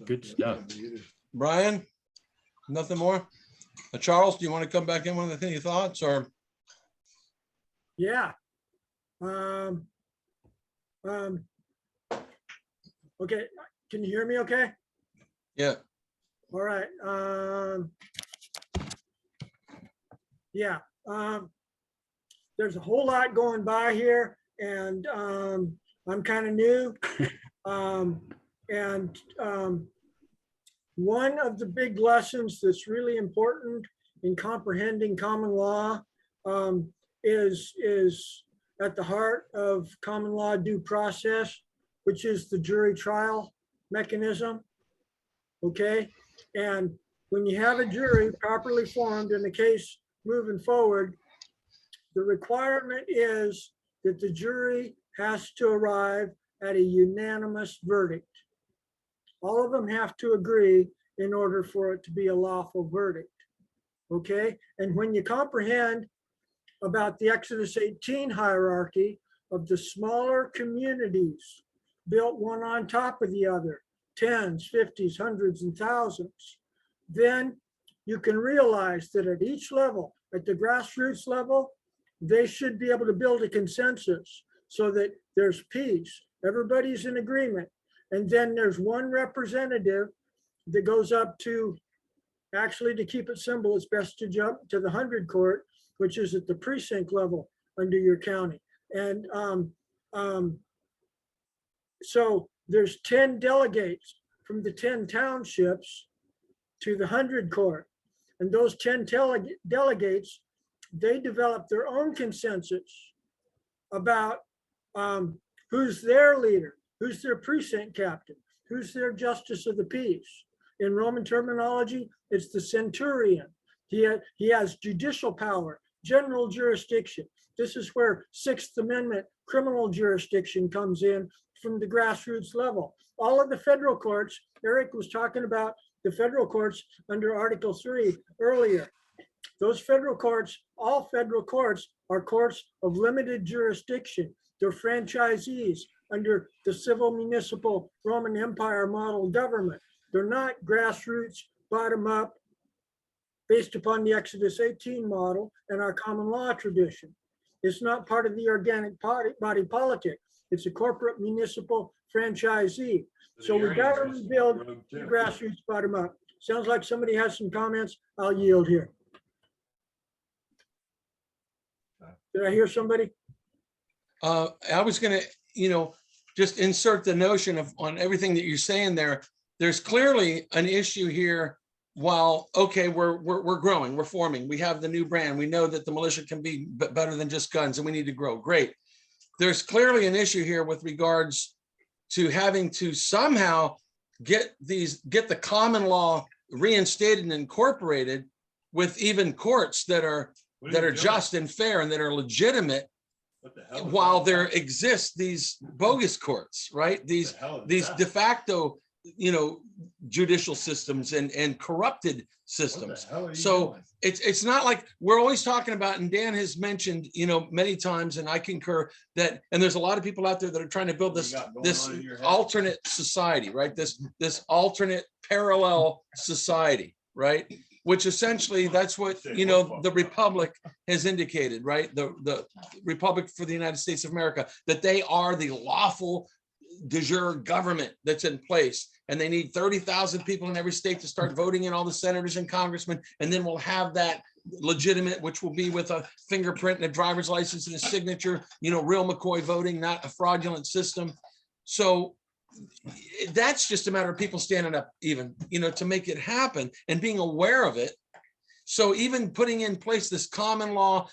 Good stuff. Brian, nothing more? Charles, do you want to come back in with any thoughts or? Yeah. Okay, can you hear me okay? Yeah. All right. There's a whole lot going by here, and I'm kind of new. One of the big lessons that's really important in comprehending common law is at the heart of common law due process, which is the jury trial mechanism. Okay, and when you have a jury properly formed in the case moving forward, the requirement is that the jury has to arrive at a unanimous verdict. All of them have to agree in order for it to be a lawful verdict. Okay, and when you comprehend about the Exodus 18 hierarchy of the smaller communities built one on top of the other, tens, 50s, hundreds, and thousands, then you can realize that at each level, at the grassroots level, they should be able to build a consensus so that there's peace. Everybody's in agreement. And then there's one representative that goes up to, actually, to keep it simple, it's best to jump to the 100 court, which is at the precinct level under your county. And so there's 10 delegates from the 10 townships to the 100 court. And those 10 delegates, they develop their own consensus about who's their leader, who's their precinct captain, who's their justice of the peace. In Roman terminology, it's the centurion. He has judicial power, general jurisdiction. This is where Sixth Amendment criminal jurisdiction comes in from the grassroots level. All of the federal courts, Eric was talking about the federal courts under Article 3 earlier. Those federal courts, all federal courts are courts of limited jurisdiction. They're franchisees under the civil municipal Roman Empire model government. They're not grassroots, bottom up, based upon the Exodus 18 model and our common law tradition. It's not part of the organic body politic. It's a corporate municipal franchisee. So we got to rebuild the grassroots bottom up. Sounds like somebody has some comments. I'll yield here. Did I hear somebody? I was gonna, just insert the notion of on everything that you're saying there. There's clearly an issue here. While, okay, we're growing, we're forming, we have the new brand, we know that the militia can be better than just guns and we need to grow. Great. There's clearly an issue here with regards to having to somehow get the common law reinstated and incorporated with even courts that are just and fair and that are legitimate, while there exist these bogus courts, right? These de facto, judicial systems and corrupted systems. So it's not like we're always talking about, and Dan has mentioned, many times, and I concur that, and there's a lot of people out there that are trying to build this alternate society, right? This alternate parallel society, right? Which essentially that's what, the Republic has indicated, right? The Republic for the United States of America, that they are the lawful de jure government that's in place. And they need 30,000 people in every state to start voting in all the senators and congressmen. And then we'll have that legitimate, which will be with a fingerprint and a driver's license and a signature, real McCoy voting, not a fraudulent system. So that's just a matter of people standing up even, to make it happen and being aware of it. So even putting in place this common law,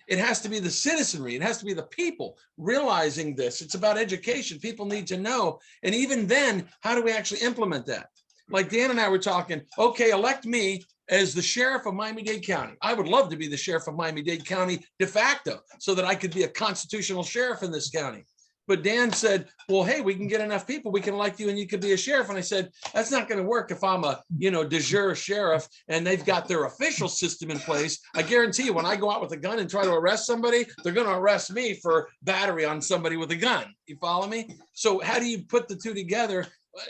it has to be the citizenry. It has to be the people realizing this. It's about education. People need to know. And even then, how do we actually implement that? Like Dan and I were talking, okay, elect me as the sheriff of Miami-Dade County. I would love to be the sheriff of Miami-Dade County de facto so that I could be a constitutional sheriff in this county. But Dan said, well, hey, we can get enough people, we can elect you and you could be a sheriff. And I said, that's not going to work if I'm a, de jure sheriff and they've got their official system in place. I guarantee you, when I go out with a gun and try to arrest somebody, they're going to arrest me for battery on somebody with a gun. You follow me? So how do you put the two together?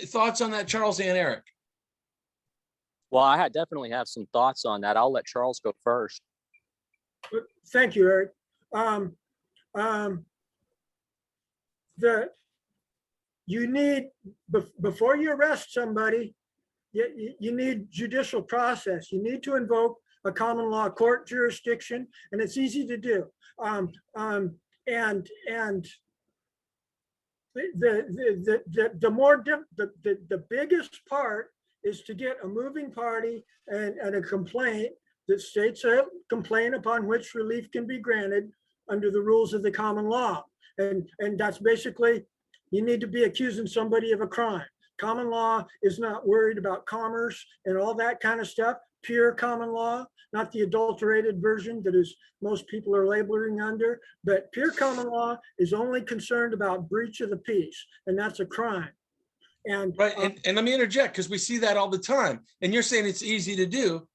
Thoughts on that, Charles and Eric? Well, I definitely have some thoughts on that. I'll let Charles go first. Thank you, Eric. You need, before you arrest somebody, you need judicial process. You need to invoke a common law court jurisdiction, and it's easy to do. And the biggest part is to get a moving party and a complaint that states a complaint upon which relief can be granted under the rules of the common law. And that's basically, you need to be accusing somebody of a crime. Common law is not worried about commerce and all that kind of stuff. Pure common law, not the adulterated version that is most people are labeling under, but pure common law is only concerned about breach of the peace, and that's a crime. And right, and let me interject, because we see that all the time. And you're saying it's easy to do.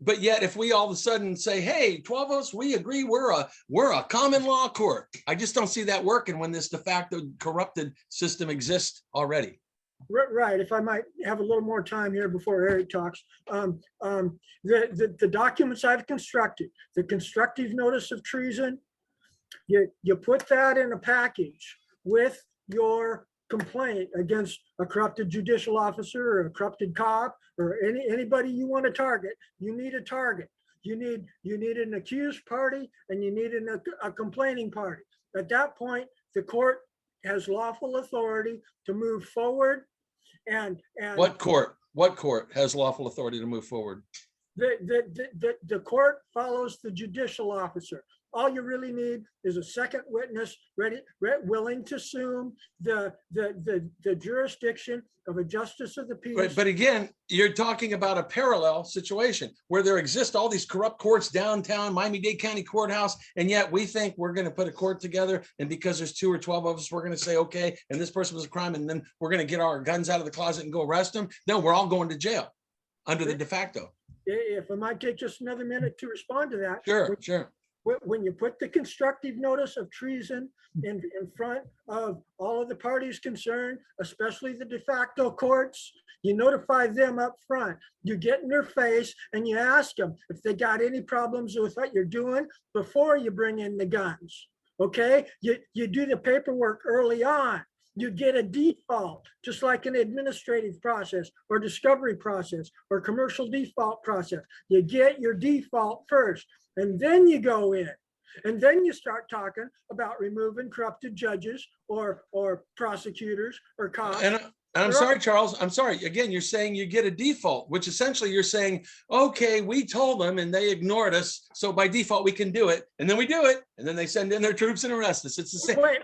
But yet, if we all of a sudden say, hey, 12 of us, we agree we're a common law court. I just don't see that working when this de facto corrupted system exists already. Right. If I might have a little more time here before Eric talks. The documents I've constructed, the constructive notice of treason, you put that in a package with your complaint against a corrupted judicial officer or a corrupted cop or anybody you want to target, you need a target. You need an accused party and you need a complaining party. At that point, the court has lawful authority to move forward. And What court has lawful authority to move forward? the court follows the judicial officer. All you really need is a second witness willing to assume the jurisdiction of a justice of the peace. But again, you're talking about a parallel situation where there exist all these corrupt courts downtown Miami-Dade County Courthouse, and yet we think we're going to put a court together, and because there's 2 or 12 of us, we're going to say, okay, and this person was a crime, and then we're going to get our guns out of the closet and go arrest them. No, we're all going to jail under the de facto. If I might take just another minute to respond to that. Sure. When you put the constructive notice of treason in front of all of the parties concerned, especially the de facto courts, you notify them up front. You get in their face and you ask them if they got any problems with what you're doing before you bring in the guns. Okay, you do the paperwork early on. You get a default, just like an administrative process or discovery process or commercial default process. You get your default first, and then you go in. And then you start talking about removing corrupted judges or prosecutors or cops. And I'm sorry, Charles, I'm sorry. Again, you're saying you get a default, which essentially you're saying, okay, we told them and they ignored us. So by default, we can do it. And then we do it. And then they send in their troops and arrest us. It's the same. Wait.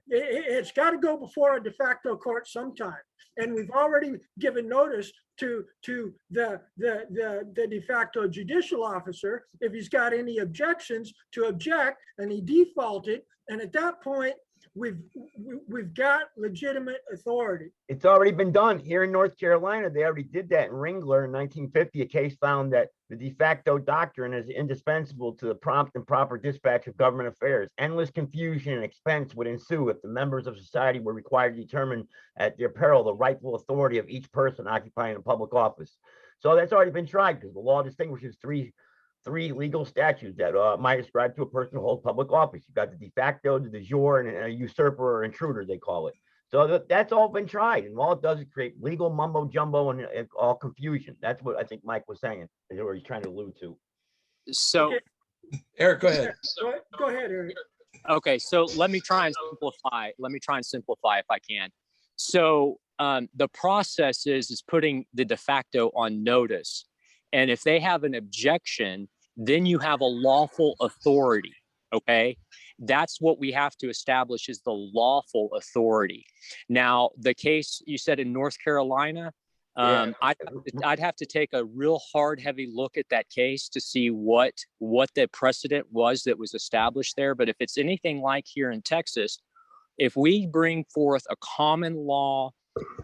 It's got to go before a de facto court sometime. And we've already given notice to the de facto judicial officer if he's got any objections to object, and he defaulted. And at that point, we've got legitimate authority. It's already been done here in North Carolina. They already did that in Ringler in 1950. A case found that the de facto doctrine is indispensable to the prompt and proper dispatch of government affairs. Endless confusion and expense would ensue if the members of society were required to determine at their peril the rightful authority of each person occupying a public office. So that's already been tried because the law distinguishes three legal statutes that might ascribe to a person who holds public office. You've got the de facto, the de jure, and a usurper or intruder, they call it. So that's all been tried, and all it does is create legal mumbo jumbo and all confusion. That's what I think Mike was saying, or he's trying to allude to. So, Okay. Eric, go ahead. Go ahead, Eric. okay, so let me try and simplify if I can. So the process is putting the de facto on notice. And if they have an objection, then you have a lawful authority, okay? That's what we have to establish is the lawful authority. Now, the case you said in North Carolina, I'd have to take a real hard, heavy look at that case to see what the precedent was that was established there. But if it's anything like here in Texas, if we bring forth a common law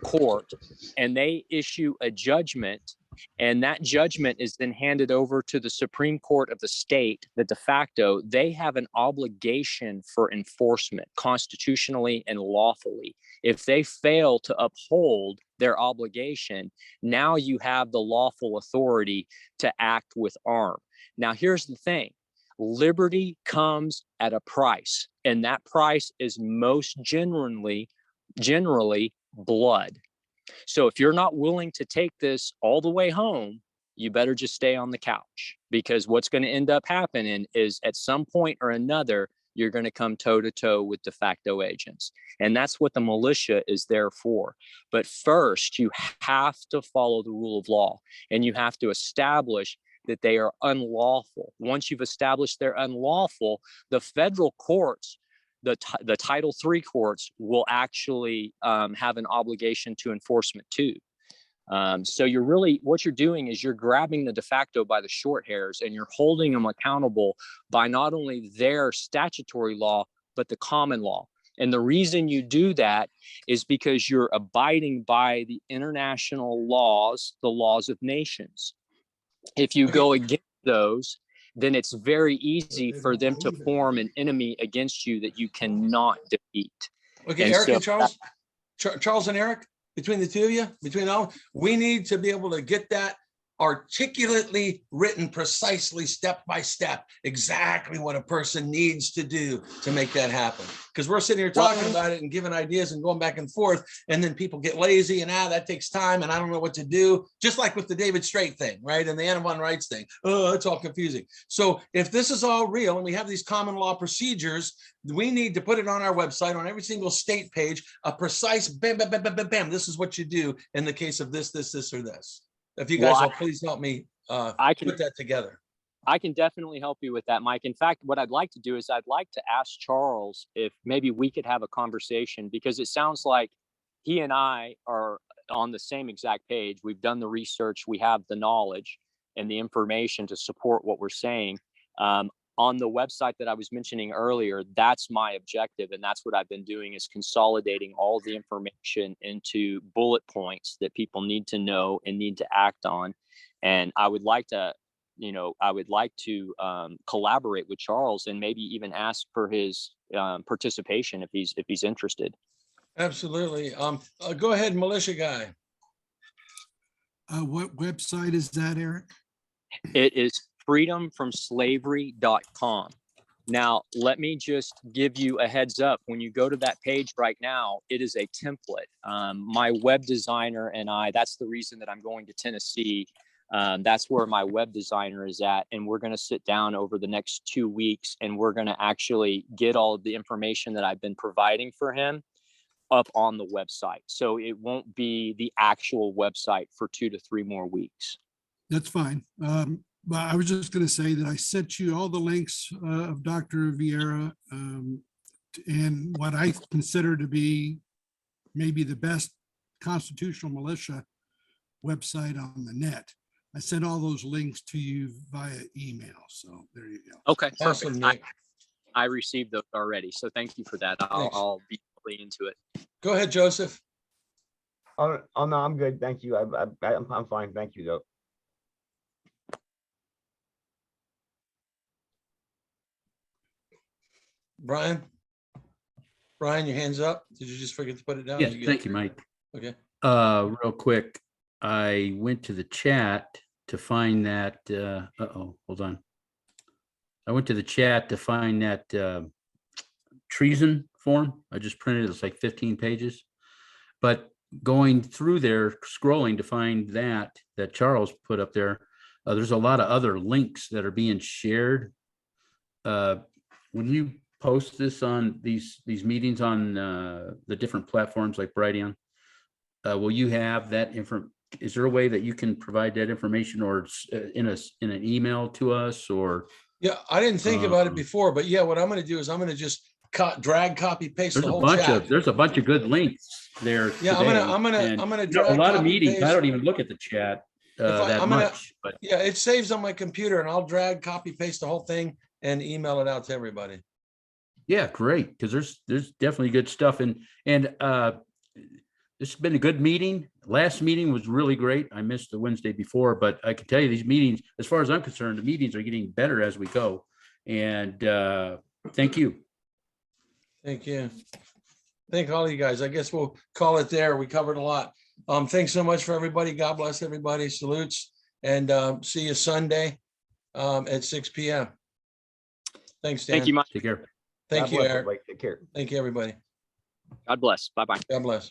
court and they issue a judgment, and that judgment is then handed over to the Supreme Court of the state, the de facto, they have an obligation for enforcement constitutionally and lawfully. If they fail to uphold their obligation, now you have the lawful authority to act with arm. Now, here's the thing. Liberty comes at a price, and that price is most generally blood. So if you're not willing to take this all the way home, you better just stay on the couch, because what's going to end up happening is at some point or another, you're going to come toe to toe with de facto agents. And that's what the militia is there for. But first, you have to follow the rule of law, and you have to establish that they are unlawful. Once you've established they're unlawful, the federal courts, the Title III courts will actually have an obligation to enforcement too. So what you're doing is you're grabbing the de facto by the short hairs, and you're holding them accountable by not only their statutory law, but the common law. And the reason you do that is because you're abiding by the international laws, the laws of nations. If you go against those, then it's very easy for them to form an enemy against you that you cannot defeat. Okay, And Eric so and Charles, Charles and Eric, between the two of you, we need to be able to get that articulately written precisely step by step, exactly what a person needs to do to make that happen. Because we're sitting here talking about it and giving ideas and going back and forth, and then people get lazy and that takes time and I don't know what to do. Just like with the David Strait thing, right? And the Anna von Reitz thing. Oh, it's all confusing. So if this is all real and we have these common law procedures, we need to put it on our website, on every single state page, a precise bam, bam, bam, bam, bam, bam. This is what you do in the case of this, or this. If you guys will please help me put that together. I can definitely help you with that, Mike. In fact, what I'd like to do is I'd like to ask Charles if maybe we could have a conversation, because it sounds like he and I are on the same exact page. We've done the research, we have the knowledge and the information to support what we're saying. On the website that I was mentioning earlier, that's my objective. And that's what I've been doing, is consolidating all the information into bullet points that people need to know and need to act on. And I would like to, collaborate with Charles and maybe even ask for his participation if he's interested. Absolutely. Go ahead, militia guy. What website is that, Eric? It is freedomfromslavery.com. Now, let me just give you a heads up. When you go to that page right now, it is a template. My web designer and I, that's the reason that I'm going to Tennessee. That's where my web designer is at. And we're going to sit down over the next 2 weeks and we're going to actually get all of the information that I've been providing for him up on the website. So it won't be the actual website for 2 to 3 more weeks. That's fine. But I was just going to say that I sent you all the links of Dr. Vieira and what I consider to be maybe the best constitutional militia website on the net. I sent all those links to you via email. So there you go. Okay, Awesome, perfect. Nick. I received those already. So thank you for that. I'll be fully into it. Go ahead, Joseph. Oh no, I'm good. Thank you. I'm fine. Thank you though. Brian, your hands up. Did you just forget to put it down? Yes, thank you, Mike. Okay. Real quick, I went to the chat to find that, hold on. I went to the chat to find that treason form. I just printed it. It's like 15 pages. But going through there, scrolling to find that Charles put up there, there's a lot of other links that are being shared. When you post this on these meetings on the different platforms like Brighteon, will you have that info? Is there a way that you can provide that information, or in an email to us? Or yeah, I didn't think about it before, but yeah, what I'm going to do is I'm going to just drag, copy, paste the whole chat. There's a bunch of good links there. Yeah, today. I'm gonna drag, a lot of copy, meetings. paste. I don't even look at the chat much, but yeah, it saves on my computer, and I'll drag, copy, paste the whole thing and email it out to everybody. yeah, great, because there's definitely good stuff, and this has been a good meeting. Last meeting was really great. I missed the Wednesday before, but I can tell you these meetings, as far as I'm concerned, the meetings are getting better as we go. And thank you. Thank you. Thank all of you guys. I guess we'll call it there. We covered a lot. Thanks so much for everybody. God bless everybody. Salutes, and see you Sunday at 6 p.m. Thanks, Dan. Thank you, Mike. Take care. Thank God you, bless Eric. everybody. Take care. Thank you, everybody. God bless. Bye-bye. God bless.